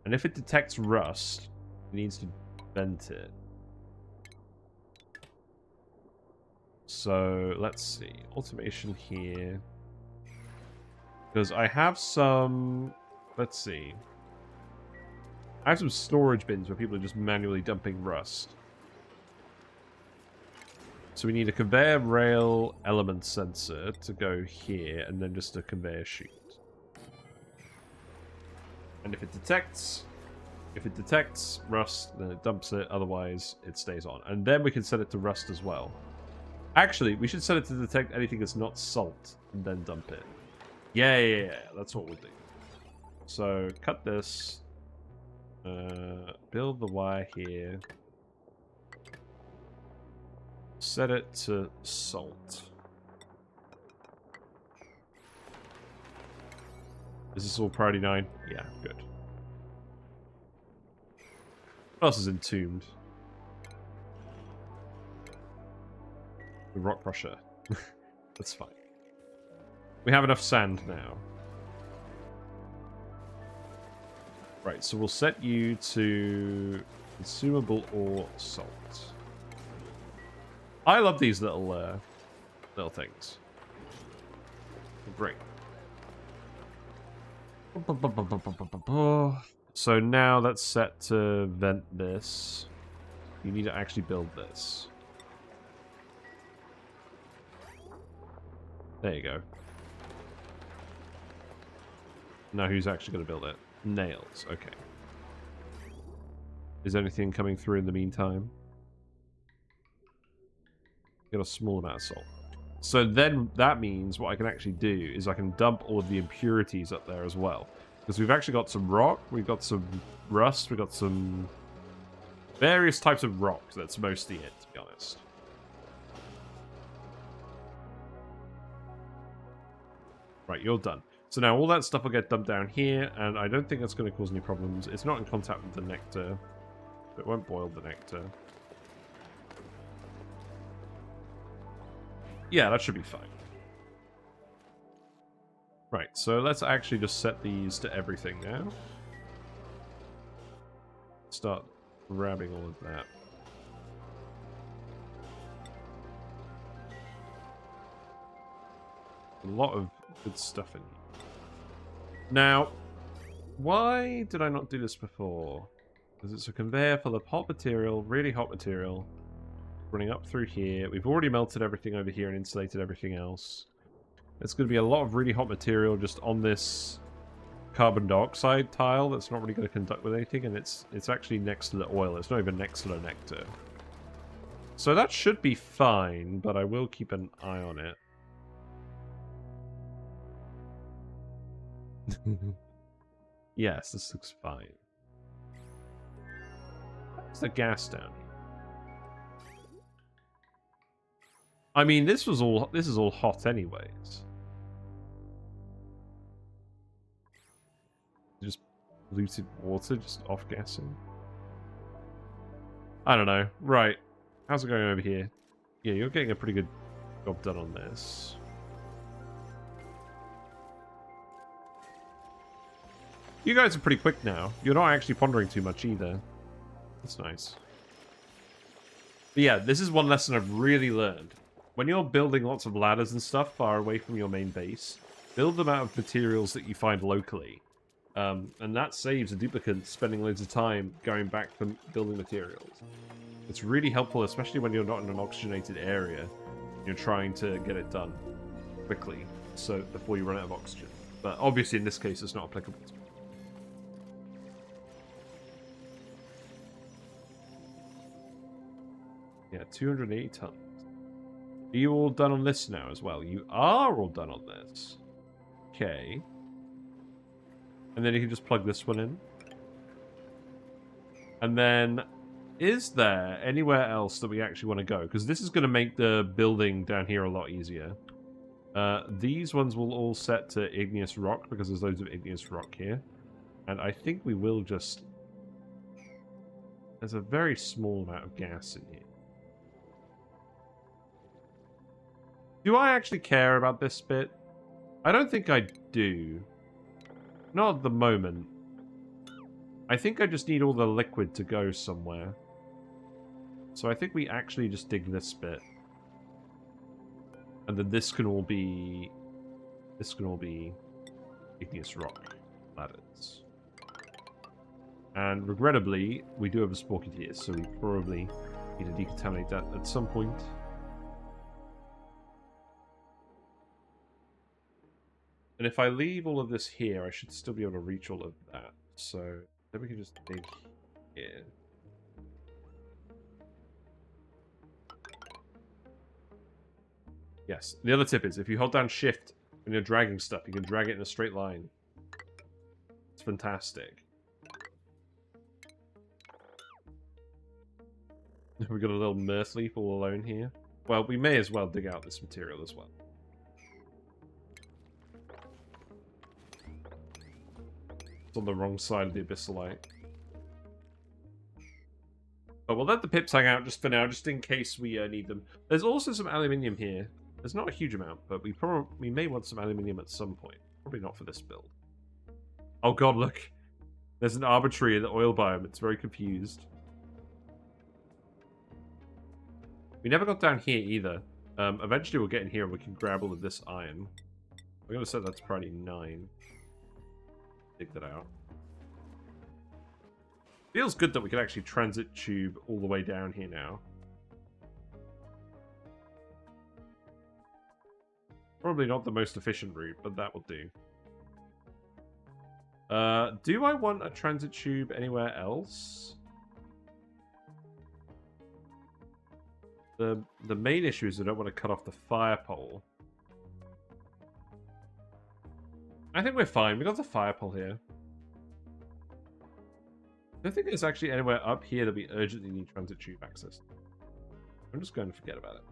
And if it detects rust, it needs to vent it. So, let's see. Automation here. Because I have some... Let's see. I have some storage bins where people are just manually dumping rust. So we need a conveyor rail element sensor to go here, and then just a conveyor chute. And if it detects If it detects rust, then it dumps it. Otherwise, it stays on. And then we can set it to rust as well. Actually, we should set it to detect anything that's not salt and then dump it. Yeah. That's what we'll do. So, cut this. Build the wire here. Set it to salt. Is this all priority 9? Yeah, good. What else is entombed? The rock crusher. That's fine. We have enough sand now. Right, so we'll set you to consumable or salt. I love these little things. Great. So now that's set to vent this. You need to actually build this. There you go. Now who's actually going to build it? Nails. Okay. Is anything coming through in the meantime? Got a small amount of salt. So then that means what I can actually do is I can dump all of the impurities up there as well. Because we've actually got some rock, we've got some rust, we've got some various types of rock. That's mostly it, to be honest. Right, you're done. So now all that stuff will get dumped down here, and I don't think that's going to cause any problems. It's not in contact with the nectar. It won't boil the nectar. Yeah, that should be fine. Right, so let's actually just set these to everything now. Start grabbing all of that. A lot of good stuff in here. Now, why did I not do this before? Because it's a conveyor full of hot material, really hot material, running up through here. We've already melted everything over here and insulated everything else. It's going to be a lot of really hot material just on this carbon dioxide tile that's not really going to conduct with anything, and it's actually next to the oil. It's not even next to the nectar. So that should be fine, but I will keep an eye on it. Yes, this looks fine. What's the gas down here? I mean, this is all hot anyways. Just polluted water, just off-gassing. I don't know. Right. How's it going over here? Yeah, you're getting a pretty good job done on this. You guys are pretty quick now. You're not actually pondering too much either. That's nice. But yeah, this is one lesson I've really learned. When you're building lots of ladders and stuff far away from your main base, build them out of materials that you find locally. And that saves a duplicant spending loads of time going back for building materials. It's really helpful, especially when you're not in an oxygenated area. You're trying to get it done quickly, so before you run out of oxygen. But obviously in this case it's not applicable to me. Yeah, 280 tons. Are you all done on this now as well? You are all done on this. Okay. And then you can just plug this one in. And then, is there anywhere else that we actually want to go? Because this is going to make the building down here a lot easier. These ones will all set to igneous rock, because there's loads of igneous rock here. And I think we will just... There's a very small amount of gas in here. Do I actually care about this bit? I don't think I do. Not at the moment. I think I just need all the liquid to go somewhere. So I think we actually just dig this bit. And then this can all be... This can all be igneous rock ladders. And regrettably, we do have a sporky here, so we probably need to decontaminate that at some point. And if I leave all of this here, I should still be able to reach all of that. So Then we can just dig here. Yes. The other tip is if you hold down shift when you're dragging stuff, you can drag it in a straight line. It's fantastic. We got a little mirth leaf all alone here. Well, we may as well dig out this material as well. It's on the wrong side of the abyssalite. But we'll let the pips hang out just for now, just in case we need them. There's also some aluminium here. There's not a huge amount, but we may want some aluminium at some point. Probably not for this build. Oh god, look. There's an arbitrary in the oil biome. It's very confused. We never got down here either. Eventually we'll get in here and we can grab all of this iron. I'm going to say that's probably 9. Dig that out. Feels good that we can actually transit tube all the way down here now. Probably not the most efficient route, but that will do. Do I want a transit tube anywhere else? The main issue is I don't want to cut off the fire pole. I think we're fine. We got the fire pole here. I don't think there's actually anywhere up here that we urgently need transit tube access. I'm just going to forget about it.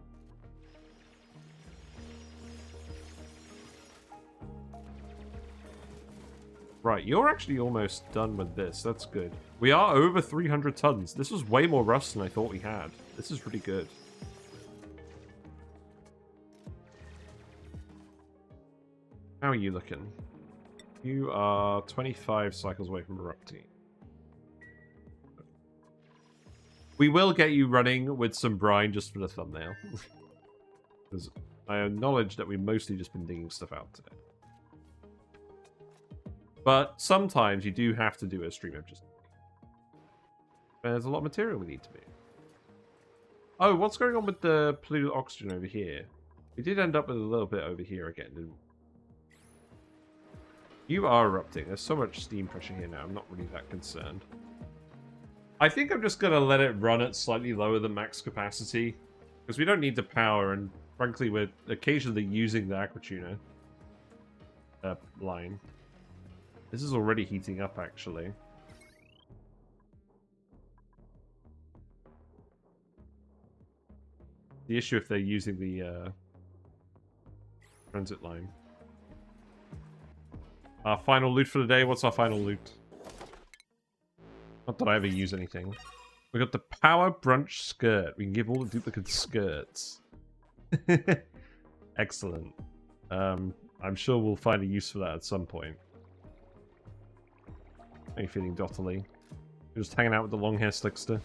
Right, you're actually almost done with this. That's good. We are over 300 tons. This was way more rust than I thought we had. This is pretty good. How are you looking? You are 25 cycles away from erupting. We will get you running with some brine just for the thumbnail. Because I acknowledge that we've mostly just been digging stuff out today. But sometimes you do have to do a stream of just... There's a lot of material we need to move. Oh, what's going on with the polluted oxygen over here? We did end up with a little bit over here again, didn't we? You are erupting. There's so much steam pressure here now. I'm not really that concerned. I think I'm just going to let it run at slightly lower than max capacity. Because we don't need the power, and frankly, we're occasionally using the aquatuner line. This is already heating up, actually. The issue if they're using the transit line. Our final loot for the day. What's our final loot? Not that I ever use anything. We got the power brunch skirt. We can give all the duplicate skirts. Excellent. I'm sure we'll find a use for that at some point. How are you feeling, Dotterly? You're just hanging out with the long hair slickster.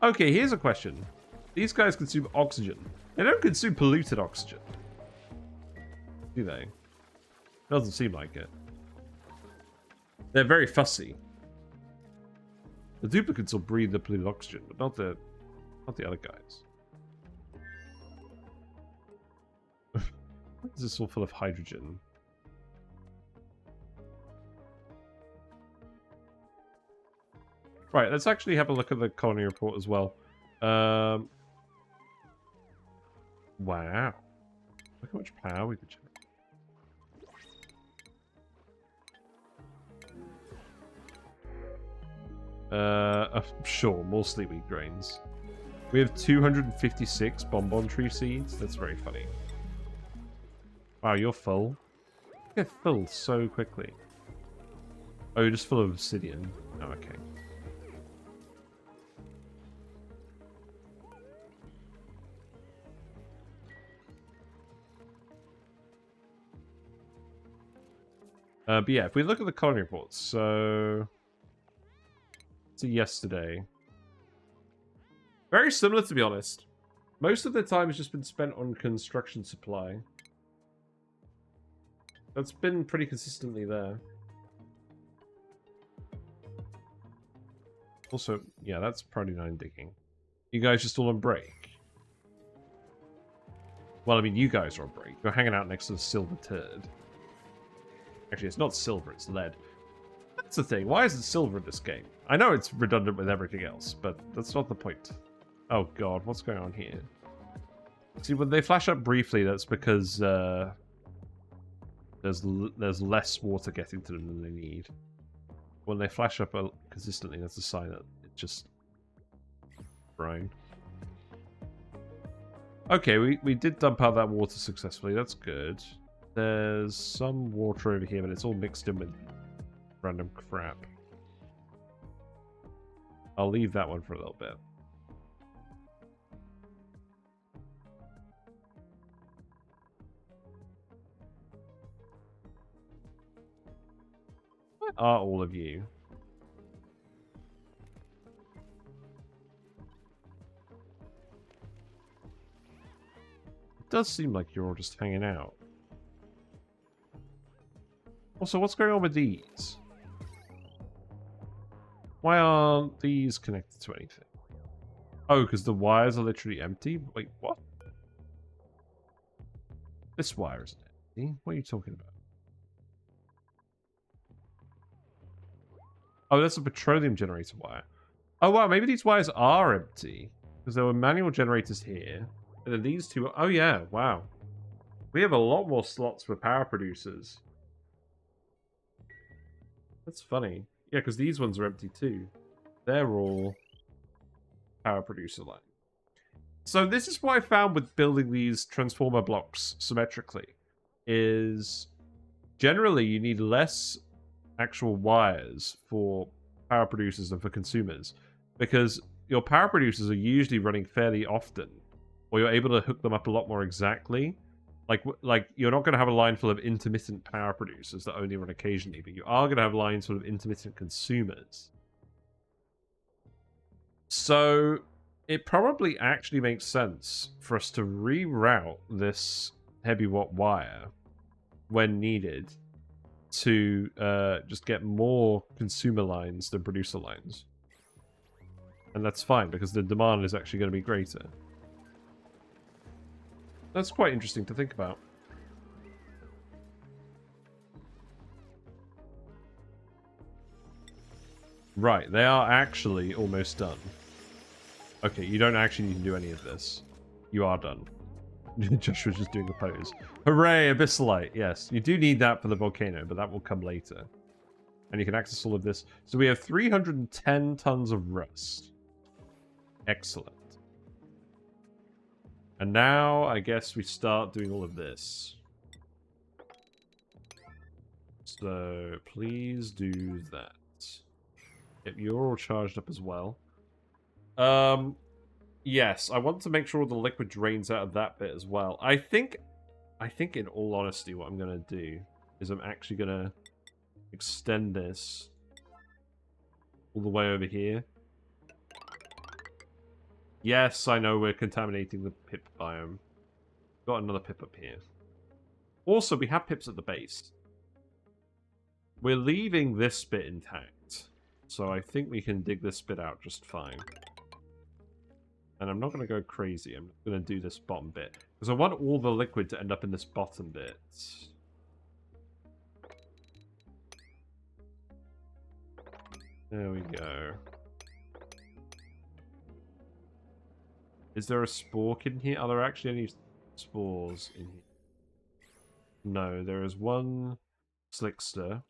Okay, here's a question. These guys consume oxygen. They don't consume polluted oxygen. Do they? Doesn't seem like it. They're very fussy. The duplicates will breathe the polluted oxygen, but not the other guys. Why is this all full of hydrogen? Right, let's actually have a look at the colony report as well. Wow. Look how much power we could generate. Sure, more sleepweed grains. We have 256 bonbon tree seeds. That's very funny. Wow, you're full. You get full so quickly. Oh, you're just full of obsidian. Oh, okay. But yeah, if we look at the colony reports, so... to yesterday. Very similar, to be honest. Most of the time has just been spent on construction supply. That's been pretty consistently there. Also, yeah, that's probably 9 digging. You guys just all on break? Well, I mean, you guys are on break. You're hanging out next to the silver turd. Actually, it's not silver, it's lead. That's the thing. Why is it silver in this game? I know it's redundant with everything else, but that's not the point. Oh god, what's going on here? See, when they flash up briefly, that's because there's less water getting to them than they need. When they flash up consistently, that's a sign that it's just brine. Okay, we did dump out that water successfully. That's good. There's some water over here, but it's all mixed in with random crap. I'll leave that one for a little bit. Where are all of you? It does seem like you're all just hanging out. Also, what's going on with these? Why aren't these connected to anything? Oh, because the wires are literally empty? Wait, what? This wire isn't empty. What are you talking about? Oh, that's a petroleum generator wire. Oh, wow, maybe these wires are empty. Because there were manual generators here. And then these two... Oh, yeah, wow. We have a lot more slots for power producers. That's funny. Yeah, because these ones are empty too. They're all power producer line. So this is what I found with building these transformer blocks symmetrically. Is generally you need less actual wires for power producers than for consumers. Because your power producers are usually running fairly often. Or you're able to hook them up a lot more exactly. Like you're not going to have a line full of intermittent power producers that only run occasionally, but you are going to have lines full of intermittent consumers. So it probably actually makes sense for us to reroute this heavy watt wire when needed to just get more consumer lines than producer lines. And that's fine because the demand is actually going to be greater. That's quite interesting to think about. Right, they are actually almost done. Okay, you don't actually need to do any of this. You are done. Joshua's just doing the pose. Hooray, Abyssalite. Yes, you do need that for the volcano, but that will come later. And you can access all of this. So we have 310 tons of rust. Excellent. And now, I guess we start doing all of this. So, please do that. Yep, you're all charged up as well. Yes, I want to make sure the liquid drains out of that bit as well. I think in all honesty, what I'm going to do is I'm actually going to extend this all the way over here. Yes, I know we're contaminating the pip biome. Got another pip up here. Also, we have pips at the base. We're leaving this bit intact. So I think we can dig this bit out just fine. And I'm not going to go crazy. I'm going to do this bottom bit. Because I want all the liquid to end up in this bottom bit. There we go. Is there a spork in here? Are there actually any spores in here? No, there is one slickster.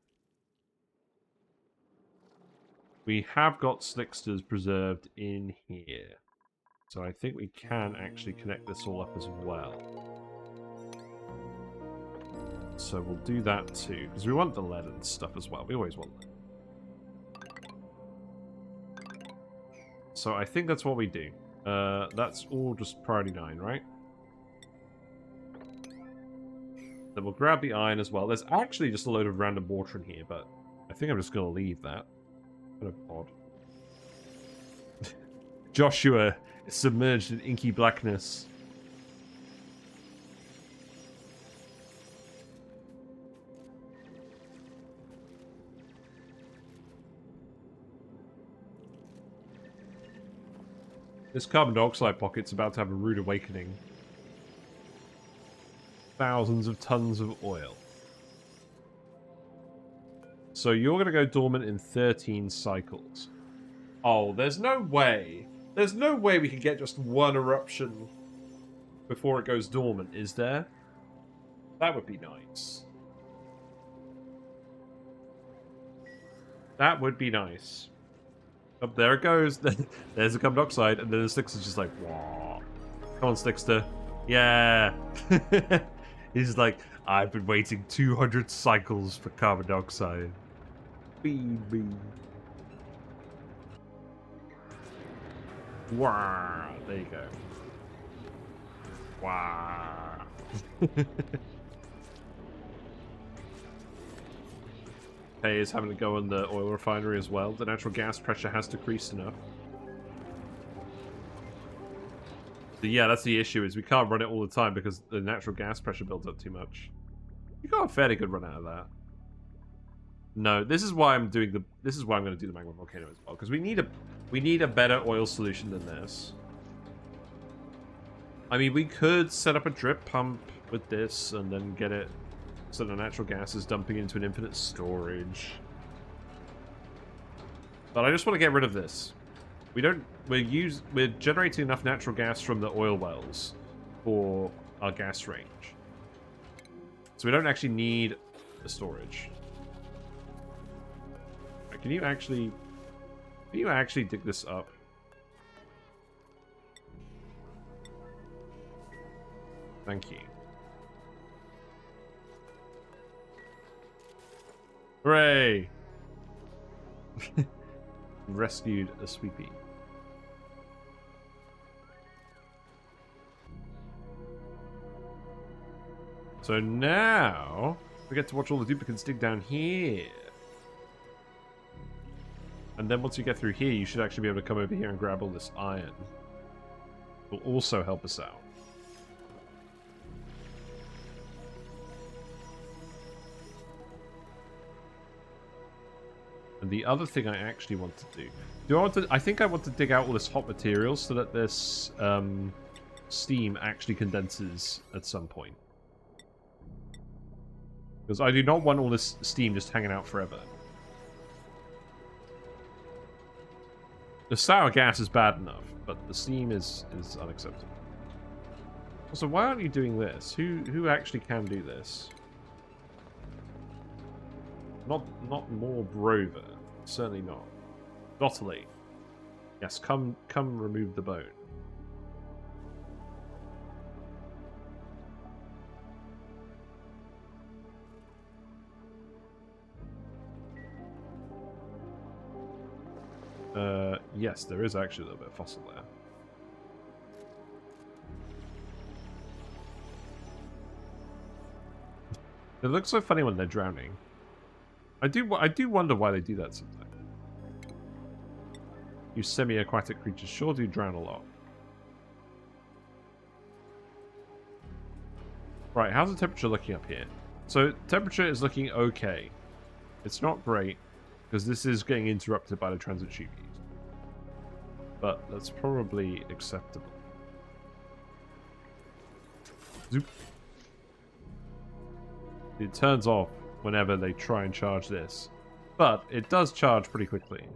We have got slicksters preserved in here. So I think we can actually connect this all up as well. So we'll do that too, because we want the lead and stuff as well. We always want lead. So I think that's what we do. That's all just priority 9, right? Then we'll grab the iron as well. There's actually just a load of random water in here, but I think I'm just going to leave that. Kind of odd. Joshua is submerged in inky blackness. This carbon dioxide pocket's about to have a rude awakening. Thousands of tons of oil. So you're going to go dormant in 13 cycles. Oh, there's no way. There's no way we can get just one eruption before it goes dormant, is there? That would be nice. That would be nice. Oh, there it goes. There's a carbon dioxide, and then the Stickster's just like, whoa. Come on, Stickster. Yeah. He's like, I've been waiting 200 cycles for carbon dioxide. Feed me. Wow. There you go. Wow. Hey, is having to go on the oil refinery as well. The natural gas pressure has decreased enough. So yeah, that's the issue, is we can't run it all the time because the natural gas pressure builds up too much. You got a fairly good run out of that. No, this is why I'm doing the. This is why I'm going to do the Magma Volcano as well, because we need a better oil solution than this. I mean, we could set up a drip pump with this and then get it so the natural gas is dumping into an infinite storage. But I just want to get rid of this. We're generating enough natural gas from the oil wells for our gas range. So we don't actually need the storage. Right, can you actually dig this up? Thank you. Hooray! Rescued a sweepy. So now we get to watch all the duplicates dig down here. And then once you get through here, you should actually be able to come over here and grab all this iron. It will also help us out. And the other thing I actually want to do... I think I want to dig out all this hot material so that this steam actually condenses at some point. Because I do not want all this steam just hanging out forever. The sour gas is bad enough, but the steam is unacceptable. Also, why aren't you doing this? Who actually can do this? Not more Brover. Certainly not. Dotterly. Yes, come remove the bone. Yes, there is actually a little bit of fossil there. It looks so funny when they're drowning. I do wonder why they do that sometimes. You semi-aquatic creatures sure do drown a lot. Right, how's the temperature looking up here? So, temperature is looking okay. It's not great, because this is getting interrupted by the transit tubies. But that's probably acceptable. Zoop. It turns off whenever they try and charge this. But it does charge pretty quickly.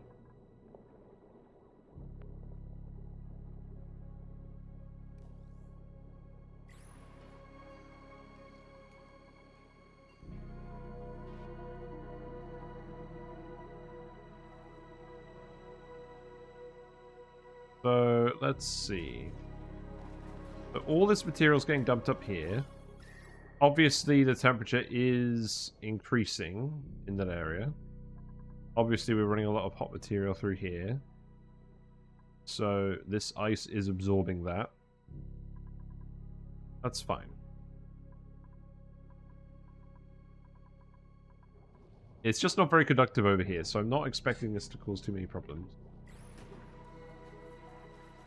So, let's see. So all this material is getting dumped up here. Obviously, the temperature is increasing in that area. Obviously, we're running a lot of hot material through here. So, this ice is absorbing that. That's fine. It's just not very conductive over here, so I'm not expecting this to cause too many problems.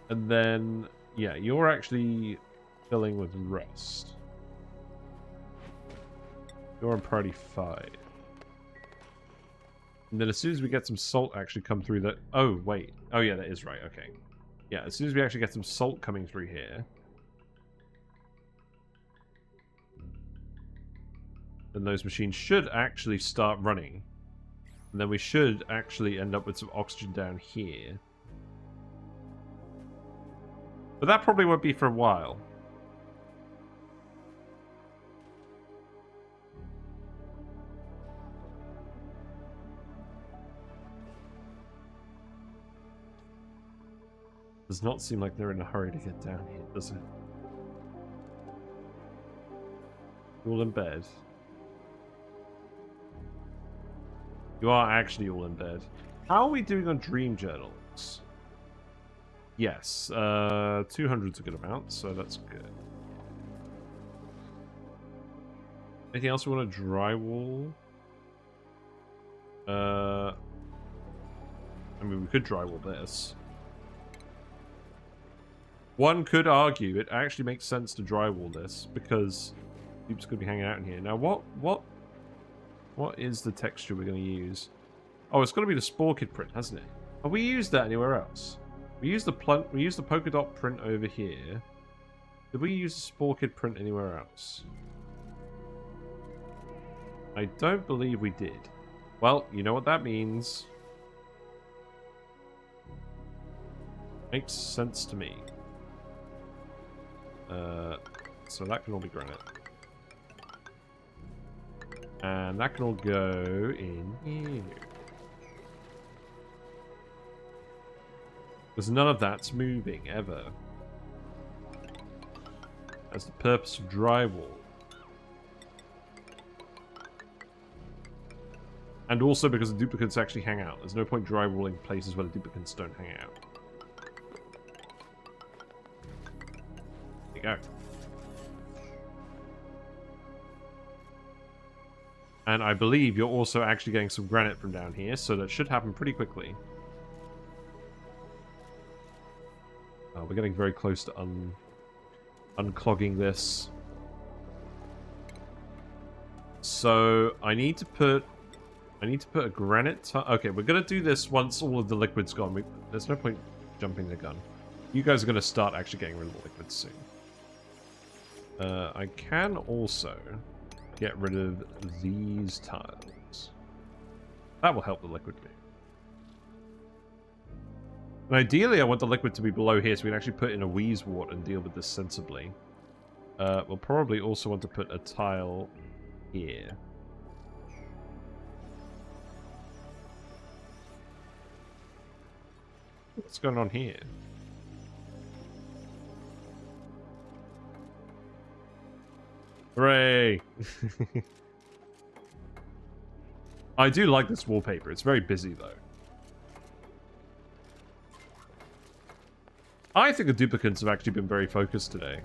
And then, yeah, you're actually filling with rust. You're on priority 5. And then as soon as we get some salt actually come through that... Oh, wait. Oh, yeah, that is right. Okay. Yeah, as soon as we actually get some salt coming through here... then those machines should actually start running. And then we should actually end up with some oxygen down here. But that probably won't be for a while. Does not seem like they're in a hurry to get down here, does it? All in bed. You are actually all in bed. How are we doing on dream journals? Yes, 200's a good amount, so that's good. Anything else we want to drywall? I mean, we could drywall this. One could argue it actually makes sense to drywall this because Dupe's going to be hanging out in here. Now, what is the texture we're going to use? Oh, it's going to be the Spore Kid print, hasn't it? Have we used that anywhere else? We used the polka dot print over here. Did we use the Spore Kid print anywhere else? I don't believe we did. Well, you know what that means. Makes sense to me. So that can all be granite. And that can all go in here. Because none of that's moving, ever. That's the purpose of drywall. And also because the duplicates actually hang out. There's no point drywalling places where the duplicates don't hang out. There you go. And I believe you're also actually getting some granite from down here, so that should happen pretty quickly. We're getting very close to unclogging this. So I need to put a granite. Okay, we're gonna do this once all of the liquid's gone. There's no point jumping the gun. You guys are gonna start actually getting rid of the liquid soon. I can also get rid of these tiles. That will help the liquid move. And ideally, I want the liquid to be below here so we can actually put in a wheeze wart and deal with this sensibly. We'll probably also want to put a tile here. What's going on here? Hooray! I do like this wallpaper. It's very busy, though. I think the duplicates have actually been very focused today.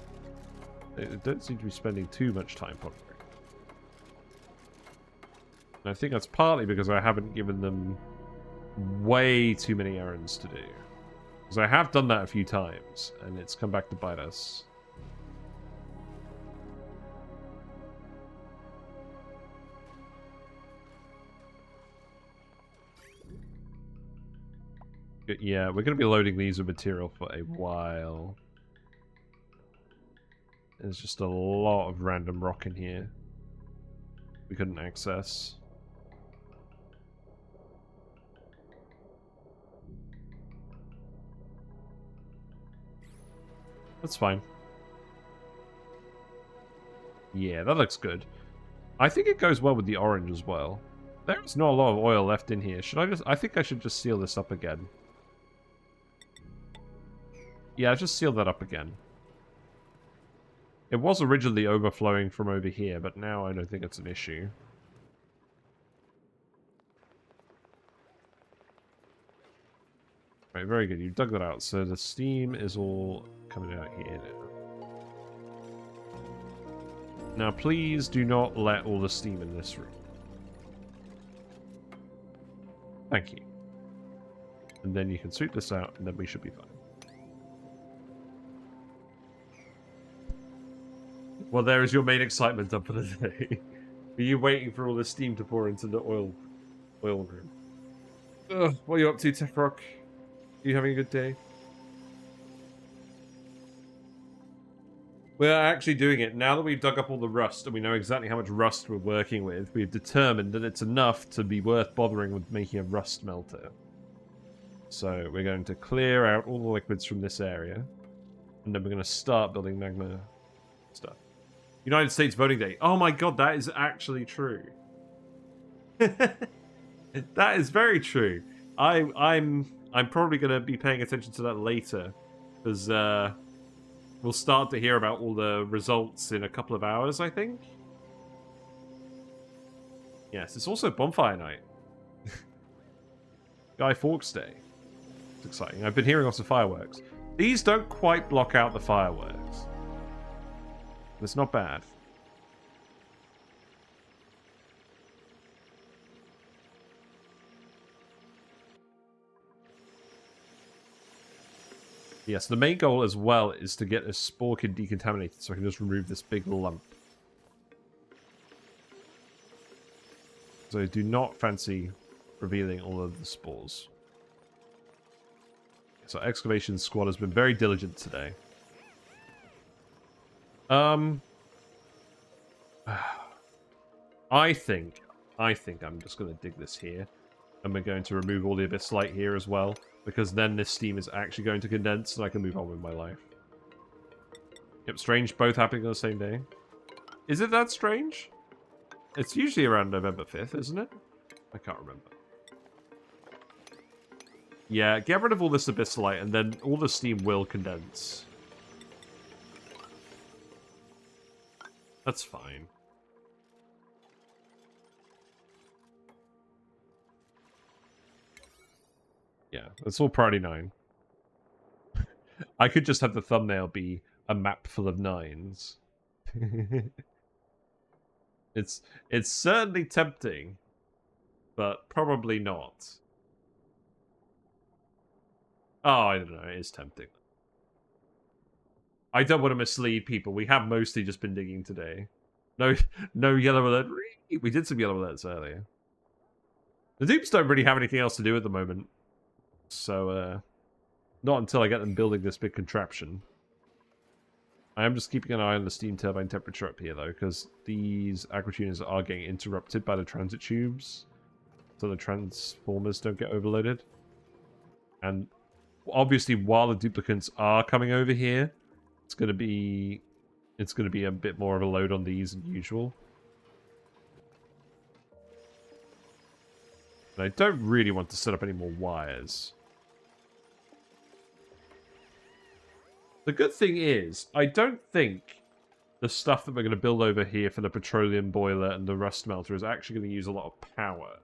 They don't seem to be spending too much time pondering. And I think that's partly because I haven't given them way too many errands to do. Because I have done that a few times, and it's come back to bite us. Yeah, we're going to be loading these with material for a while. There's just a lot of random rock in here we couldn't access. That's fine. Yeah, that looks good. I think it goes well with the orange as well. There's not a lot of oil left in here. I think I should just seal this up again. Yeah, just seal that up again. It was originally overflowing from over here, but now I don't think it's an issue. Right, very good. You dug that out. So the steam is all coming out here now. Now, please do not let all the steam in this room. Thank you. And then you can sweep this out, and then we should be fine. Well, there is your main excitement up for the day. Are you waiting for all the steam to pour into the oil room? Ugh, what are you up to, Tech Rock? Are you having a good day? We're actually doing it. Now that we've dug up all the rust and we know exactly how much rust we're working with, we've determined that it's enough to be worth bothering with making a rust melter. So we're going to clear out all the liquids from this area. And then we're going to start building magma stuff. United States voting day. Oh my god, that is actually true. That is very true. I'm probably going to be paying attention to that later. Because we'll start to hear about all the results in a couple of hours, I think. Yes, it's also Bonfire Night. Guy Fawkes Day. It's exciting. I've been hearing lots of fireworks. These don't quite block out the fireworks. It's not bad. Yes, the main goal as well is to get a spore kid decontaminated so I can just remove this big lump. So I do not fancy revealing all of the spores. So excavation squad has been very diligent today. I think I'm just going to dig this here. And we're going to remove all the abyss light here as well. Because then this steam is actually going to condense and I can move on with my life. Yep, strange both happening on the same day. Is it that strange? It's usually around November 5th, isn't it? I can't remember. Yeah, get rid of all this abyss light and then all the steam will condense. That's fine. Yeah, that's all priority 9. I could just have the thumbnail be a map full of 9s. It's certainly tempting, but probably not. Oh, I don't know, it is tempting. I don't want to mislead people. We have mostly just been digging today. No yellow alert. We did some yellow alerts earlier. The dupes don't really have anything else to do at the moment. So, not until I get them building this big contraption. I am just keeping an eye on the steam turbine temperature up here, though, because these aquatuners are getting interrupted by the transit tubes. So the transformers don't get overloaded. And obviously, while the duplicants are coming over here, it's going to be a bit more of a load on these than usual. And I don't really want to set up any more wires. The good thing is, I don't think the stuff that we're going to build over here for the petroleum boiler and the rust melter is actually going to use a lot of power.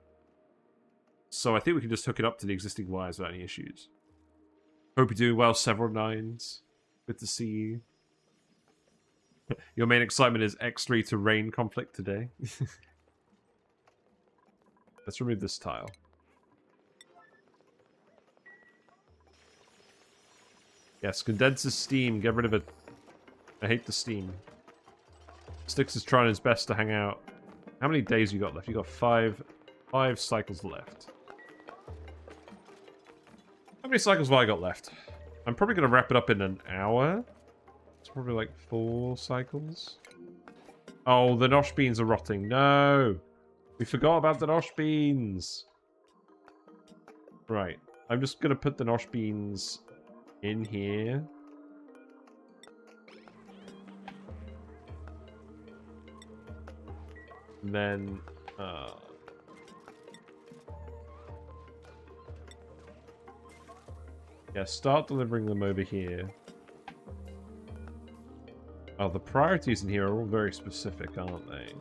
So I think we can just hook it up to the existing wires without any issues. Hope you're doing well, several 9s. Good to see you. Your main excitement is X3 to rain conflict today. Let's remove this tile. Yes, condenses steam. Get rid of it. I hate the steam. Styx is trying his best to hang out. How many days you got left? You got five cycles left. How many cycles have I got left? I'm probably going to wrap it up in an hour. It's probably like 4 cycles. Oh, the nosh beans are rotting. No! We forgot about the nosh beans. Right. I'm just going to put the nosh beans in here. And then, yeah, start delivering them over here. Oh, the priorities in here are all very specific, aren't they?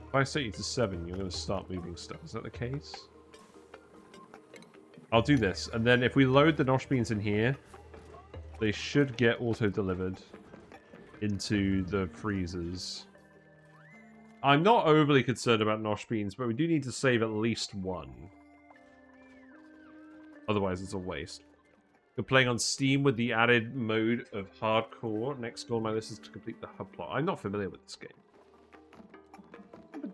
If I set you to 7, you're going to start moving stuff. Is that the case? I'll do this. And then if we load the nosh beans in here, they should get auto-delivered into the freezers. I'm not overly concerned about nosh beans, but we do need to save at least 1. Otherwise, it's a waste. You're playing on Steam with the added mode of hardcore. Next goal on my list is to complete the hub plot. I'm not familiar with this game.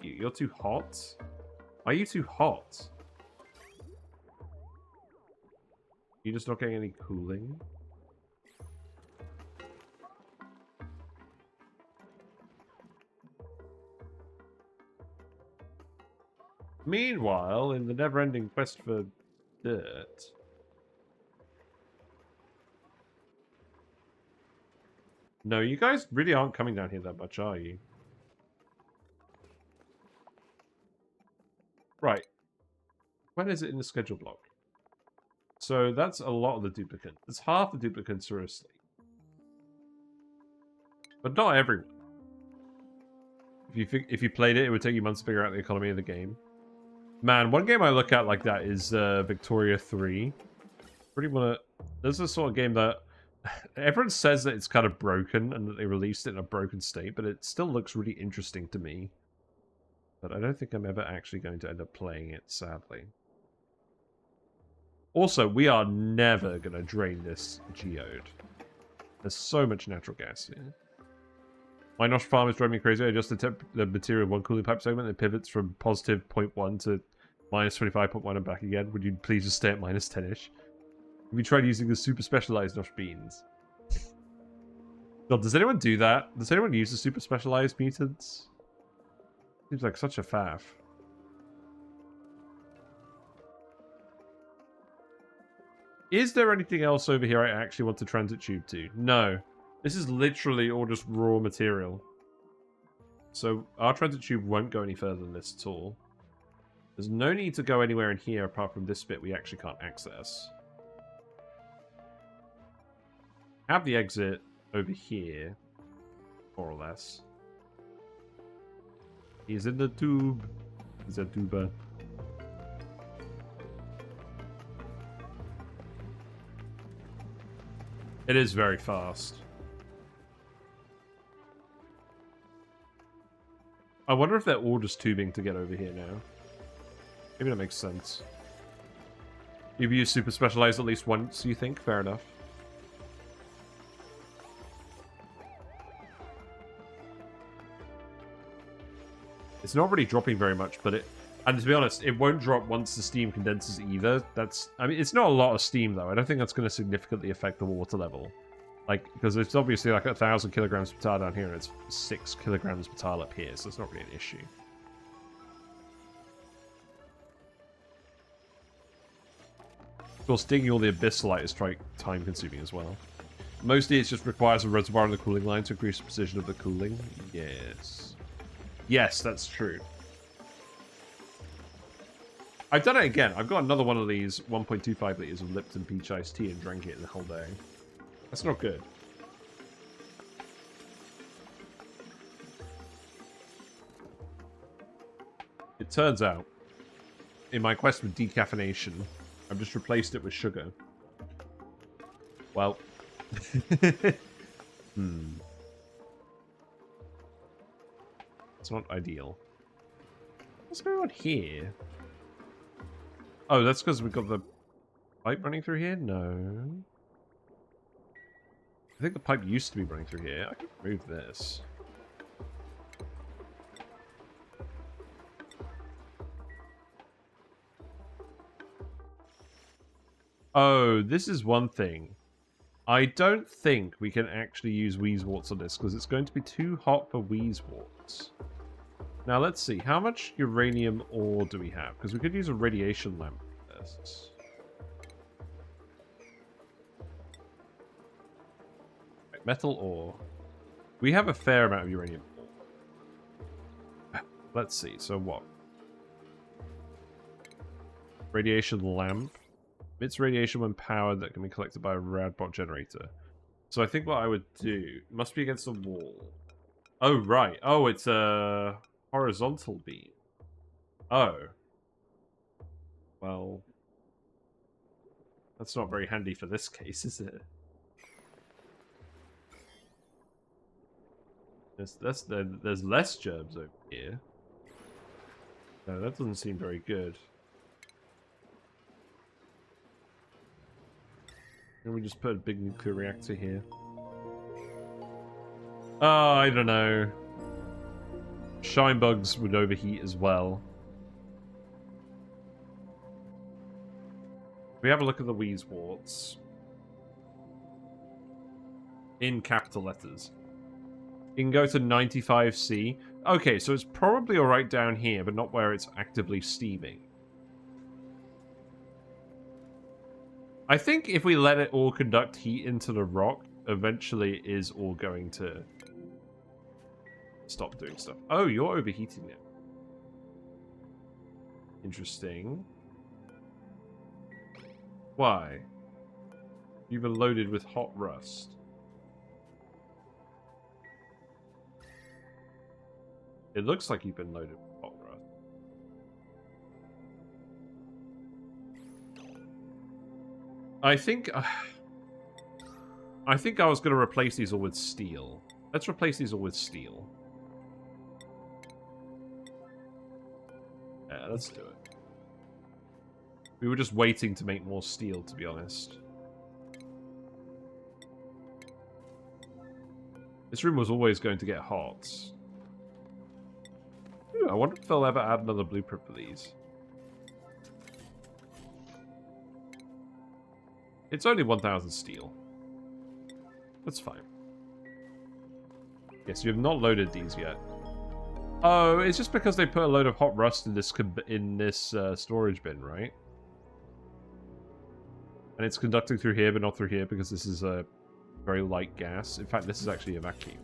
You're too hot. Why are you too hot? You're just not getting any cooling? Meanwhile, in the never-ending quest for dirt... No, you guys really aren't coming down here that much, are you? Right. When is it in the schedule block? So that's a lot of the duplicates. It's half the duplicates are asleep. But not everyone. If you played it, it would take you months to figure out the economy of the game. Man, one game I look at like that is Victoria 3. Pretty wanna... This is the sort of game that... Everyone says that it's kind of broken and that they released it in a broken state, but it still looks really interesting to me. But I don't think I'm ever actually going to end up playing it, sadly. Also, we are never going to drain this geode. There's so much natural gas here. My nosh farm is driving me crazy. I adjusted the material of one cooling pipe segment and it pivots from positive 0.1 to minus 25.1 and back again. Would you please just stay at minus 10-ish? Have you tried using the super specialized nosh beans? God, does anyone do that? Does anyone use the super specialized mutants? Seems like such a faff. Is there anything else over here I actually want to transit tube to? No. This is literally all just raw material. So our transit tube won't go any further than this at all. There's no need to go anywhere in here apart from this bit we actually can't access. Have the exit over here, more or less. He's in the tube. He's a tuber. It is very fast. I wonder if they're all just tubing to get over here now. Maybe that makes sense. You've used super specialized at least once, you think? Fair enough. It's not really dropping very much, but it... And to be honest, it won't drop once the steam condenses either. That's... I mean, it's not a lot of steam, though. I don't think that's going to significantly affect the water level. Like, because it's obviously like 1,000 kilograms per tile down here, and it's 6 kilograms per tile up here, so it's not really an issue. Of course, digging all the abyssalite is time-consuming as well. Mostly it just requires a reservoir on the cooling line to increase the precision of the cooling. Yes. Yes, that's true. I've done it again. I've got another one of these 1.25 litres of Lipton peach iced tea and drank it the whole day. That's not good. It turns out, in my quest for decaffeination, I've just replaced it with sugar. Well. It's not ideal. What's going on here? Oh, that's because we've got the pipe running through here? No. I think the pipe used to be running through here. I can remove this. Oh, this is one thing. I don't think we can actually use Wheezeworts on this because it's going to be too hot for Wheezeworts. Now let's see, how much uranium ore do we have? Because we could use a radiation lamp for this. Right, metal ore. We have a fair amount of uranium ore. Let's see, so what? Radiation lamp. Emits radiation when powered that can be collected by a radbot generator. So I think what I would do... Must be against the wall. Oh, right. Oh, it's a horizontal beam. Oh. Well... That's not very handy for this case, is it? There's less germs over here. No, that doesn't seem very good. And we just put a big nuclear reactor here. Oh, I don't know. Shine bugs would overheat as well. We have a look at the Wheezeworts. In capital letters. You can go to 95C. Okay, so it's probably alright down here, but not where it's actively steaming. I think if we let it all conduct heat into the rock, eventually it is all going to stop doing stuff. Oh, you're overheating it. Interesting. Why? You've been loaded with hot rust. It looks like you've been loaded with hot rust. I think I was going to replace these all with steel. Let's replace these all with steel. Yeah, let's do it. We were just waiting to make more steel, to be honest. This room was always going to get hot. Ooh, I wonder if they'll ever add another blueprint for these. It's only 1,000 steel. That's fine. Yes, you have not loaded these yet. Oh, it's just because they put a load of hot rust in this storage bin, right? And it's conducting through here, but not through here, because this is a very light gas. In fact, this is actually a vacuum.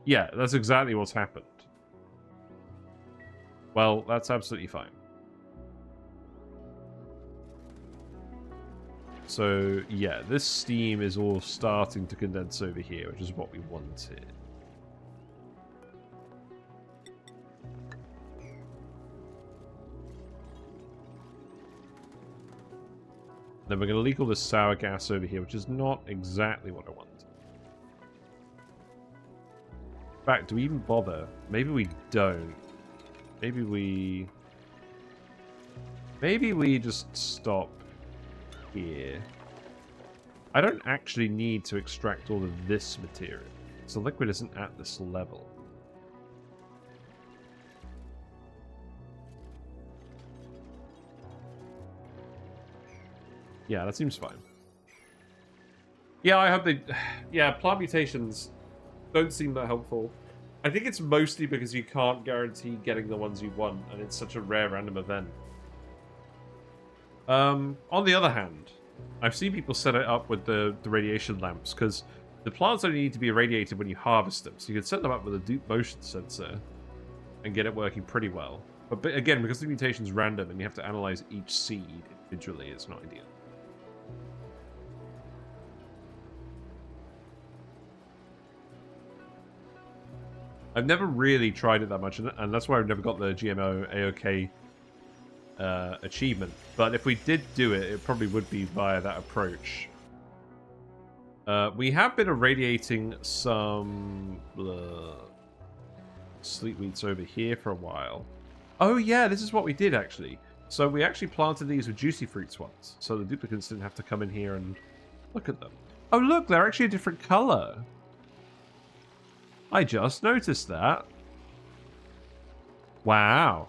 Yeah, that's exactly what's happened. Well, that's absolutely fine. So, yeah, this steam is all starting to condense over here, which is what we wanted. Then we're going to leak all this sour gas over here, which is not exactly what I want. In fact, do we even bother? Maybe we don't. Maybe we just stop here. I don't actually need to extract all of this material. So the liquid isn't at this level. Yeah, that seems fine. Yeah, I hope they... Yeah, plant mutations don't seem that helpful. I think it's mostly because you can't guarantee getting the ones you want, and it's such a rare random event. On the other hand, I've seen people set it up with the radiation lamps, because the plants only need to be irradiated when you harvest them, so you can set them up with a deep motion sensor and get it working pretty well. But again, because the mutation's random and you have to analyze each seed individually, it's not ideal. I've never really tried it that much, and that's why I've never got the GMO AOK achievement. But if we did do it, it probably would be via that approach. We have been irradiating some sleep wheats over here for a while. Oh yeah, this is what we did actually. So we actually planted these with juicy fruits once, so the duplicates didn't have to come in here and look at them. Oh look, they're actually a different color. I just noticed that. Wow.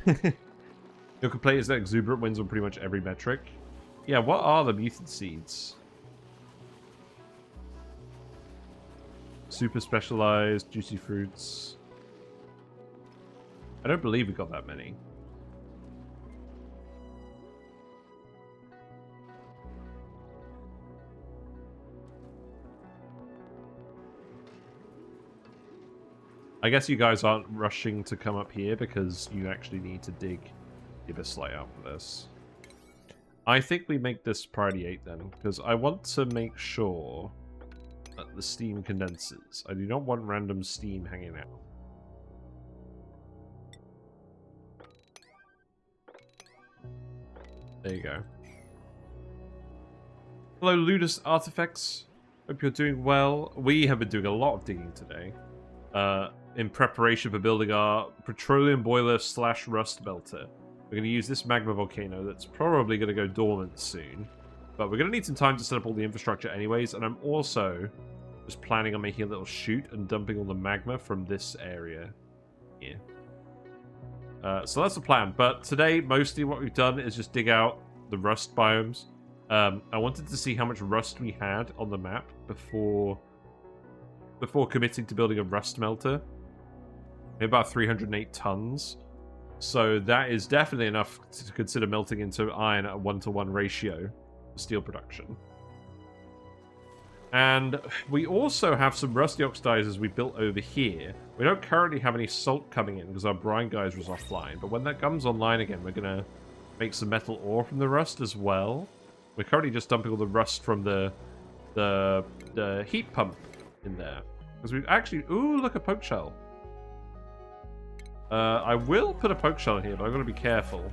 Your complaint is that exuberant wins on pretty much every metric. Yeah, what are the mutant seeds? Super specialized, juicy fruits. I don't believe we got that many. I guess you guys aren't rushing to come up here because you actually need to dig the abyssite out for this. I think we make this priority 8 then, because I want to make sure that the steam condenses. I do not want random steam hanging out. There you go. Hello, Ludus Artifacts. Hope you're doing well. We have been doing a lot of digging today. In preparation for building our petroleum boiler / rust melter. We're going to use this magma volcano that's probably going to go dormant soon. But we're going to need some time to set up all the infrastructure anyways. And I'm also just planning on making a little chute and dumping all the magma from this area here. So that's the plan. But today, mostly what we've done is just dig out the rust biomes. I wanted to see how much rust we had on the map before committing to building a rust melter. About 308 tons. So that is definitely enough to consider melting into iron at a 1-to-1 ratio for steel production. And we also have some Rust Deoxidisers we built over here. We don't currently have any salt coming in because our brine guys was offline. But when that comes online again, we're going to make some metal ore from the rust as well. We're currently just dumping all the rust from the heat pump in there. Because we've actually... Ooh, look, a poke shell. I will put a poke shell in here, but I'm going to be careful.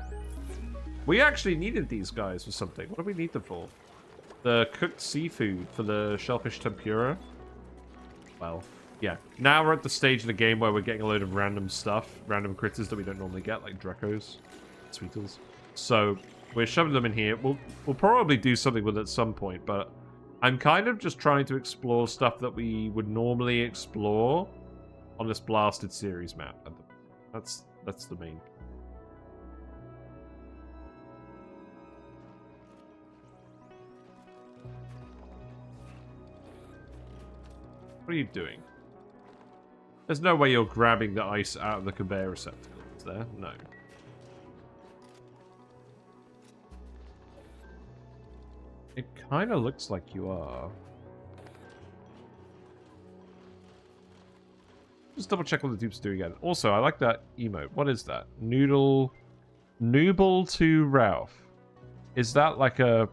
We actually needed these guys for something. What do we need them for? The cooked seafood for the shellfish tempura. Well, yeah. Now we're at the stage of the game where we're getting a load of random stuff. Random critters that we don't normally get, like Drecos. Sweetles. So, we're shoving them in here. We'll probably do something with it at some point, but I'm kind of just trying to explore stuff that we would normally explore on this Blasted Ceres map. That's the main. What are you doing? There's no way you're grabbing the ice out of the conveyor receptacle, is there? No. It kind of looks like you are. Just double check what the dupe's doing again. Also, I like that emote. What is that? Nooble to Ralph. Is that like a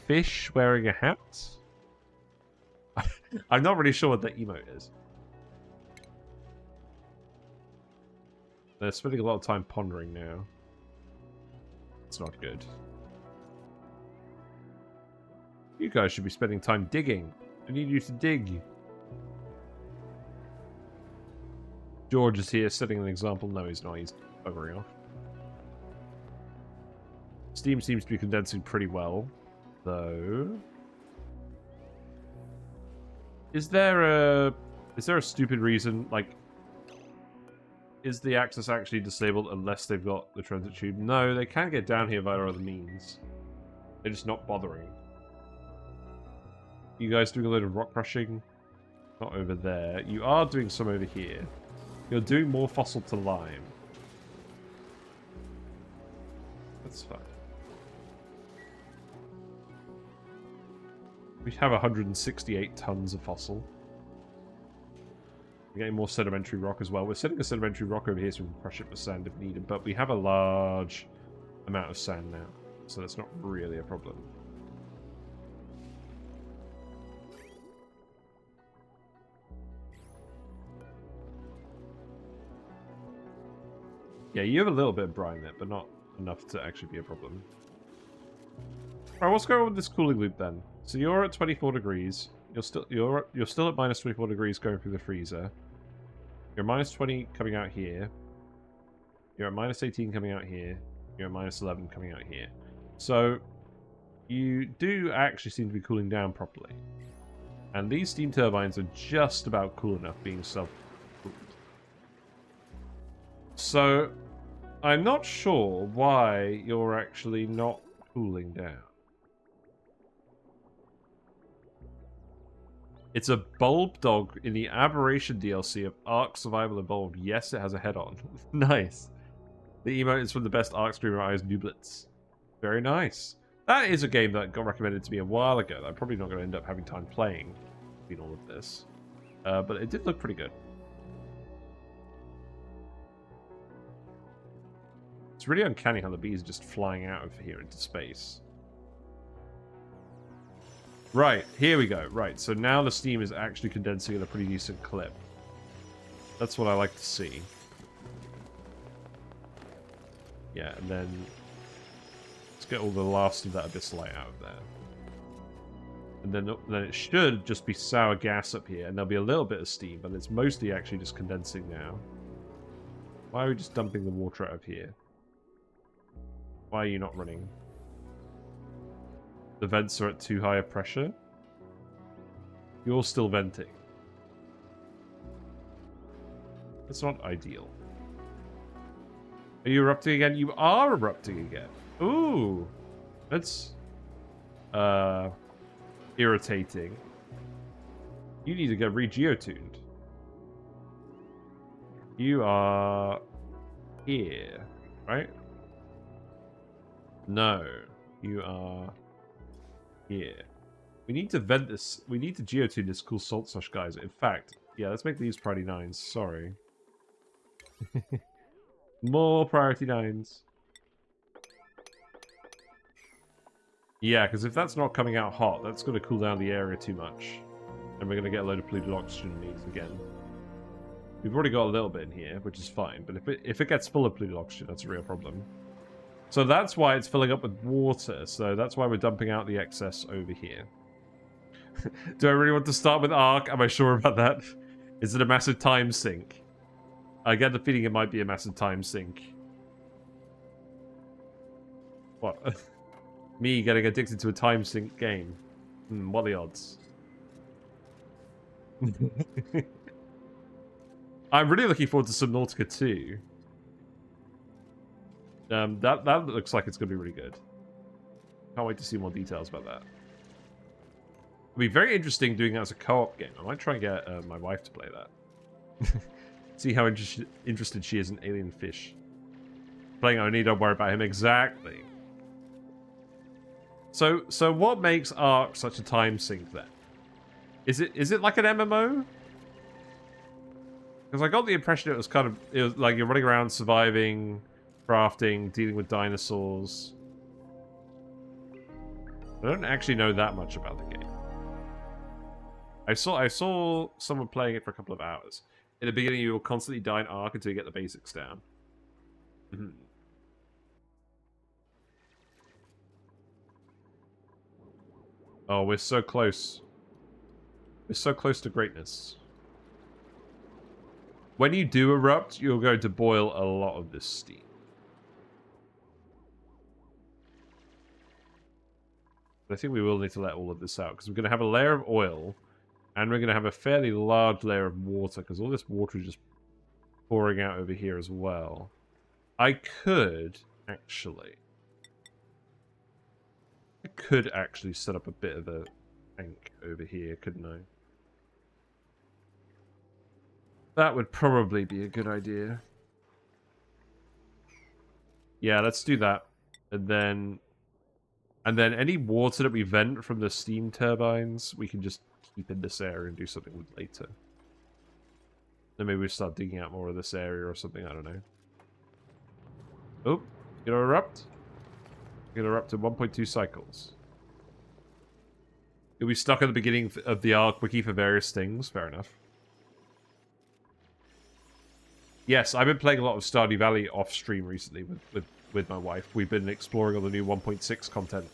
fish wearing a hat? I'm not really sure what that emote is. They're spending a lot of time pondering now. It's not good. You guys should be spending time digging. I need you to dig. George is here setting an example. No, he's not. He's buggering off. Steam seems to be condensing pretty well, though. Is there a stupid reason, like, is the access actually disabled unless they've got the transit tube? No, they can get down here via other means. They're just not bothering. You guys doing a load of rock crushing? Not over there. You are doing some over here. You're doing more fossil to lime. That's fine. We have 168 tons of fossil. We're getting more sedimentary rock as well. We're setting a sedimentary rock over here so we can crush it for sand if needed, but we have a large amount of sand now, so that's not really a problem. Yeah, you have a little bit of brine there, but not enough to actually be a problem. Alright, what's going on with this cooling loop then? So you're at 24 degrees. You're still at minus 24 degrees going through the freezer. You're minus 20 coming out here. You're at minus 18 coming out here. You're at minus 11 coming out here. So you do actually seem to be cooling down properly. And these steam turbines are just about cool enough being self-cooled. So I'm not sure why you're actually not cooling down. It's a bulb dog in the Aberration DLC of Ark Survival Evolved. Yes, it has a head on. Nice. The emote is from the best Ark streamer, Eyes Nublets. Very nice. That is a game that got recommended to me a while ago that I'm probably not going to end up having time playing between all of this. But it did look pretty good. It's really uncanny how the bees are just flying out of here into space. Right, here we go. Right, so now the steam is actually condensing at a pretty decent clip. That's what I like to see. Yeah, and then let's get all the last of that abyssal out of there. And then it should just be sour gas up here, and there'll be a little bit of steam, but it's mostly actually just condensing now. Why are we just dumping the water out of here? Why are you not running? The vents are at too high a pressure. You're still venting. That's not ideal. Are you erupting again? You are erupting again. Ooh. That's irritating. You need to get re-geotuned. You are here, right? No, you are here. We need to vent this. We need to geotune this cool salt slush geyser. In fact, yeah, let's make these priority 9s. Sorry. More priority 9s. Yeah, because if that's not coming out hot, that's going to cool down the area too much. And we're going to get a load of polluted oxygen needs again. We've already got a little bit in here, which is fine. But if it gets full of polluted oxygen, that's a real problem. So that's why it's filling up with water. So that's why we're dumping out the excess over here. Do I really want to start with Ark? Am I sure about that? Is it a massive time sink? I get the feeling it might be a massive time sink. What? Me getting addicted to a time sink game. What are the odds? I'm really looking forward to Subnautica 2. That looks like it's going to be really good. Can't wait to see more details about that. It'll be very interesting doing that as a co-op game. I might try and get my wife to play that. See how interested she is in alien fish. Playing ONI, don't worry about him. Exactly. So what makes Ark such a time sink then? Is it like an MMO? Because I got the impression it was like you're running around surviving, crafting, dealing with dinosaurs. I don't actually know that much about the game. I saw someone playing it for a couple of hours. In the beginning, you will constantly die in Ark until you get the basics down. Oh, we're so close. We're so close to greatness. When you do erupt, you're going to boil a lot of this steam. But I think we will need to let all of this out, because we're going to have a layer of oil, and we're going to have a fairly large layer of water, because all this water is just pouring out over here as well. I could actually set up a bit of a tank over here, couldn't I? That would probably be a good idea. Yeah, let's do that. And then any water that we vent from the steam turbines, we can just keep in this area and do something with later. Then maybe we start digging out more of this area or something, I don't know. Oh, gonna erupt? Gonna erupt in 1.2 cycles. You'll be stuck at the beginning of the Ark wiki for various things. Fair enough. Yes, I've been playing a lot of Stardew Valley off stream recently with my wife. We've been exploring all the new 1.6 content.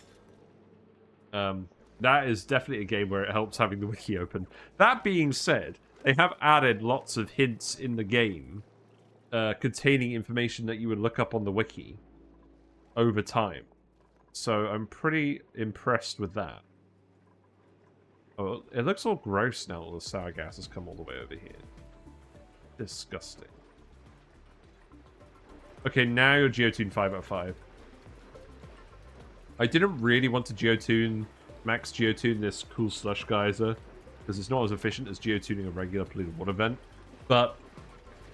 That is definitely a game where it helps having the wiki open. That being said, they have added lots of hints in the game containing information that you would look up on the wiki over time. So I'm pretty impressed with that. Oh, it looks all gross now. All the sour gas has come all the way over here. Disgusting. Okay, now you're geotune 5 out of 5. I didn't really want to max geotune this cool slush geyser, because it's not as efficient as geotuning a regular polluted water vent. But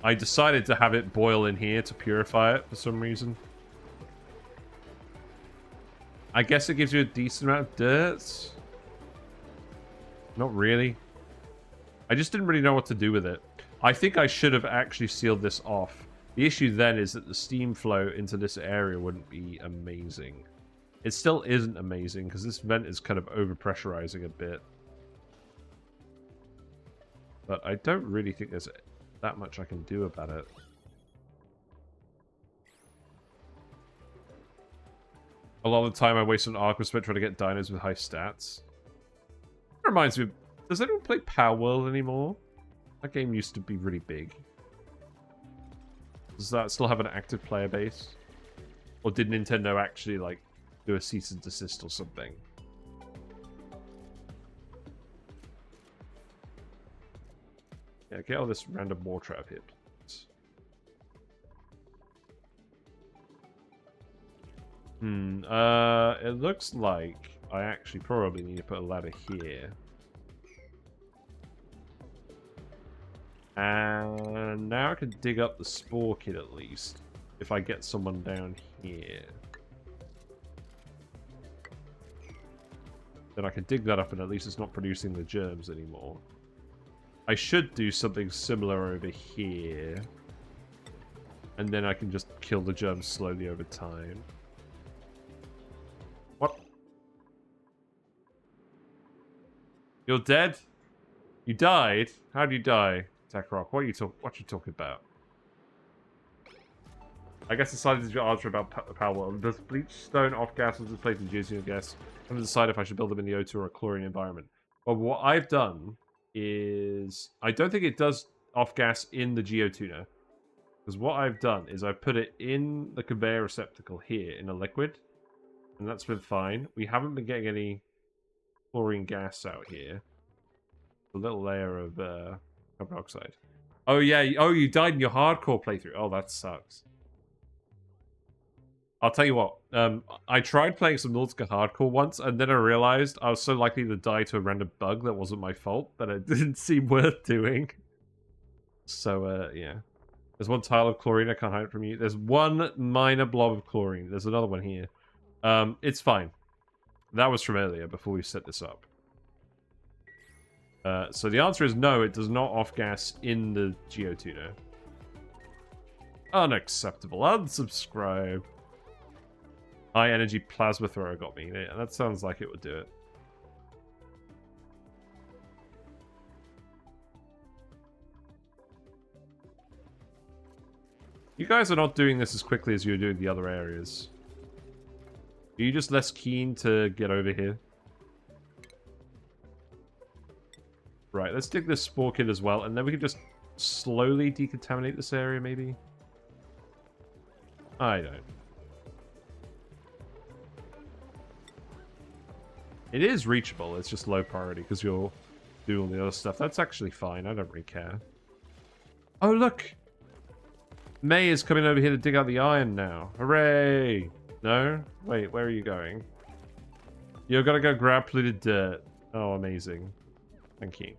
I decided to have it boil in here to purify it for some reason. I guess it gives you a decent amount of dirt. Not really. I just didn't really know what to do with it. I think I should have actually sealed this off. The issue then is that the steam flow into this area wouldn't be amazing. It still isn't amazing because this vent is kind of overpressurizing a bit. But I don't really think there's that much I can do about it. A lot of the time I waste on Ark was spent trying to get dinos with high stats. That reminds me, does anyone play Power World anymore? That game used to be really big. Does that still have an active player base? Or did Nintendo actually, like, do a cease and desist or something? Yeah, get all this random water out of here. It looks like I actually probably need to put a ladder here. And now I can dig up the spore kit at least, if I get someone down here. Then I can dig that up and at least it's not producing the germs anymore. I should do something similar over here. And then I can just kill the germs slowly over time. What? You're dead? You died? How did you die, Takrok? What are you talking about? I guess decided to answer about power. Does bleach stone off gas or displace the geotune gas? I'm going to decide if I should build them in the O2 or a chlorine environment. But what I've done is... I don't think it does off gas in the geotuner. Because what I've done is I've put it in the conveyor receptacle here in a liquid. And that's been fine. We haven't been getting any chlorine gas out here. A little layer of carbon dioxide. Oh yeah, oh you died in your hardcore playthrough. Oh, that sucks. I'll tell you what, I tried playing some Nautica Hardcore once, and then I realized I was so likely to die to a random bug that wasn't my fault, that it didn't seem worth doing. So, yeah. There's one tile of chlorine, I can't hide it from you. There's one minor blob of chlorine. There's another one here. It's fine. That was from earlier, before we set this up. So the answer is no, it does not off-gas in the geotuner. Unacceptable. Unsubscribe. High energy plasma thrower got me. Yeah, that sounds like it would do it. You guys are not doing this as quickly as you were doing the other areas. Are you just less keen to get over here? Right, let's dig this spore kit as well, and then we can just slowly decontaminate this area, maybe? I don't. It is reachable, it's just low priority because you'll do all the other stuff. That's actually fine, I don't really care. Oh, look! May is coming over here to dig out the iron now. Hooray! No? Wait, where are you going? You're gonna go grab polluted dirt. Oh, amazing. Thank you.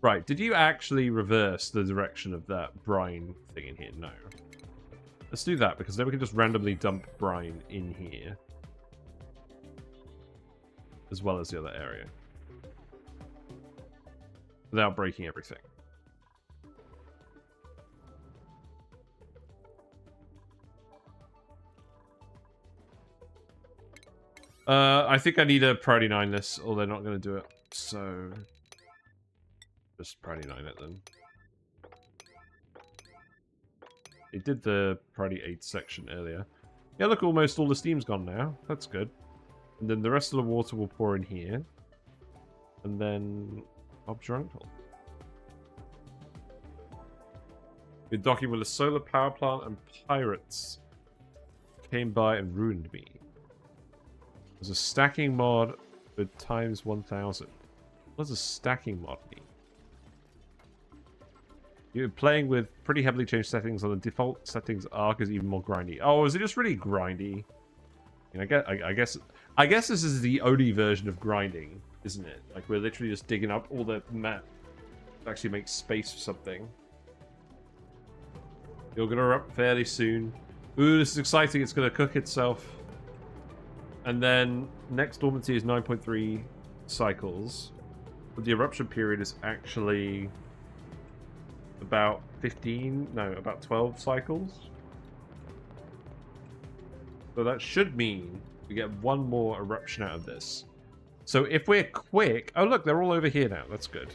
Right, did you actually reverse the direction of that brine thing in here? No. Let's do that, because then we can just randomly dump brine in here. As well as the other area. Without breaking everything. I think I need a priority 9 this, or they're not going to do it. So... just priority 9 it then. It did the priority 8 section earlier. Yeah, look, almost all the steam's gone now. That's good. And then the rest of the water will pour in here. And then... Bob's your uncle. We're docking with a solar power plant and pirates came by and ruined me. There's a stacking mod with times 1000. What does a stacking mod mean? You're playing with pretty heavily changed settings on the default settings. Arc is even more grindy. Oh, is it just really grindy? I guess this is the ONI version of grinding, isn't it? Like we're literally just digging up all the map to actually make space for something. You're gonna erupt fairly soon. Ooh, this is exciting. It's gonna cook itself. And then next dormancy is 9.3 cycles. But the eruption period is actually about 12 cycles. So that should mean we get one more eruption out of this. So if we're quick... Oh, look, they're all over here now. That's good.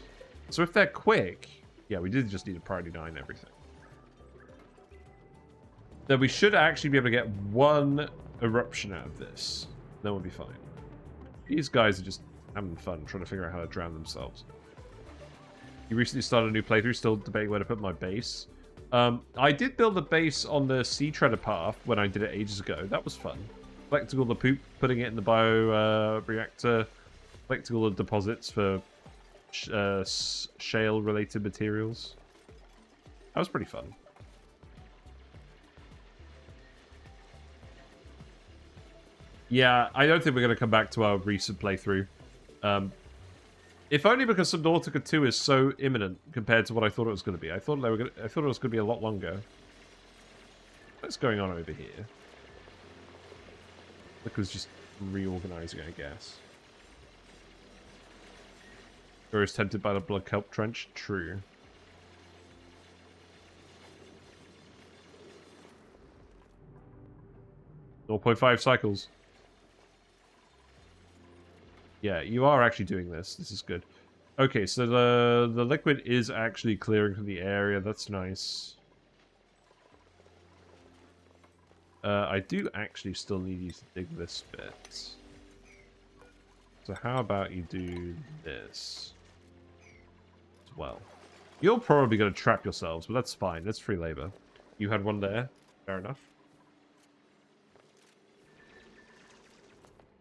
So if they're quick... Yeah, we did just need a priority 9 and everything. Then we should actually be able to get one eruption out of this. Then we'll be fine. These guys are just having fun, trying to figure out how to drown themselves. You recently started a new playthrough, still debating where to put my base. I did build a base on the Sea Treader path when I did it ages ago. That was fun. Collecting all the poop, putting it in the bio reactor, collecting all the deposits for shale-related materials. That was pretty fun. Yeah, I don't think we're going to come back to our recent playthrough. If only because Subnautica 2 is so imminent compared to what I thought it was going to be. I thought it was going to be a lot longer. What's going on over here? Look, was just reorganizing, I guess. Or is tempted by the blood kelp trench? True. .5 cycles. Yeah, you are actually doing this. This is good. Okay, so the liquid is actually clearing from the area. That's nice. I do actually still need you to dig this bit. So how about you do this as well? You're probably going to trap yourselves, but that's fine. That's free labor. You had one there. Fair enough.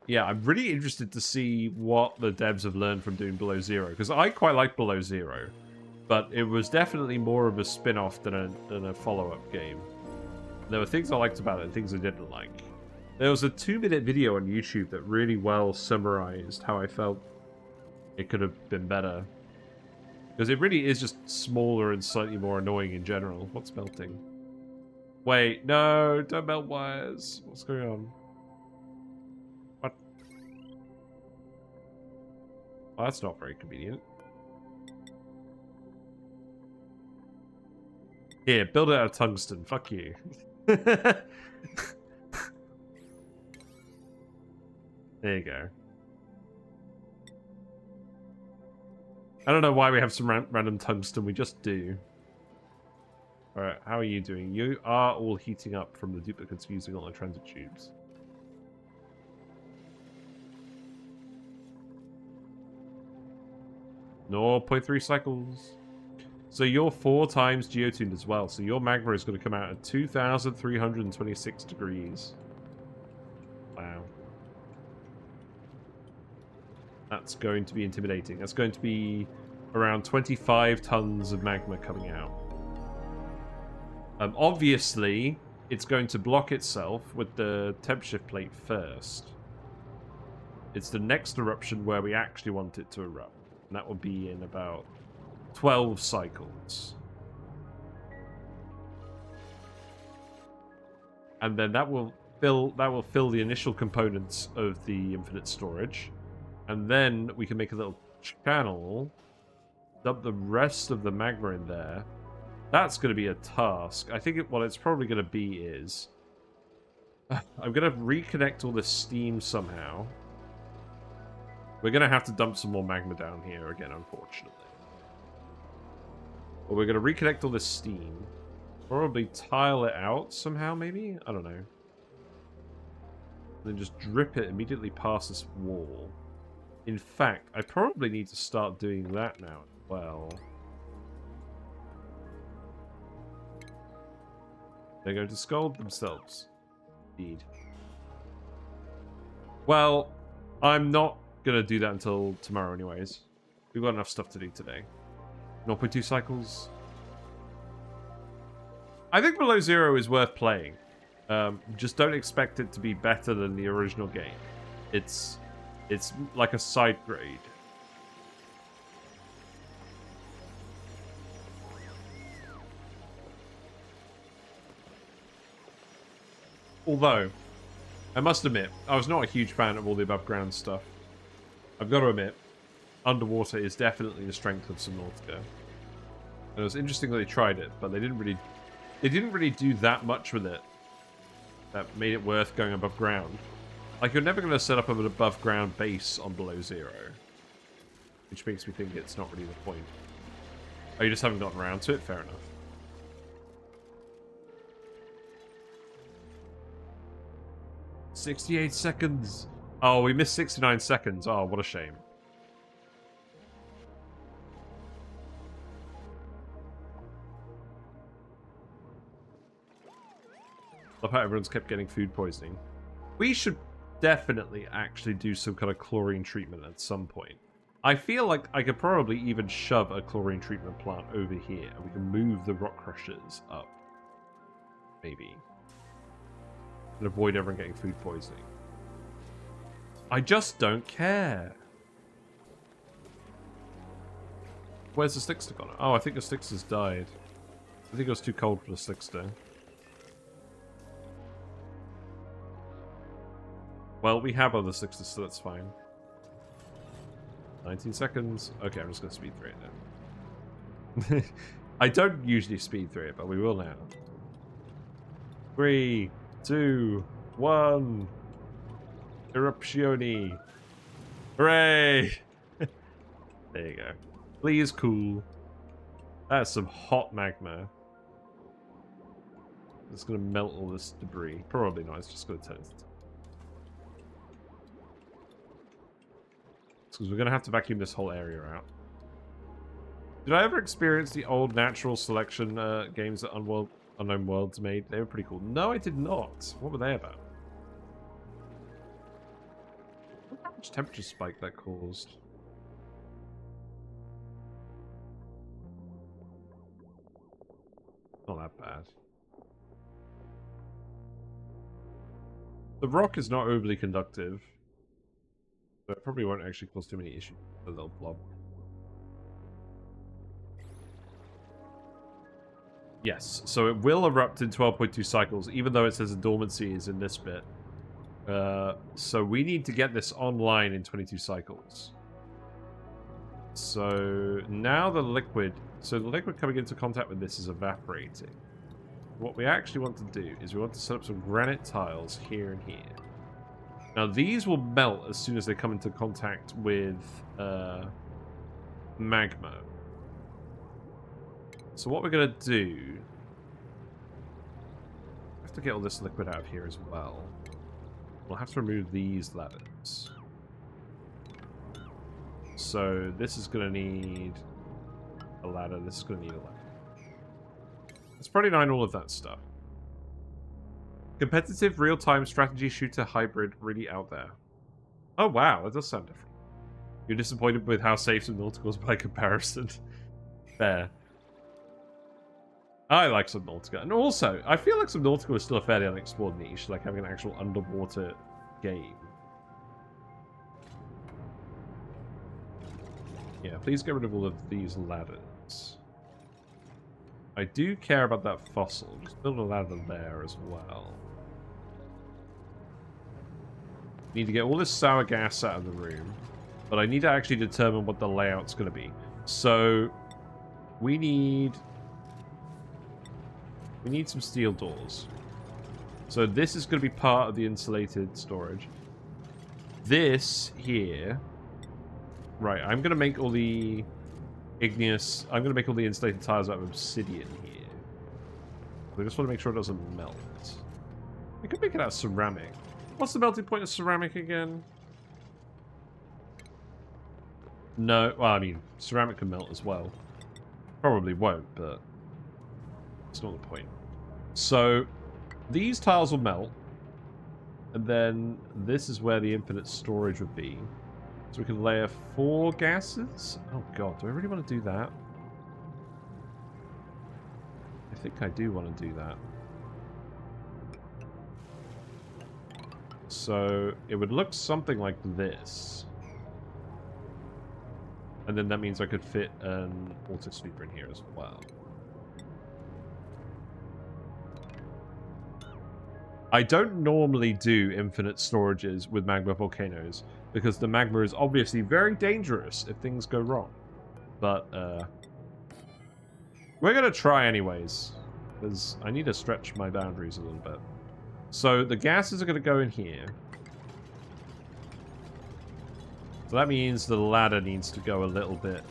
Yeah, I'm really interested to see what the devs have learned from doing Below Zero, because I quite like Below Zero, but it was definitely more of a spin-off than a follow-up game. There were things I liked about it and things I didn't like. There was a 2-minute video on YouTube that really well summarized how I felt it could have been better. Because it really is just smaller and slightly more annoying in general. What's melting? Wait, no, don't melt wires. What's going on? What? Oh, that's not very convenient. Here, build it out of tungsten. Fuck you. There you go. I don't know why we have some random tungsten. We just do. Alright, how are you doing? You are all heating up from the duplicates using all the transit tubes. No, 0.3 cycles. So you're 4 times geotuned as well. So your magma is going to come out at 2,326 degrees. Wow. That's going to be intimidating. That's going to be around 25 tons of magma coming out. Obviously, it's going to block itself with the temp shift plate first. It's the next eruption where we actually want it to erupt. And that will be in about 12 cycles. And then that will fill the initial components of the infinite storage. And then we can make a little channel, dump the rest of the magma in there. That's going to be a task. I think what it's probably going to be is I'm going to reconnect all this steam somehow. We're going to have to dump some more magma down here again, unfortunately. But we're going to reconnect all this steam. Probably tile it out somehow, maybe? I don't know. And then just drip it immediately past this wall. In fact, I probably need to start doing that now as well. They're going to scold themselves. Indeed. Well, I'm not going to do that until tomorrow anyways. We've got enough stuff to do today. 0.2 cycles. I think Below Zero is worth playing. Just don't expect it to be better than the original game. It's like a side grade. Although, I must admit, I was not a huge fan of all the above ground stuff. I've got to admit, underwater is definitely the strength of Subnautica. And it was interesting that they tried it, but they didn't really do that much with it that made it worth going above ground. Like, you're never going to set up an above ground base on Below Zero. Which makes me think it's not really the point. Oh, you just haven't gotten around to it? Fair enough. "68 seconds. Oh, we missed 69 seconds. Oh, what a shame. Love how everyone's kept getting food poisoning. We should definitely actually do some kind of chlorine treatment at some point. I feel like I could probably even shove a chlorine treatment plant over here, and we can move the rock crushers up. Maybe. And avoid everyone getting food poisoning. I just don't care. Where's the Stickster gone? Oh, I think the Stickster's died. I think it was too cold for the Stickster. Well, we have other Sticksters, so that's fine. 19 seconds. Okay, I'm just going to speed through it now. I don't usually speed through it, but we will now. 3, 2, 1. Eruptioni. Hooray! There you go. Please cool. That's some hot magma. It's going to melt all this debris. Probably not, it's just going to toast. Because we're going to have to vacuum this whole area out. Did I ever experience the old natural selection games that Unknown Worlds made? They were pretty cool. No, I did not. What were they about? How much temperature spike that caused? Not that bad. The rock is not overly conductive. So it probably won't actually cause too many issues with the little blob. Yes, so it will erupt in 12.2 cycles, even though it says a dormancy is in this bit. So we need to get this online in 22 cycles. So now the liquid... So the liquid coming into contact with this is evaporating. What we actually want to do is we want to set up some granite tiles here and here. Now these will melt as soon as they come into contact with magma. So what we're going to do... I have to get all this liquid out of here as well. We'll have to remove these ladders. So this is going to need a ladder. This is going to need a ladder. Let's probably nine all of that stuff. Competitive real-time strategy shooter hybrid really out there. Oh wow, that does sound different. You're disappointed with how safe Subnautica is by comparison. Fair. I like Subnautica. And also, I feel like Subnautica is still a fairly unexplored niche, like having an actual underwater game. Yeah, please get rid of all of these ladders. I do care about that fossil. Just build a ladder there as well. Need to get all this sour gas out of the room, but I need to actually determine what the layout's going to be. So we need some steel doors. So this is going to be part of the insulated storage. This here, right? I'm going to make all the igneous. I'm going to make all the insulated tiles out of obsidian here. I just want to make sure it doesn't melt. I could make it out of ceramic. What's the melting point of ceramic again? No, well, I mean, ceramic can melt as well. Probably won't, but it's not the point. So, these tiles will melt, and then this is where the infinite storage would be. So we can layer 4 gases? Oh god, do I really want to do that? I think I do want to do that. So it would look something like this. And then that means I could fit an auto sweeper in here as well. I don't normally do infinite storages with magma volcanoes, because the magma is obviously very dangerous if things go wrong. But, we're going to try anyways, because I need to stretch my boundaries a little bit. So the gases are going to go in here. So that means the ladder needs to go a little bit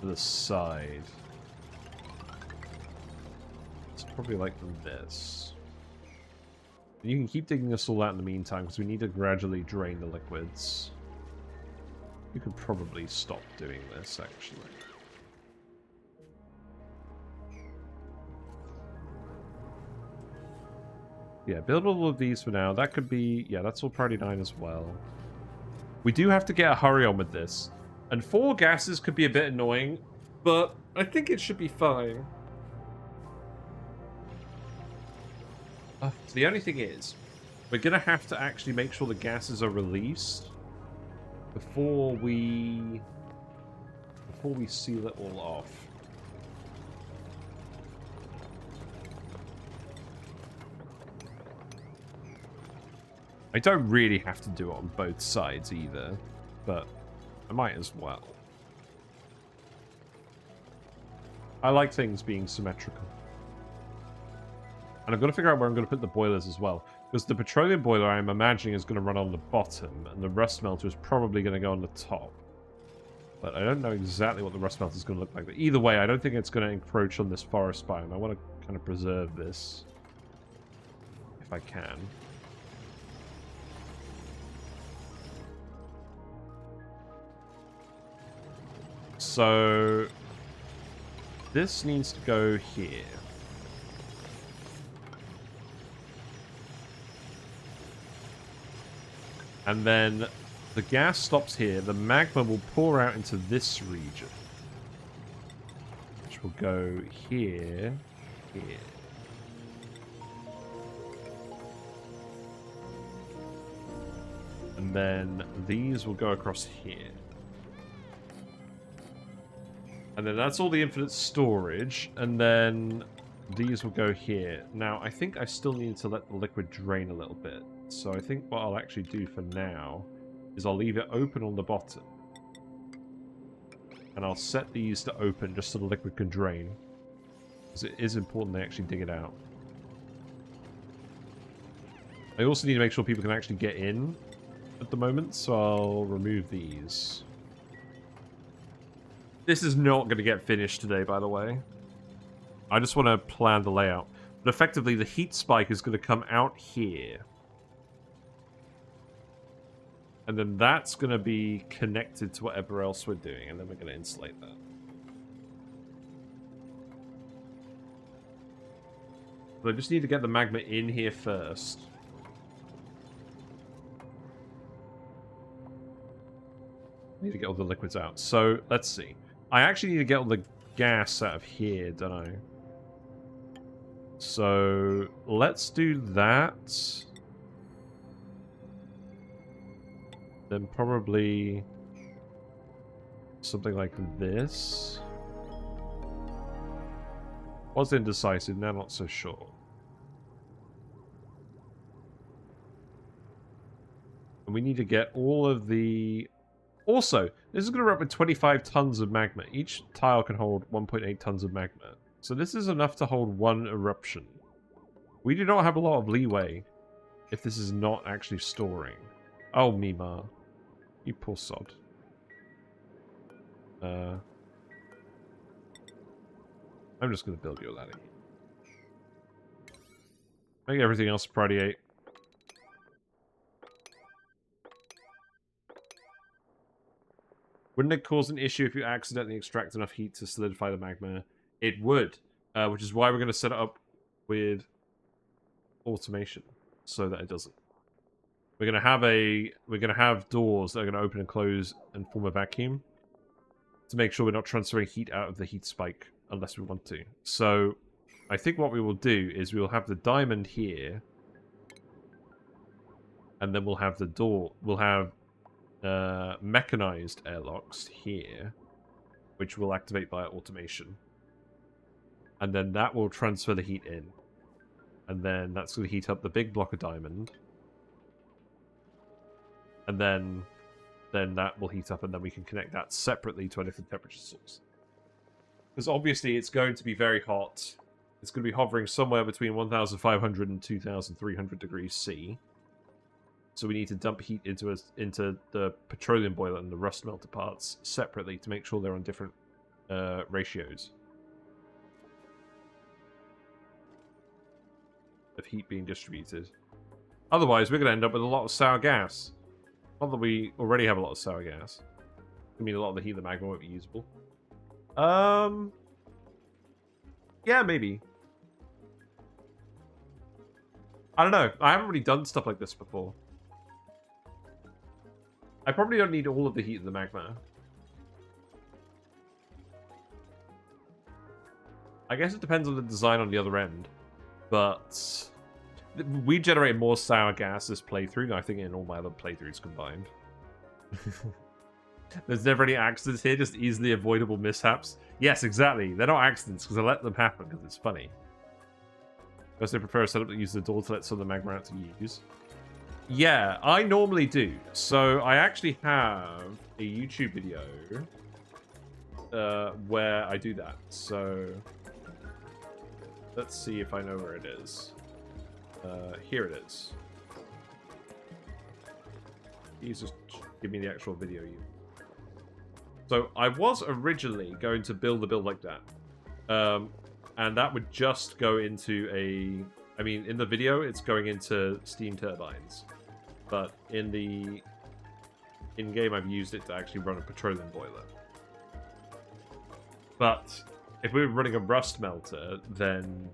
to the side. It's probably like this. And you can keep digging this all out in the meantime, because we need to gradually drain the liquids. You could probably stop doing this, actually. Yeah, build all of these for now. That could be... Yeah, that's all priority 9 as well. We do have to get a hurry on with this, And 4 gases could be a bit annoying, but I think it should be fine. So the only thing is, we're going to have to actually make sure the gases are released before we seal it all off. I don't really have to do it on both sides either, but I might as well. I like things being symmetrical. And I've got to figure out where I'm going to put the boilers as well. Because the petroleum boiler, I'm imagining, is going to run on the bottom, and the rust melter is probably going to go on the top. But I don't know exactly what the rust melter is going to look like. But either way, I don't think it's going to encroach on this forest biome. I want to kind of preserve this, if I can. So this needs to go here. And then the gas stops here. The magma will pour out into this region, which will go here, here. And then these will go across here. And then that's all the infinite storage. And then these will go here. Now, I think I still need to let the liquid drain a little bit. So I think what I'll actually do for now is I'll leave it open on the bottom. And I'll set these to open just so the liquid can drain. Because it is important they actually dig it out. I also need to make sure people can actually get in at the moment, so I'll remove these. This is not going to get finished today, by the way. I just want to plan the layout. But effectively, the heat spike is going to come out here. And then that's going to be connected to whatever else we're doing. And then we're going to insulate that. But I just need to get the magma in here first. I need to get all the liquids out. So, let's see. I actually need to get all the gas out of here, don't I? So, let's do that. Then probably something like this. Was indecisive, now not so sure. And we need to get all of the... Also, this is going to run up with 25 tons of magma. Each tile can hold 1.8 tons of magma. So this is enough to hold 1 eruption. We do not have a lot of leeway if this is not actually storing. Oh, Mima. You poor sod. I'm just going to build you a ladder. Make everything else priority 8. Wouldn't it cause an issue if you accidentally extract enough heat to solidify the magma? It would, which is why we're going to set it up with automation so that it doesn't. We're going to have doors that are going to open and close and form a vacuum to make sure we're not transferring heat out of the heat spike unless we want to. So I think what we will do is we will have the diamond here, and then we'll have the door. We'll have mechanized airlocks here, which will activate via automation. And then that will transfer the heat in. And then that's going to heat up the big block of diamond. And then that will heat up, and then we can connect that separately to a different temperature source. Because obviously it's going to be very hot. It's going to be hovering somewhere between 1,500 and 2,300 degrees C. So we need to dump heat into the petroleum boiler and the rust melter parts separately to make sure they're on different ratios of heat being distributed. Otherwise, we're going to end up with a lot of sour gas. Not that we already have a lot of sour gas. I mean, a lot of the heat in the magma won't be usable. Yeah, maybe. I don't know. I haven't really done stuff like this before. I probably don't need all of the heat in the magma. I guess it depends on the design on the other end. But we generate more sour gas this playthrough than I think in all my other playthroughs combined. There's never any accidents here, just easily avoidable mishaps. Yes, exactly. They're not accidents because I let them happen because it's funny. First, I prefer a setup that uses the door to let some of the magma out to use. Yeah, I normally do. So I actually have a YouTube video where I do that. So let's see if I know where it is. Here it is. Please just give me the actual video. So I was originally going to build a build like that. And that would just go into a... I mean, in the video, it's going into steam turbines. But in-game, I've used it to actually run a petroleum boiler. But if we were running a rust melter, then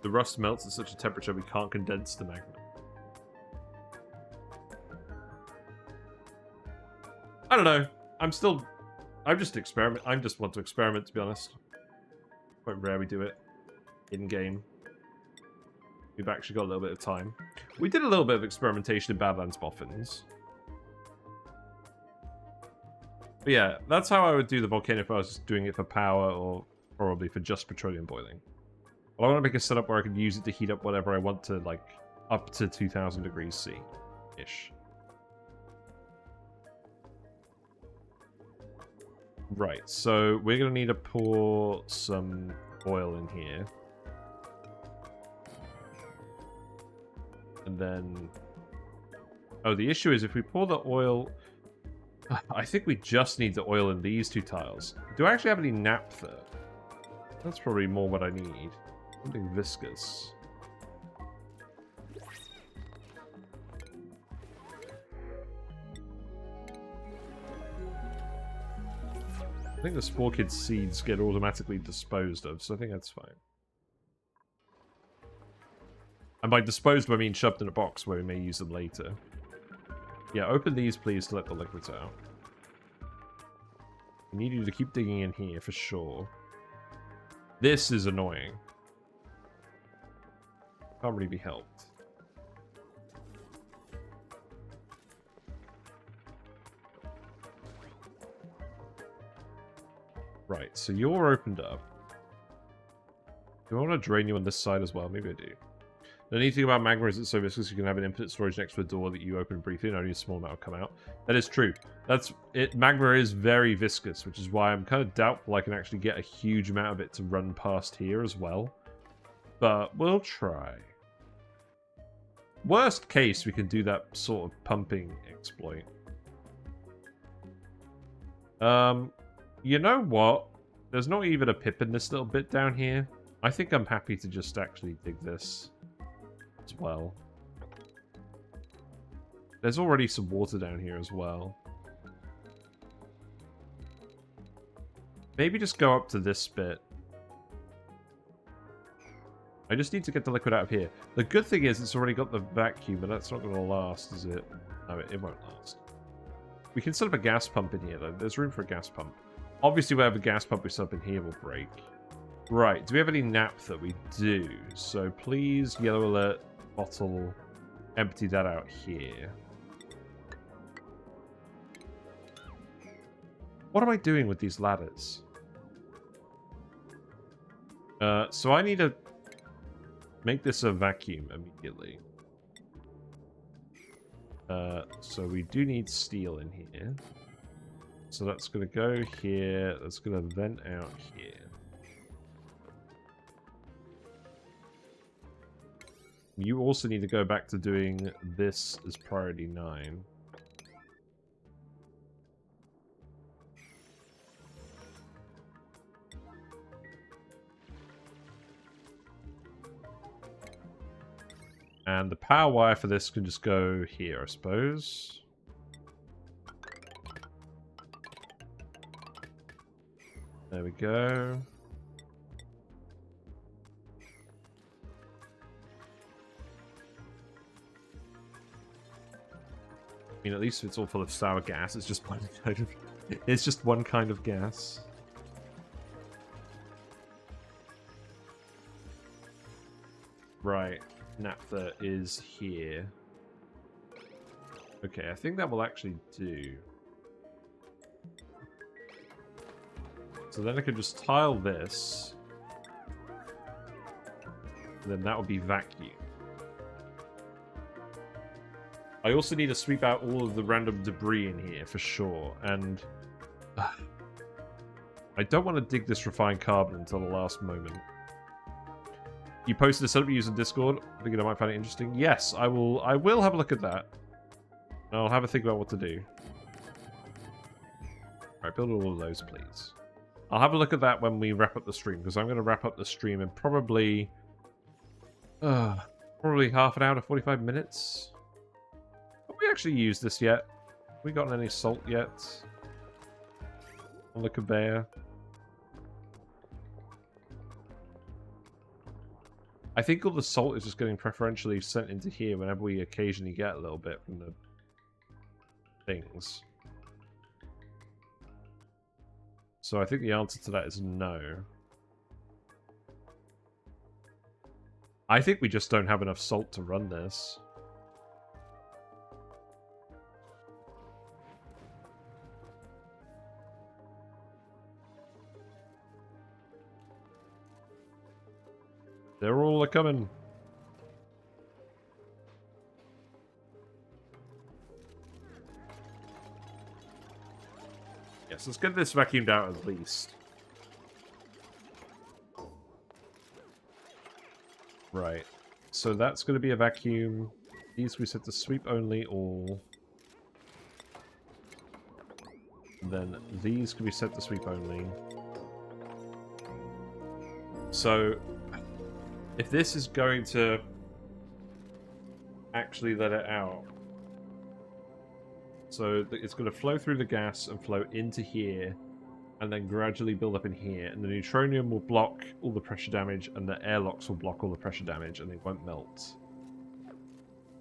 the rust melts at such a temperature we can't condense the magma. I don't know. I'm just want to experiment, to be honest. Quite rare we do it in-game. We've actually got a little bit of time. We did a little bit of experimentation in Badlands Boffins. But yeah, that's how I would do the volcano if I was just doing it for power or probably for just petroleum boiling. Well, I want to make a setup where I can use it to heat up whatever I want to, like, up to 2000 degrees C-ish. Right, so we're going to need to pour some oil in here. And then... Oh, the issue is if we pour the oil... I think we just need the oil in these two tiles. Do I actually have any naphtha? That's probably more what I need. Something viscous. I think the Spore Kid seeds get automatically disposed of, so I think that's fine. And by disposed of, I mean shoved in a box where we may use them later. Yeah, open these, please, to let the liquids out. I need you to keep digging in here, for sure. This is annoying. Can't really be helped. Right, so you're opened up. Do I want to drain you on this side as well? Maybe I do. The neat thing about magma is it's so viscous you can have an infinite storage next to a door that you open briefly and only a small amount will come out. That is true. That's it. Magma is very viscous, which is why I'm kind of doubtful I can actually get a huge amount of it to run past here as well. But we'll try. Worst case, we can do that sort of pumping exploit. You know what? There's not even a pip in this little bit down here. I think I'm happy to just actually dig this as well. There's already some water down here as well. Maybe just go up to this bit. I just need to get the liquid out of here. The good thing is it's already got the vacuum, but that's not going to last, is it? No, it won't last. We can set up a gas pump in here, though. There's room for a gas pump. Obviously, whatever gas pump we set up in here will break. Right, do we have any naphtha? We do. So please, yellow alert, bottle, empty that out here. What am I doing with these ladders? So I need to make this a vacuum immediately. So we do need steel in here. So that's going to go here. That's going to vent out here. You also need to go back to doing this as priority 9. And the power wire for this can just go here, I suppose. There we go. I mean, at least if it's all full of sour gas, it's just one kind of... It's just one kind of gas. Right. Naphtha is here. Okay, I think that will actually do. So then I could just tile this. And then that would be vacuum. I also need to sweep out all of the random debris in here for sure. And I don't want to dig this refined carbon until the last moment. You posted a setup using Discord. I think I might find it interesting. Yes, I will have a look at that. I'll have a think about what to do. Alright, build all of those, please. I'll have a look at that when we wrap up the stream, because I'm going to wrap up the stream in probably half an hour to 45 minutes. Have we actually used this yet? Have we gotten any salt yet? On the conveyor? I think all the salt is just getting preferentially sent into here whenever we occasionally get a little bit from the things. So I think the answer to that is no. I think we just don't have enough salt to run this. They're all coming. Yes, let's get this vacuumed out at least. Right. So that's going to be a vacuum. These we set to sweep only all. And then these can be set to sweep only. So if this is going to actually let it out, so it's going to flow through the gas and flow into here, and then gradually build up in here, and the neutronium will block all the pressure damage, and the airlocks will block all the pressure damage, and it won't melt.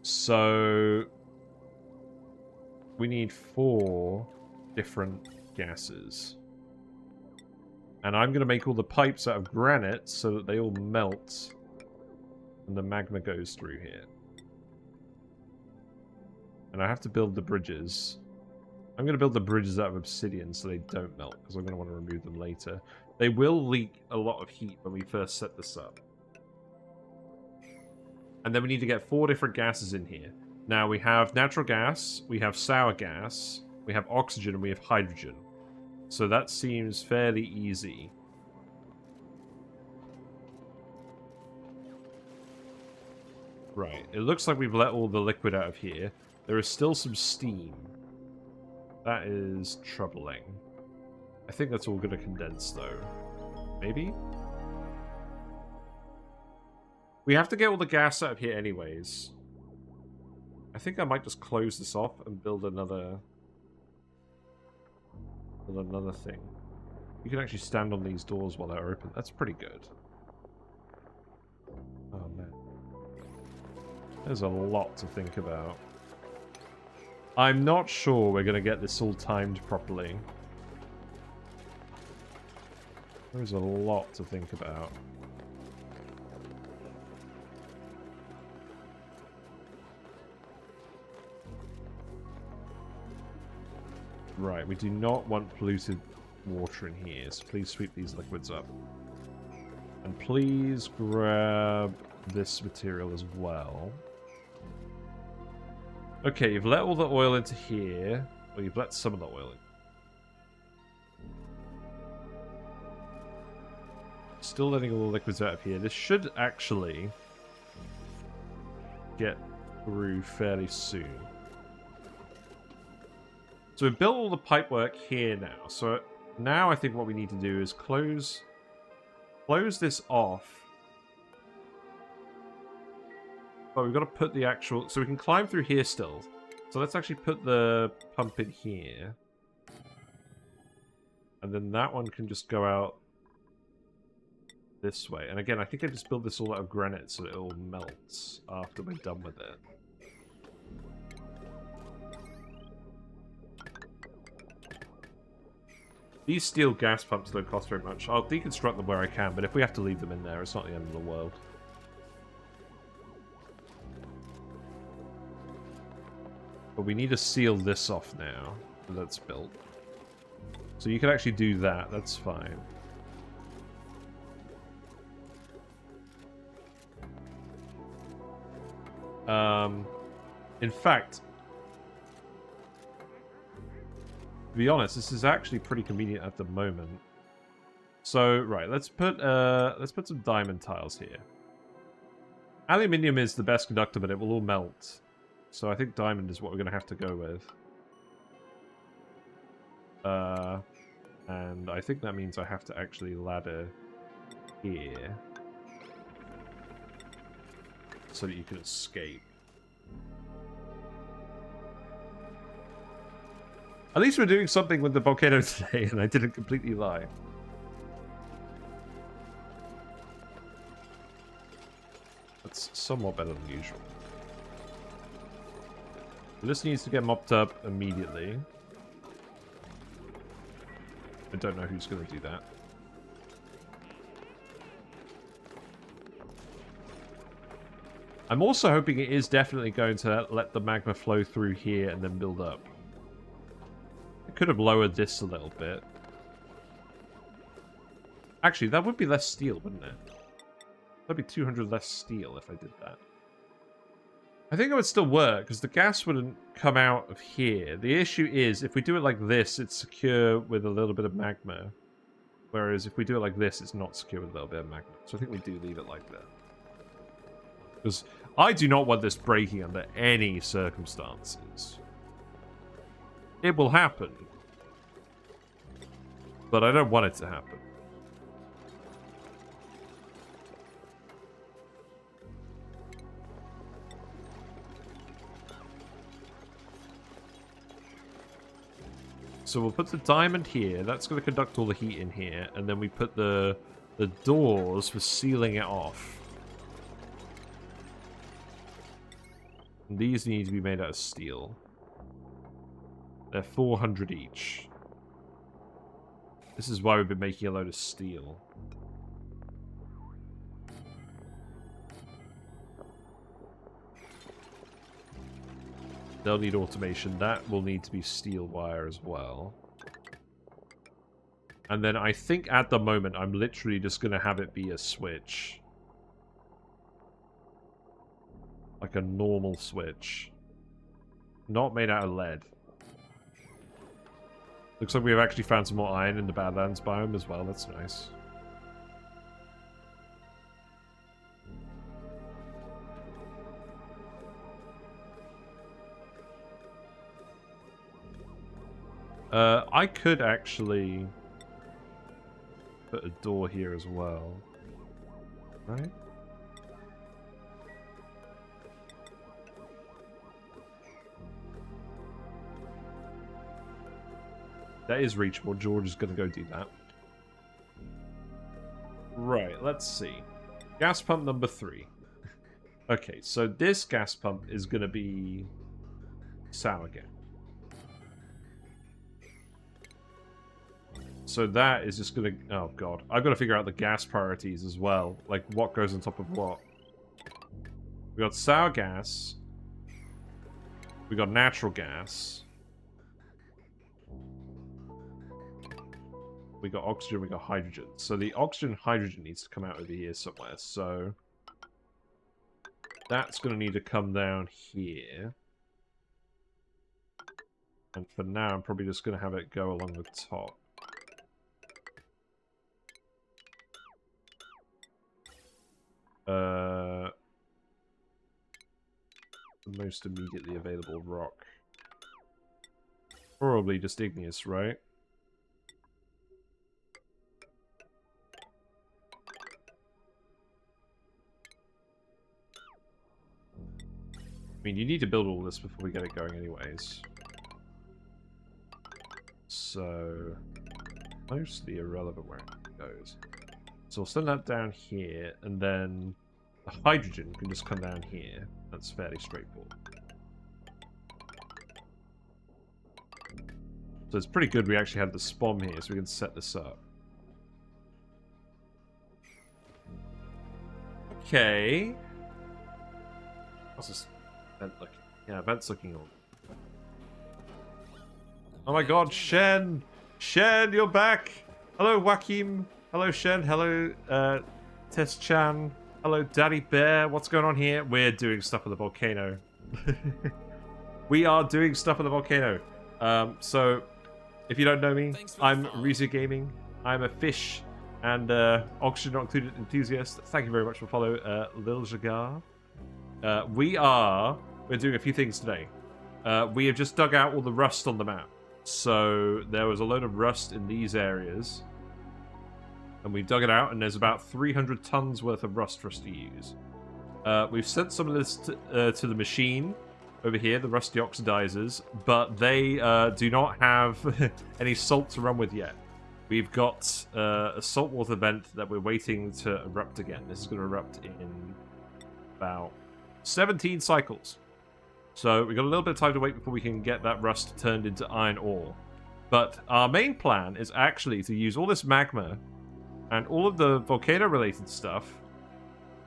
So we need 4 different gases. And I'm going to make all the pipes out of granite so that they all melt and the magma goes through here. And I have to build the bridges. I'm going to build the bridges out of obsidian so they don't melt, because I'm going to want to remove them later. They will leak a lot of heat when we first set this up. And then we need to get 4 different gases in here. Now we have natural gas, we have sour gas, we have oxygen, and we have hydrogen. So that seems fairly easy. Right, it looks like we've let all the liquid out of here. There is still some steam. That is troubling. I think that's all going to condense, though. Maybe? We have to get all the gas out of here anyways. I think I might just close this off and build another thing. You can actually stand on these doors while they're open. That's pretty good. Oh, man. There's a lot to think about. I'm not sure we're going to get this all timed properly. There's a lot to think about. Right, we do not want polluted water in here, so please sweep these liquids up. And please grab this material as well. Okay, you've let all the oil into here. Or you've let some of the oil in. Still letting all the liquids out of here. This should actually get through fairly soon. So we've built all the pipework here now. So now I think what we need to do is close this off. But we've got to put the actual... So we can climb through here still. So let's actually put the pump in here. And then that one can just go out this way. And again, I think I just build this all out of granite so it all melts after we're done with it. These steel gas pumps don't cost very much. I'll deconstruct them where I can, but if we have to leave them in there, it's not the end of the world. But we need to seal this off now. That's built. So you can actually do that. That's fine. In fact, to be honest, this is actually pretty convenient at the moment. So, right, let's put some diamond tiles here. Aluminium is the best conductor, but it will all melt. So I think diamond is what we're going to have to go with. And I think that means I have to actually ladder here. So that you can escape. At least we're doing something with the volcano today, and I didn't completely lie. That's somewhat better than usual. This needs to get mopped up immediately. I don't know who's going to do that. I'm also hoping it is definitely going to let the magma flow through here and then build up. I could have lowered this a little bit. Actually, that would be less steel, wouldn't it? That'd be 200 less steel if I did that. I think it would still work, because the gas wouldn't come out of here. The issue is, if we do it like this, it's secure with a little bit of magma. Whereas if we do it like this, it's not secure with a little bit of magma. So I think we do leave it like that. Because I do not want this breaking under any circumstances. It will happen. But I don't want it to happen. So we'll put the diamond here. That's going to conduct all the heat in here. And then we put the doors for sealing it off. And these need to be made out of steel. They're 400 each. This is why we've been making a load of steel. They'll need automation. That will need to be steel wire as well. And then I think at the moment I'm literally just going to have it be a switch. Like a normal switch. Not made out of lead. Looks like we've actually found some more iron in the Badlands biome as well. That's nice. I could actually put a door here as well. Right? That is reachable. George is going to go do that. Right, let's see. Gas pump number 3. Okay, so this gas pump is going to be sour gas. So that is just going to... Oh, God. I've got to figure out the gas priorities as well. Like, what goes on top of what. We got sour gas. We got natural gas. We got oxygen, we got hydrogen. So the oxygen and hydrogen needs to come out over here somewhere. So that's going to need to come down here. And for now, I'm probably just going to have it go along the top. The most immediately available rock. Probably just igneous, right? I mean, you need to build all this before we get it going anyways. So, mostly irrelevant where it goes. So we'll send that down here, and then the hydrogen can just come down here. That's fairly straightforward. So it's pretty good we actually have the spawn here, so we can set this up. Okay. How's this vent looking? Yeah, vent's looking on. Oh my god, Shen! Shen, you're back! Hello, Joachim. Hello, Shen. Hello, Tess-chan. Hello, Daddy Bear. What's going on here? We're doing stuff with the volcano. We are doing stuff with the volcano. So, if you don't know me, I'm Rizu Gaming. I'm a fish and oxygen not included enthusiast. Thank you very much for follow, Lil Jagar. We're doing a few things today. We have just dug out all the rust on the map. So there was a load of rust in these areas. And we dug it out, and there's about 300 tons worth of rust for us to use. We've sent some of this to the machine over here, the Rust Deoxidisers, but they do not have any salt to run with yet. We've got a saltwater vent that we're waiting to erupt again. This is going to erupt in about 17 cycles. So we've got a little bit of time to wait before we can get that rust turned into iron ore. But our main plan is actually to use all this magma and all of the volcano-related stuff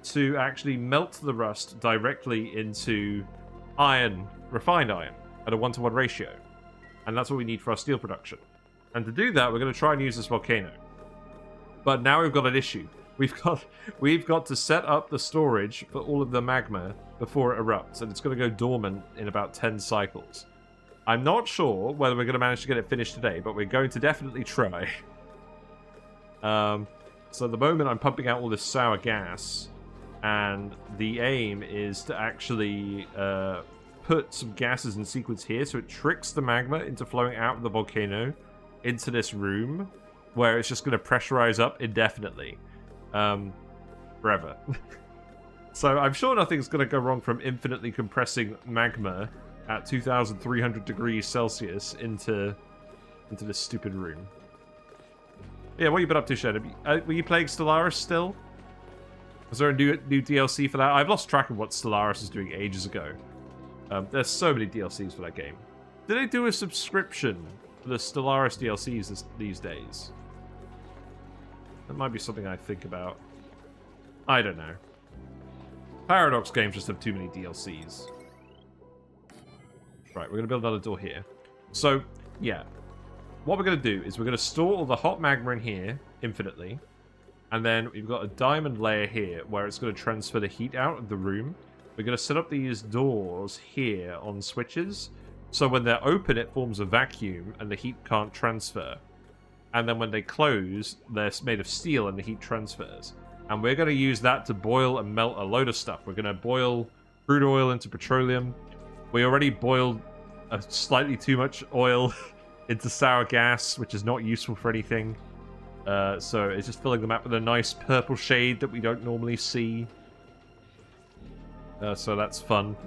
to actually melt the rust directly into iron, refined iron, at a 1-to-1 ratio. And that's what we need for our steel production. And to do that, we're going to try and use this volcano. But now we've got an issue. We've got to set up the storage for all of the magma before it erupts, and it's going to go dormant in about 10 cycles. I'm not sure whether we're going to manage to get it finished today, but we're going to definitely try. So at the moment, I'm pumping out all this sour gas, and the aim is to actually put some gases in sequence here, so it tricks the magma into flowing out of the volcano into this room, where it's just going to pressurize up indefinitely. Forever. So I'm sure nothing's going to go wrong from infinitely compressing magma at 2,300 degrees Celsius into this stupid room. Yeah, what have you been up to, Shed? Were you playing Stellaris still? Was there a new DLC for that? I've lost track of what Stellaris was doing ages ago. There's so many DLCs for that game. Did they do a subscription for the Stellaris DLCs these days? That might be something I think about. I don't know. Paradox games just have too many DLCs. Right, we're going to build another door here. So, yeah. What we're going to do is we're going to store all the hot magma in here infinitely. And then we've got a diamond layer here where it's going to transfer the heat out of the room. We're going to set up these doors here on switches. So when they're open, it forms a vacuum and the heat can't transfer. And then when they close, they're made of steel and the heat transfers. And we're going to use that to boil and melt a load of stuff. We're going to boil crude oil into petroleum. We already boiled slightly too much oil into sour gas, which is not useful for anything. So it's just filling the map with a nice purple shade that we don't normally see. So that's fun.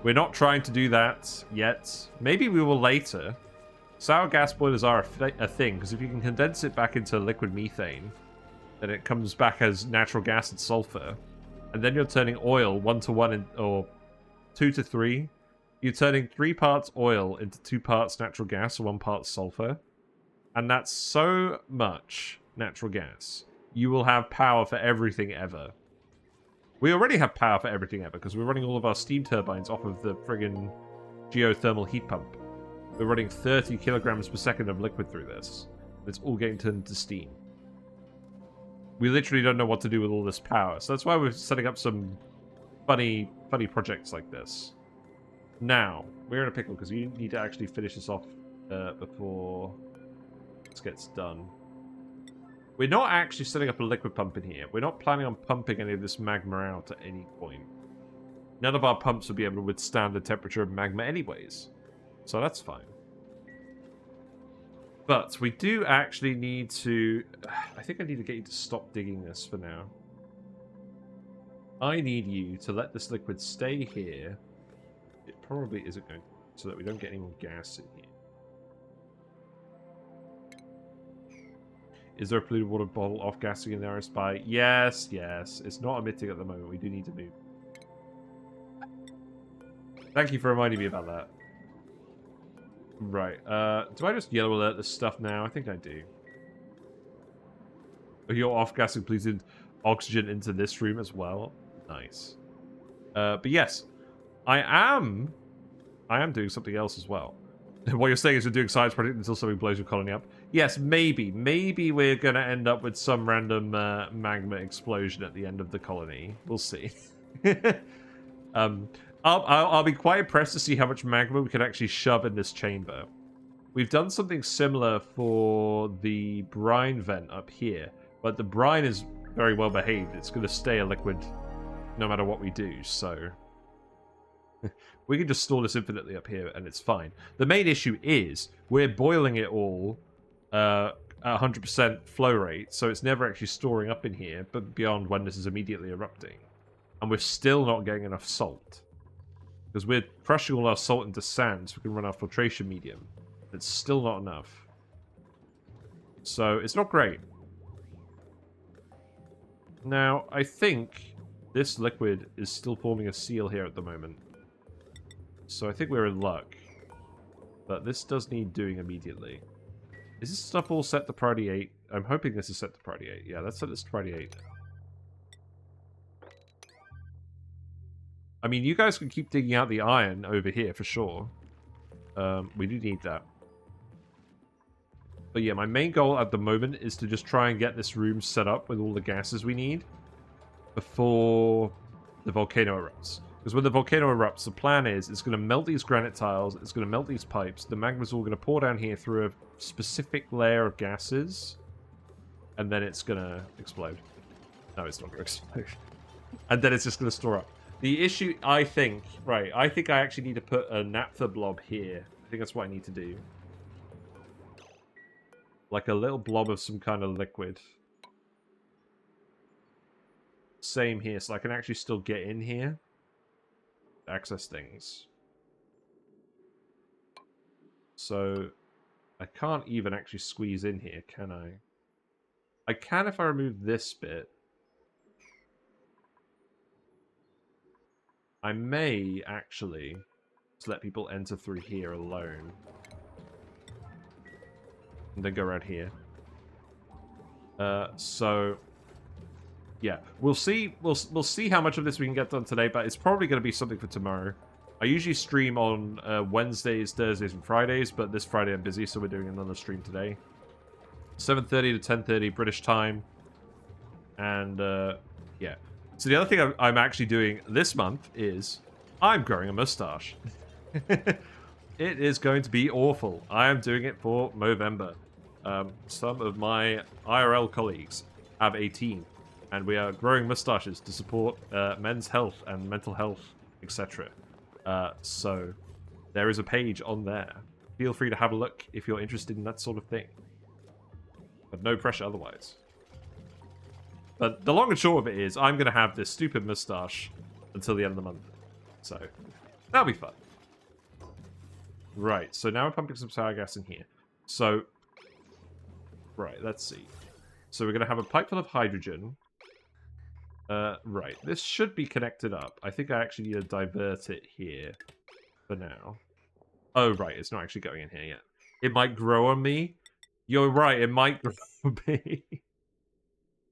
We're not trying to do that yet. Maybe we will later. Sour gas boilers are a thing, because if you can condense it back into liquid methane, then it comes back as natural gas and sulfur. And then you're turning oil 1-to-1 or 2-to-3. You're turning 3 parts oil into 2 parts natural gas or 1 part sulfur. And that's so much natural gas. You will have power for everything ever. We already have power for everything ever, because we're running all of our steam turbines off of the friggin' geothermal heat pump. We're running 30 kilograms per second of liquid through this. It's all getting turned into steam. We literally don't know what to do with all this power. So that's why we're setting up some funny projects like this. Now, we're in a pickle because we need to actually finish this off before this gets done. We're not actually setting up a liquid pump in here. We're not planning on pumping any of this magma out at any point. None of our pumps will be able to withstand the temperature of magma anyways. So that's fine. But we do actually need to... I think I need to get you to stop digging this for now. I need you to let this liquid stay here. It probably isn't going to, so that we don't get any more gas in here. Is there a polluted water bottle off-gassing in there I spy? Yes, yes. It's not emitting at the moment. We do need to move. Thank you for reminding me about that. Right, do I just yellow alert this stuff now? I think I do. You're off-gassing polluted oxygen into this room as well. Nice. But yes, I am doing something else as well. What you're saying is we're doing science project until something blows your colony up. Yes, maybe. Maybe we're going to end up with some random magma explosion at the end of the colony. We'll see. I'll be quite impressed to see how much magma we can actually shove in this chamber. We've done something similar for the brine vent up here, but the brine is very well behaved. It's going to stay a liquid no matter what we do, so... we can just store this infinitely up here, and it's fine. The main issue is, we're boiling it all at 100% flow rate, so it's never actually storing up in here, but beyond when this is immediately erupting. And we're still not getting enough salt. Because we're crushing all our salt into sand, so we can run our filtration medium. It's still not enough. So, it's not great. Now, I think this liquid is still forming a seal here at the moment. So I think we're in luck. But this does need doing immediately. Is this stuff all set to priority 8? I'm hoping this is set to priority 8. Yeah, let's set this to priority 8. I mean, you guys can keep digging out the iron over here for sure. We do need that. But yeah, my main goal at the moment is to just try and get this room set up with all the gases we need before the volcano erupts. Because when the volcano erupts, the plan is it's going to melt these granite tiles, it's going to melt these pipes, the magma's all going to pour down here through a specific layer of gases, and then it's going to explode. No, it's not going to explode. And then it's just going to store up. The issue, I think, right, I think I actually need to put a naphtha blob here. I think that's what I need to do. Like a little blob of some kind of liquid. Same here, so I can actually still get in here. Access things. So, I can't even actually squeeze in here, can I? I can if I remove this bit. I may actually just let people enter through here alone. And then go around here. So... yeah, we'll see. We'll see how much of this we can get done today, but it's probably going to be something for tomorrow. I usually stream on Wednesdays, Thursdays, and Fridays, but this Friday I'm busy, so we're doing another stream today. 7:30 to 10:30 British time, and yeah. So the other thing I'm actually doing this month is I'm growing a mustache. It is going to be awful. I am doing it for Movember. Some of my IRL colleagues have a team. And we are growing mustaches to support men's health and mental health, etc. So there is a page on there. Feel free to have a look if you're interested in that sort of thing. But no pressure otherwise. But the long and short of it is, I'm going to have this stupid mustache until the end of the month. So that'll be fun. Right, so now we're pumping some sour gas in here. So, right, let's see. So we're going to have a pipe full of hydrogen. Right, this should be connected up. I think I actually need to divert it here for now. Oh, right, it's not actually going in here yet. It might grow on me. You're right, it might grow on me.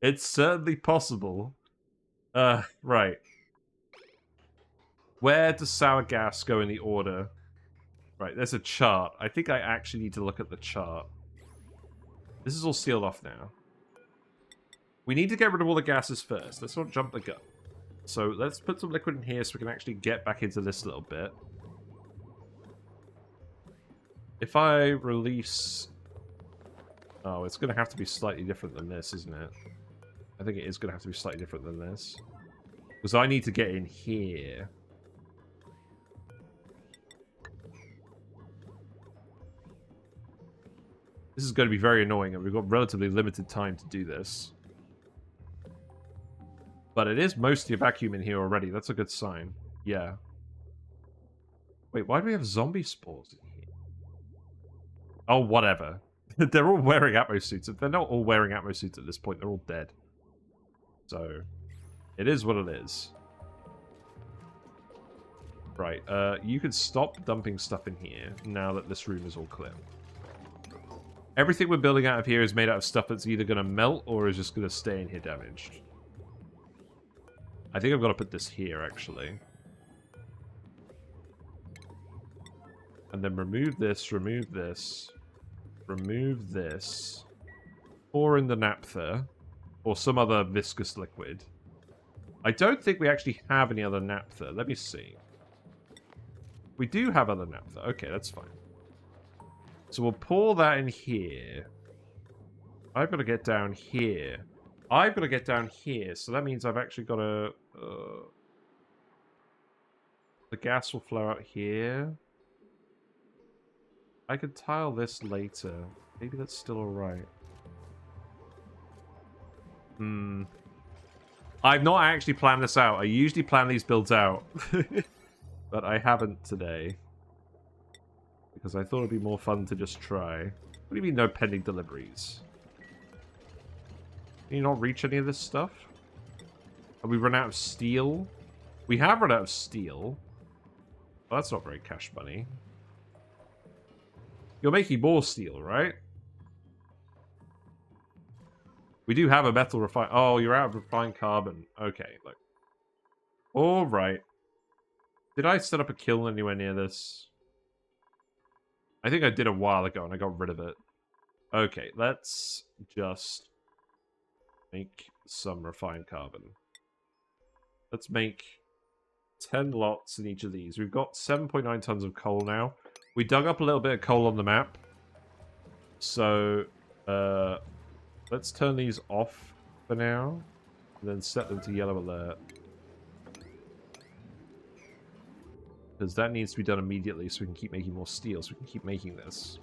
It's certainly possible. Right. Where does sour gas go in the order? Right, there's a chart. I think I actually need to look at the chart. This is all sealed off now. We need to get rid of all the gases first. Let's not jump the gun. So let's put some liquid in here so we can actually get back into this a little bit. If I release... oh, it's going to have to be slightly different than this, isn't it? I think it is going to have to be slightly different than this. Because I need to get in here. This is going to be very annoying, and we've got relatively limited time to do this. But it is mostly a vacuum in here already. That's a good sign. Yeah. Wait, why do we have zombie spores in here? Oh, whatever. They're all wearing atmo suits. If they're not all wearing atmo suits at this point, they're all dead. So, it is what it is. Right, you can stop dumping stuff in here now that this room is all clear. Everything we're building out of here is made out of stuff that's either going to melt or is just going to stay in here damaged. I think I've got to put this here, actually. And then remove this, remove this, remove this. Pour in the naphtha, or some other viscous liquid. I don't think we actually have any other naphtha. Let me see. We do have other naphtha. Okay, that's fine. So we'll pour that in here. I've got to get down here. I've got to get down here, so that means I've actually got to... the gas will flow out here. I could tile this later. Maybe that's still alright. I've not actually planned this out. I usually plan these builds out. But I haven't today. Because I thought it'd be more fun to just try. What do you mean no pending deliveries? Can you not reach any of this stuff? Have we run out of steel? We have run out of steel. Well, that's not very cash money. You're making more steel, right? We do have a metal refine. Oh, you're out of refined carbon. Okay, look. Alright. Did I set up a kiln anywhere near this? I think I did a while ago and I got rid of it. Okay, let's just make some refined carbon. Let's make 10 lots in each of these. We've got 7.9 tons of coal now. We dug up a little bit of coal on the map. So, let's turn these off for now. And then set them to yellow alert. Because that needs to be done immediately so we can keep making more steel. So we can keep making this.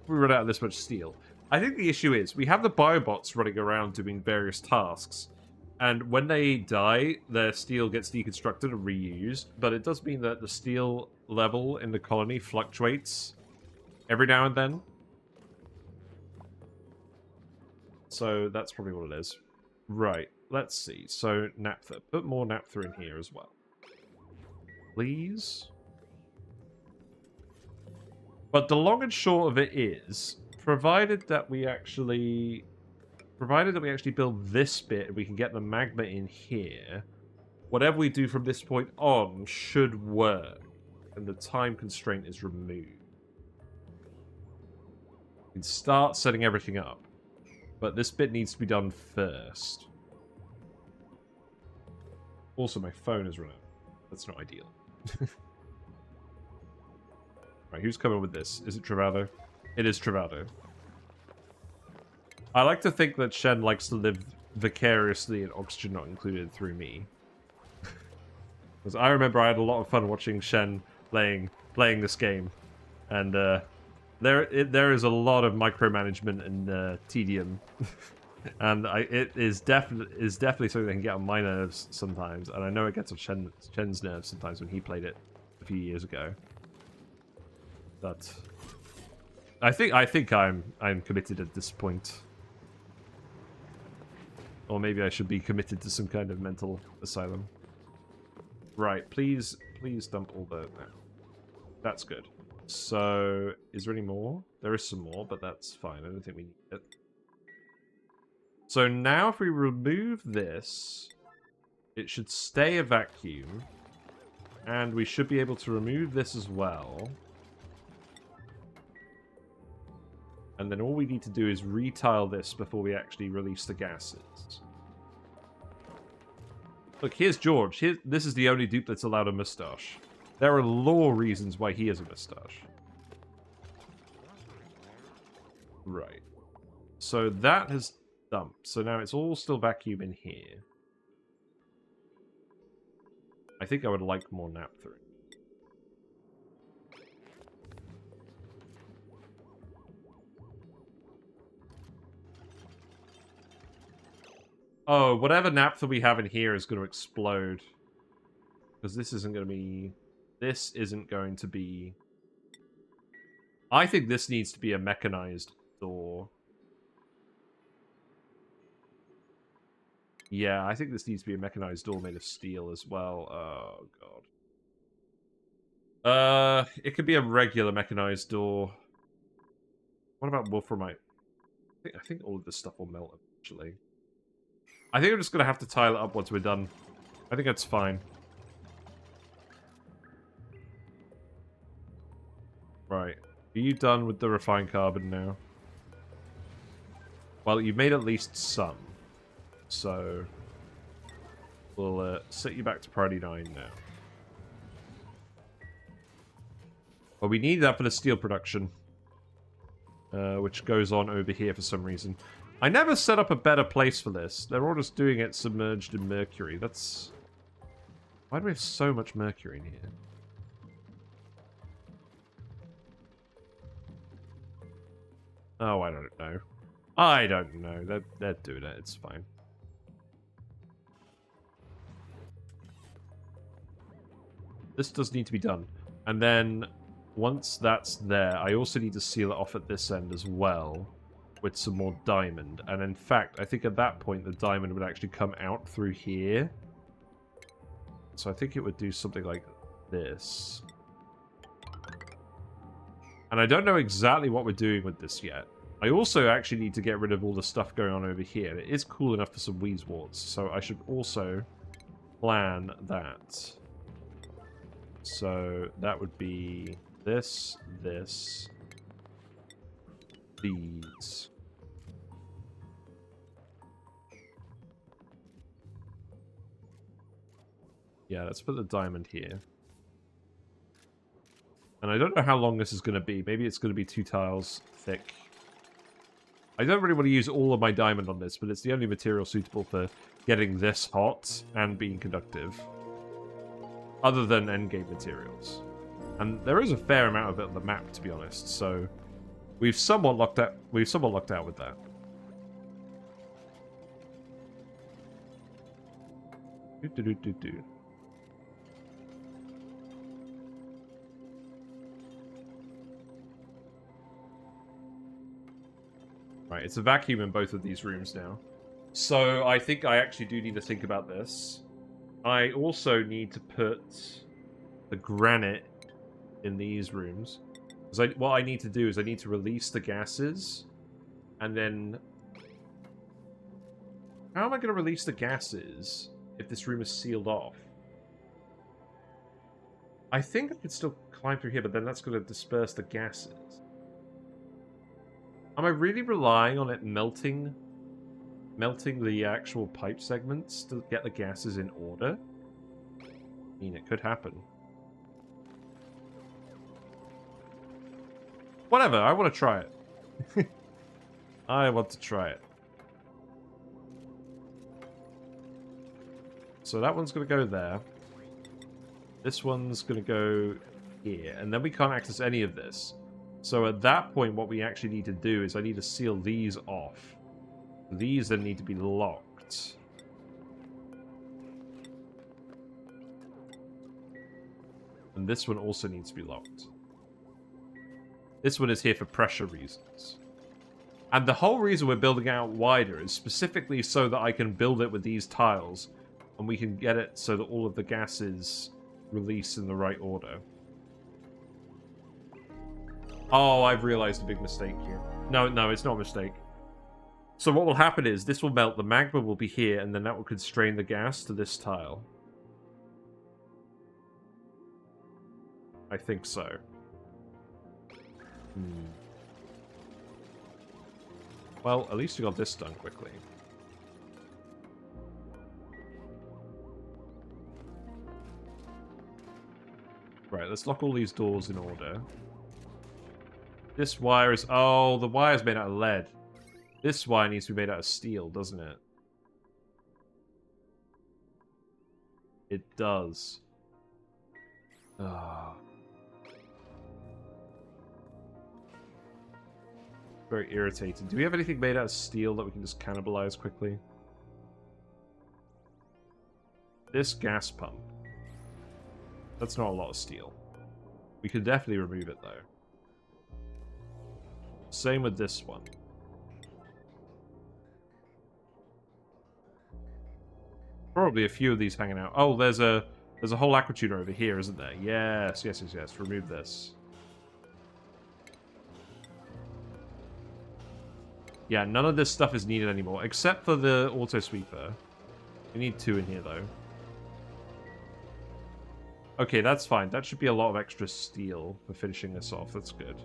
We run out of this much steel. I think the issue is, we have the biobots running around doing various tasks. And when they die, their steel gets deconstructed and reused. But it does mean that the steel level in the colony fluctuates every now and then. So that's probably what it is. Right, let's see. So naphtha. Put more naphtha in here as well. Please? But the long and short of it is, provided that we actually build this bit and we can get the magma in here, whatever we do from this point on should work. And the time constraint is removed. We can start setting everything up. But this bit needs to be done first. Also, my phone has run out. That's not ideal. Right, who's coming with this? Is it Travado? It is Travado. I like to think that Shen likes to live vicariously in Oxygen Not Included through me. Because I remember I had a lot of fun watching Shen playing this game. And there is a lot of micromanagement and tedium. And it is definitely something that can get on my nerves sometimes. And I know it gets on Shen's nerves sometimes when he played it a few years ago. But I think I'm committed at this point. Or maybe I should be committed to some kind of mental asylum. Right, please dump all the... No. That's good. So, is there any more? There is some more, but that's fine. I don't think we need it. So now if we remove this, it should stay a vacuum. And we should be able to remove this as well. And then all we need to do is retile this before we actually release the gases. Look, here's George. This is the only dupe that's allowed a moustache. There are law reasons why he has a moustache. Right. So that has dumped. So now it's all still vacuum in here. I think I would like more naphtha. Oh, whatever naphtha we have in here is going to explode. Because this isn't going to be... This isn't going to be... I think this needs to be a mechanized door. Yeah, I think this needs to be a mechanized door made of steel as well. Oh, God. It could be a regular mechanized door. What about wolframite? I think all of this stuff will melt eventually. I think I'm just going to have to tile it up once we're done. I think that's fine. Right. Are you done with the refined carbon now? Well, you've made at least some. So, we'll set you back to priority 9 now. Well, we need that for the steel production. Which goes on over here for some reason. I never set up a better place for this. They're all just doing it submerged in mercury. That's... Why do we have so much mercury in here? Oh, I don't know. I don't know. They're doing it. It's fine. This does need to be done. And then, once that's there, I also need to seal it off at this end as well with some more diamond. And in fact, I think at that point, the diamond would actually come out through here. So I think it would do something like this. And I don't know exactly what we're doing with this yet. I also actually need to get rid of all the stuff going on over here. It is cool enough for some weezeworts, so I should also plan that. So that would be this, these. Yeah, let's put the diamond here. And I don't know how long this is going to be. Maybe it's going to be 2 tiles thick. I don't really want to use all of my diamond on this, but it's the only material suitable for getting this hot and being conductive. Other than endgame materials. And there is a fair amount of it on the map, to be honest, so we've somewhat lucked out with that. Do. Right, it's a vacuum in both of these rooms now. So I think I actually do need to think about this. I also need to put the granite in these rooms. Because what I need to do is I need to release the gases. And then... How am I going to release the gases if this room is sealed off? I think I could still climb through here, but then that's going to disperse the gases. Am I really relying on it melting the actual pipe segments to get the gases in order? I mean, it could happen. Whatever, I want to try it. I want to try it. So that one's going to go there. This one's going to go here. And then we can't access any of this. So at that point, what we actually need to do is I need to seal these off. These then need to be locked. And this one also needs to be locked. This one is here for pressure reasons. And the whole reason we're building out wider is specifically so that I can build it with these tiles. And we can get it so that all of the gases release in the right order. Oh, I've realized a big mistake here. No, it's not a mistake. So what will happen is, this will melt, the magma will be here, and then that will constrain the gas to this tile. I think so. Well, at least we got this done quickly. Right, let's lock all these doors in order. This wire is... Oh, the wire's made out of lead. This wire needs to be made out of steel, doesn't it? It does. Ah. Very irritating. Do we have anything made out of steel that we can just cannibalize quickly? This gas pump. That's not a lot of steel. We could definitely remove it, though. Same with this one. Probably a few of these hanging out. Oh, there's a whole aqua tuner over here, isn't there? Yes. Remove this. Yeah, none of this stuff is needed anymore, except for the auto sweeper. We need 2 in here, though. Okay, that's fine. That should be a lot of extra steel for finishing this off. That's good.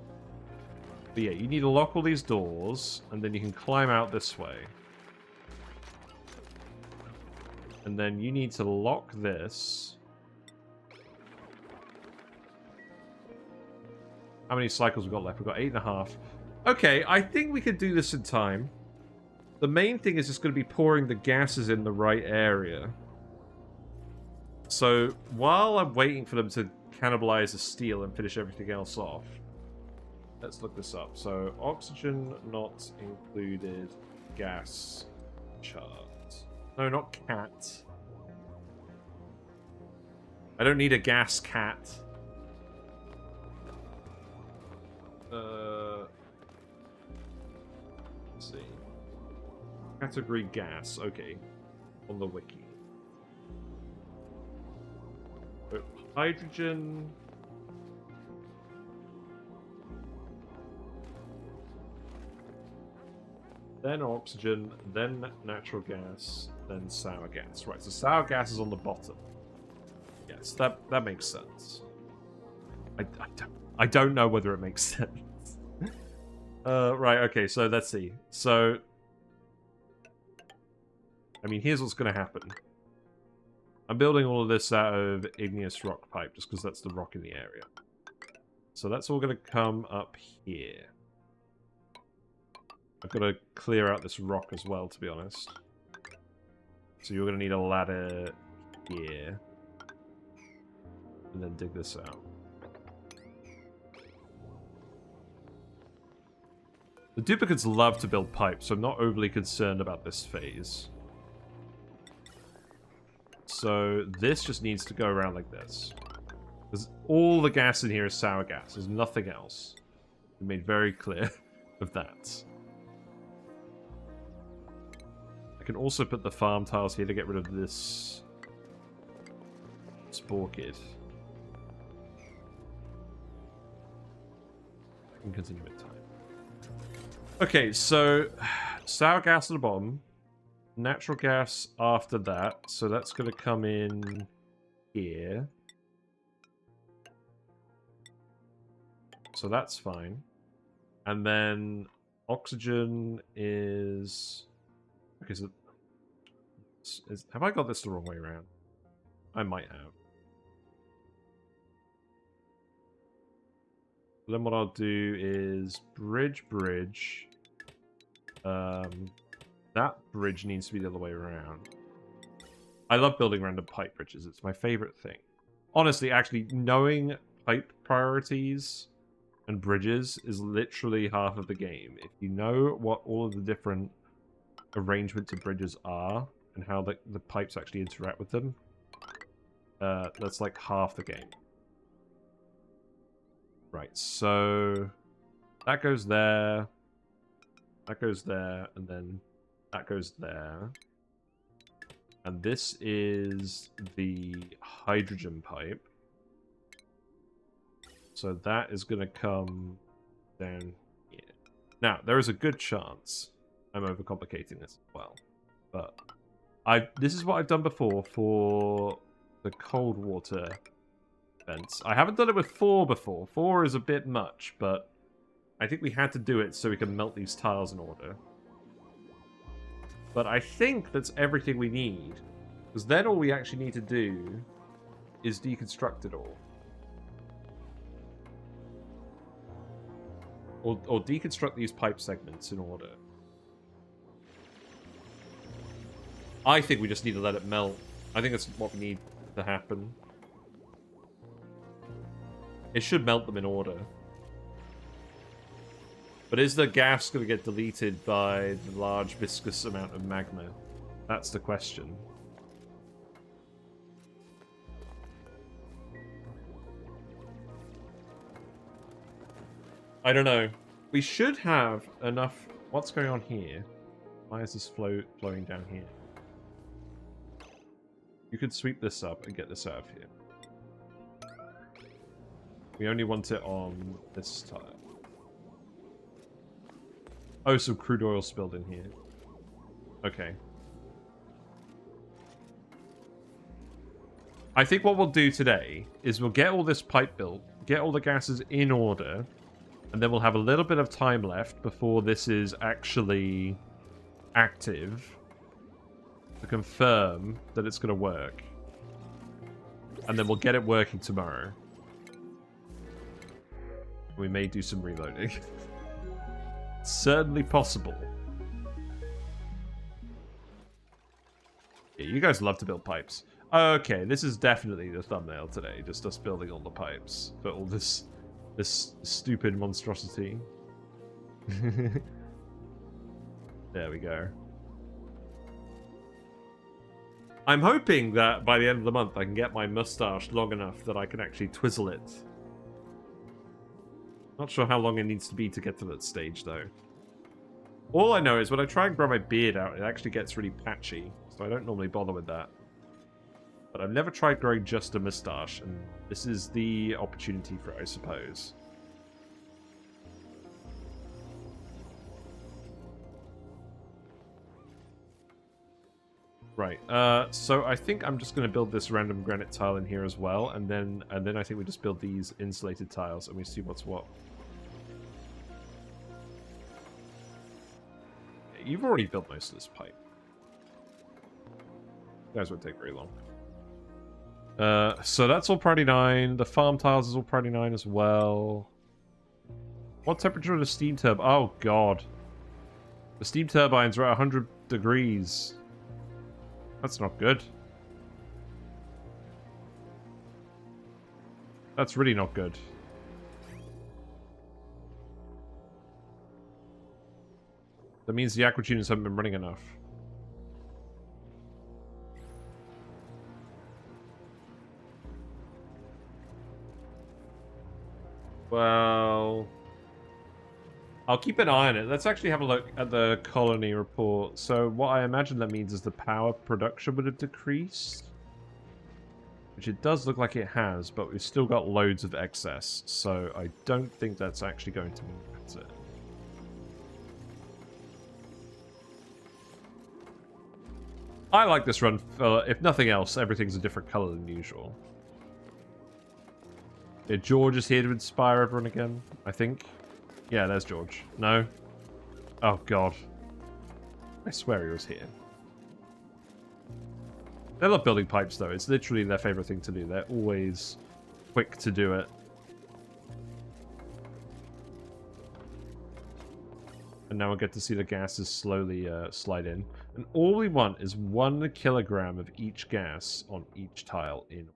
But yeah, you need to lock all these doors, and then you can climb out this way. And then you need to lock this. How many cycles we've got left? We've got 8.5. Okay, I think we could do this in time. The main thing is just going to be pouring the gases in the right area. So, while I'm waiting for them to cannibalize the steel and finish everything else off, let's look this up. So, oxygen not included, gas chart. No, not cat. I don't need a gas cat. Let's see. Category gas, okay. On the wiki. So, hydrogen. Then oxygen, then natural gas, then sour gas. Right, so sour gas is on the bottom. Yes, that makes sense. I don't know whether it makes sense. Right, okay, so let's see. So, I mean, here's what's going to happen. I'm building all of this out of igneous rock pipe, just because that's the rock in the area. So that's all going to come up here. I've got to clear out this rock as well, to be honest. So you're going to need a ladder here. And then dig this out. The duplicates love to build pipes, so I'm not overly concerned about this phase. So this just needs to go around like this. Because all the gas in here is sour gas. There's nothing else. We made very clear of that. I can also put the farm tiles here to get rid of this spore kid. I can continue with time. Okay, so sour gas at the bottom. Natural gas after that. So that's going to come in here. So that's fine. And then oxygen is... Okay, so... Have I got this the wrong way around? I might have. Then what I'll do is bridge. That bridge needs to be the other way around. I love building random pipe bridges. It's my favorite thing. Honestly, actually, knowing pipe priorities and bridges is literally half of the game. If you know what all of the different arrangements of bridges are and how the pipes actually interact with them, that's like half the game. Right, so that goes there, that goes there, and then that goes there. And this is the hydrogen pipe. So that is going to come down here. Now, there is a good chance I'm overcomplicating this as well. But this is what I've done before for the cold water vents. I haven't done it with 4 before. 4 is a bit much, but I think we had to do it so we can melt these tiles in order. But I think that's everything we need. Because then all we actually need to do is deconstruct it all. Or deconstruct these pipe segments in order. I think we just need to let it melt. I think that's what we need to happen. It should melt them in order. But is the gas going to get deleted by the large viscous amount of magma? That's the question. I don't know. We should have enough... What's going on here? Why is this flowing down here? You could sweep this up and get this out of here. We only want it on this tile. Oh, some crude oil spilled in here. Okay. I think what we'll do today is we'll get all this pipe built, get all the gases in order, and then we'll have a little bit of time left before this is actually active to confirm that it's going to work. And then we'll get it working tomorrow. We may do some reloading. Certainly possible. Yeah, you guys love to build pipes. Okay, this is definitely the thumbnail today. Just us building all the pipes for all this stupid monstrosity. There we go. I'm hoping that by the end of the month I can get my mustache long enough that I can actually twizzle it. Not sure how long it needs to be to get to that stage, though. All I know is when I try and grow my beard out, it actually gets really patchy, so I don't normally bother with that. But I've never tried growing just a mustache, and this is the opportunity for it, I suppose. Right, so I think I'm just going to build this random granite tile in here as well, and then I think we just build these insulated tiles, and we see what's what. You've already built most of this pipe. You guys won't take very long. So that's all priority 9. The farm tiles is all priority 9 as well. What temperature are the steam turbine? Oh, God. The steam turbines are at 100 degrees. That's not good. That's really not good. That means the aqua tuners haven't been running enough. Well, I'll keep an eye on it. Let's actually have a look at the colony report. So what I imagine that means is the power production would have decreased. Which it does look like it has, but we've still got loads of excess. So I don't think that's actually going to matter. I like this run. If nothing else, everything's a different color than usual. Yeah, George is here to inspire everyone again, I think. Yeah, there's George. No? Oh, God. I swear he was here. They love building pipes, though. It's literally their favorite thing to do. They're always quick to do it. And now we'll get to see the gases slowly slide in. And all we want is 1 kilogram of each gas on each tile in.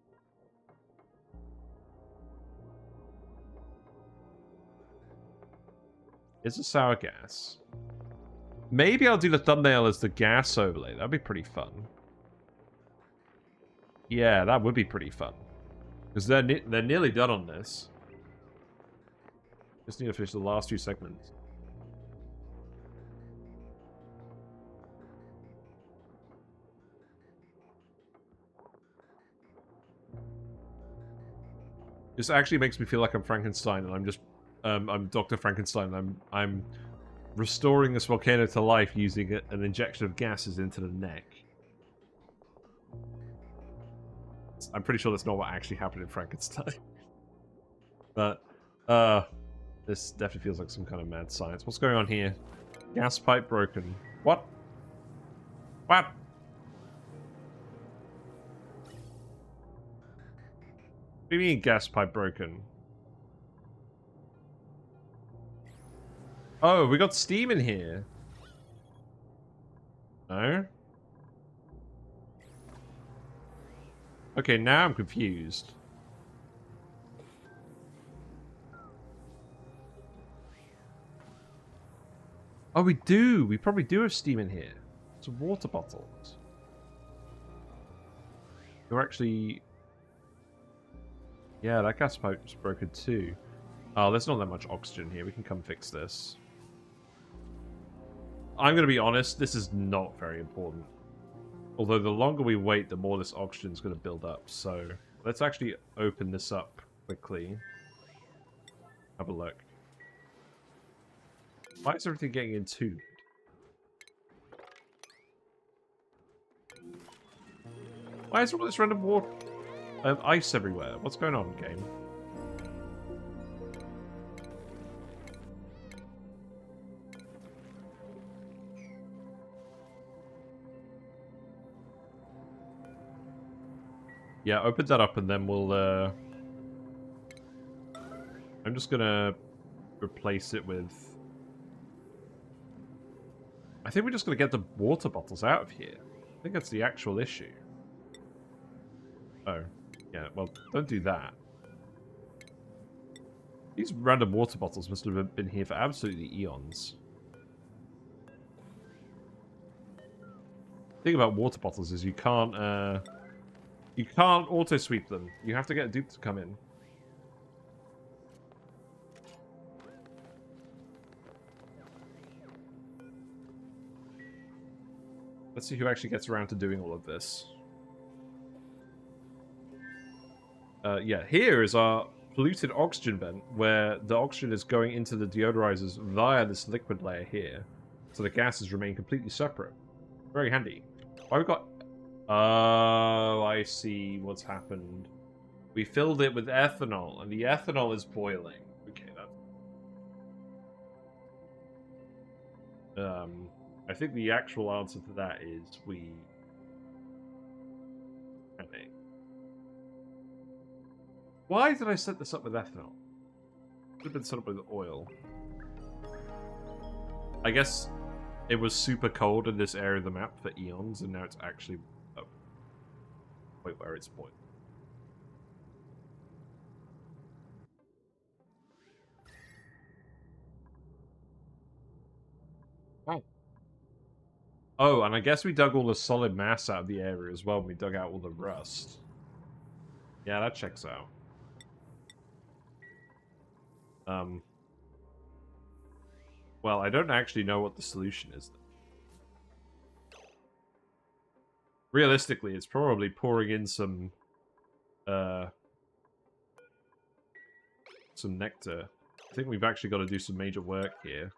It's a sour gas. Maybe I'll do the thumbnail as the gas overlay. That'd be pretty fun. Yeah, that would be pretty fun. Because they're nearly done on this. Just need to finish the last 2 segments. This actually makes me feel like I'm Frankenstein, and I'm just I'm Dr. Frankenstein. I'm restoring this volcano to life using an injection of gases into the neck. I'm pretty sure that's not what actually happened in Frankenstein. But this definitely feels like some kind of mad science. What's going on here? Gas pipe broken. What? What? What do you mean gas pipe broken? Oh, we got steam in here. No? Okay, now I'm confused. Oh, we do. We probably do have steam in here. It's water bottles. You're actually... Yeah, that gas pipe's broken too. Oh, there's not that much oxygen here. We can come fix this. I'm going to be honest, this is not very important. Although the longer we wait, the more this oxygen's going to build up. So let's actually open this up quickly. Have a look. Why is everything getting entombed? Why is all this random water? Ice everywhere. What's going on, game? Yeah, open that up and then we'll, I'm just gonna replace it with... I think we're just gonna get the water bottles out of here. I think that's the actual issue. Oh. Yeah, well, don't do that. These random water bottles must have been here for absolutely eons. The thing about water bottles is you can't auto-sweep them. You have to get a dupe to come in. Let's see who actually gets around to doing all of this. Yeah, here is our polluted oxygen vent, where the oxygen is going into the deodorizers via this liquid layer here. So the gases remain completely separate. Very handy. Why we got... Oh, I see what's happened. We filled it with ethanol, and the ethanol is boiling. Okay, that's... I think the actual answer to that is we... Okay. Why did I set this up with ethanol? It should have been set up with oil. I guess it was super cold in this area of the map for eons, and now it's actually... Oh. Wait, where it's boiling. Oh. Oh, and I guess we dug all the solid mass out of the area as well when we dug out all the rust. Yeah, that checks out. Well, I don't actually know what the solution is. Realistically, it's probably pouring in some nectar. I think we've actually got to do some major work here.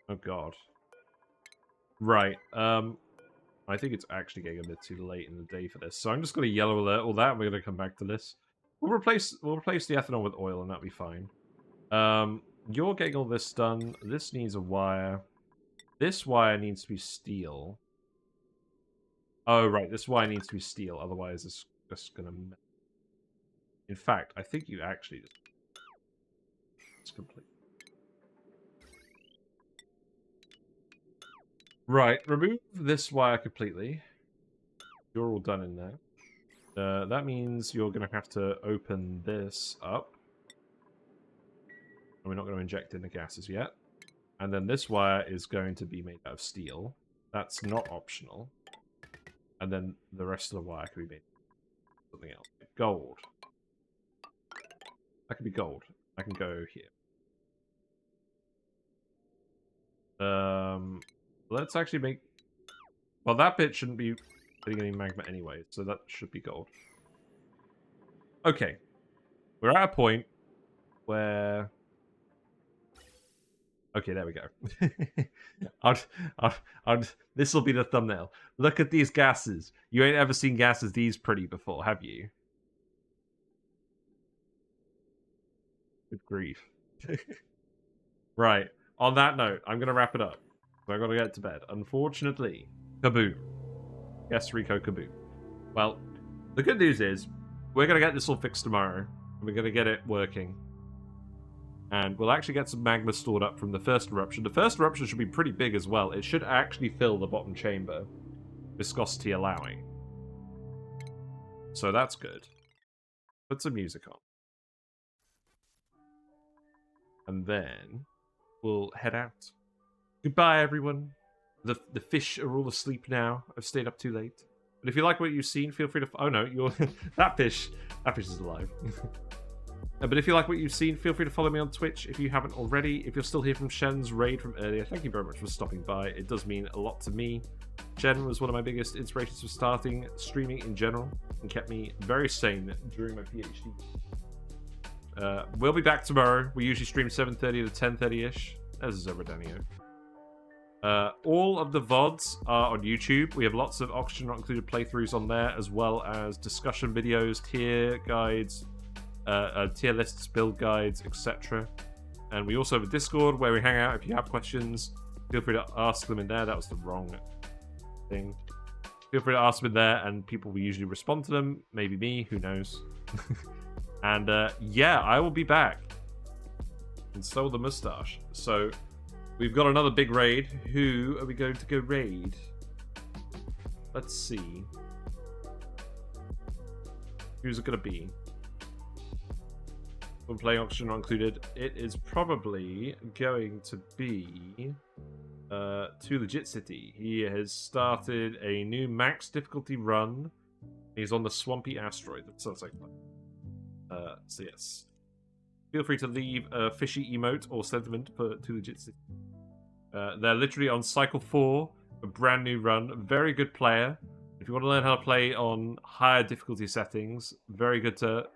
Oh god. Right. I think it's actually getting a bit too late in the day for this. So I'm just going to yellow alert all that, and we're going to come back to this. We'll replace the ethanol with oil, and that'll be fine. You're getting all this done. This needs a wire. This wire needs to be steel. Oh, right. This wire needs to be steel. Otherwise, it's just going to... In fact, I think you actually just... It's complete. Right. Remove this wire completely. You're all done in there. That means you're going to have to open this up. And we're not going to inject in the gases yet. And then this wire is going to be made out of steel. That's not optional. And then the rest of the wire can be made something else. Gold. That could be gold. I can go here. Let's actually make... Well, that bit shouldn't be getting any magma anyway, so that should be gold. Okay. We're at a point where... Okay, there we go. This will be the thumbnail. Look at these gases. You ain't ever seen gases these pretty before, have you? Good grief. Right. On that note, I'm going to wrap it up. I've got to get to bed. Unfortunately, kaboom. Yes, Rico, kaboom. Well, the good news is, we're going to get this all fixed tomorrow. And we're going to get it working. And we'll actually get some magma stored up from the first eruption. The first eruption should be pretty big as well. It should actually fill the bottom chamber, viscosity allowing. So that's good. Put some music on. And then we'll head out. Goodbye, everyone. The fish are all asleep now. I've stayed up too late. But if you like what you've seen, feel free to... Oh no, you're... that fish is alive. But if you like what you've seen, feel free to follow me on Twitch if you haven't already. If you're still here from Shen's raid from earlier, thank you very much for stopping by. It does mean a lot to me. Shen was one of my biggest inspirations for starting streaming in general and kept me very sane during my PhD. We'll be back tomorrow. We usually stream 7:30 to 10:30ish. This is over Danio. All of the VODs are on YouTube. We have lots of Oxygen Not Included playthroughs on there, as well as discussion videos, tier guides, tier lists, build guides, etc. And we also have a Discord where we hang out. If you have questions, feel free to ask them in there. That was the wrong thing. Feel free to ask them in there, and people will usually respond to them. Maybe me, who knows. And yeah, I will be back. And so will the mustache. So we've got another big raid. Who are we going to go raid? Let's see. Who's it going to be? When playing Oxygen Not Included, it is probably going to be Too Legit City. He has started a new max difficulty run. He's on the Swampy Asteroid. That sounds like fun. So yes. Feel free to leave a fishy emote or sentiment for Too Legit City. They're literally on cycle 4, a brand new run. Very good player. If you want to learn how to play on higher difficulty settings, very good to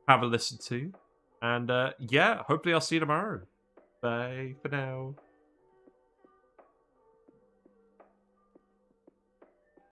have a listen to. And yeah, hopefully I'll see you tomorrow. Bye for now.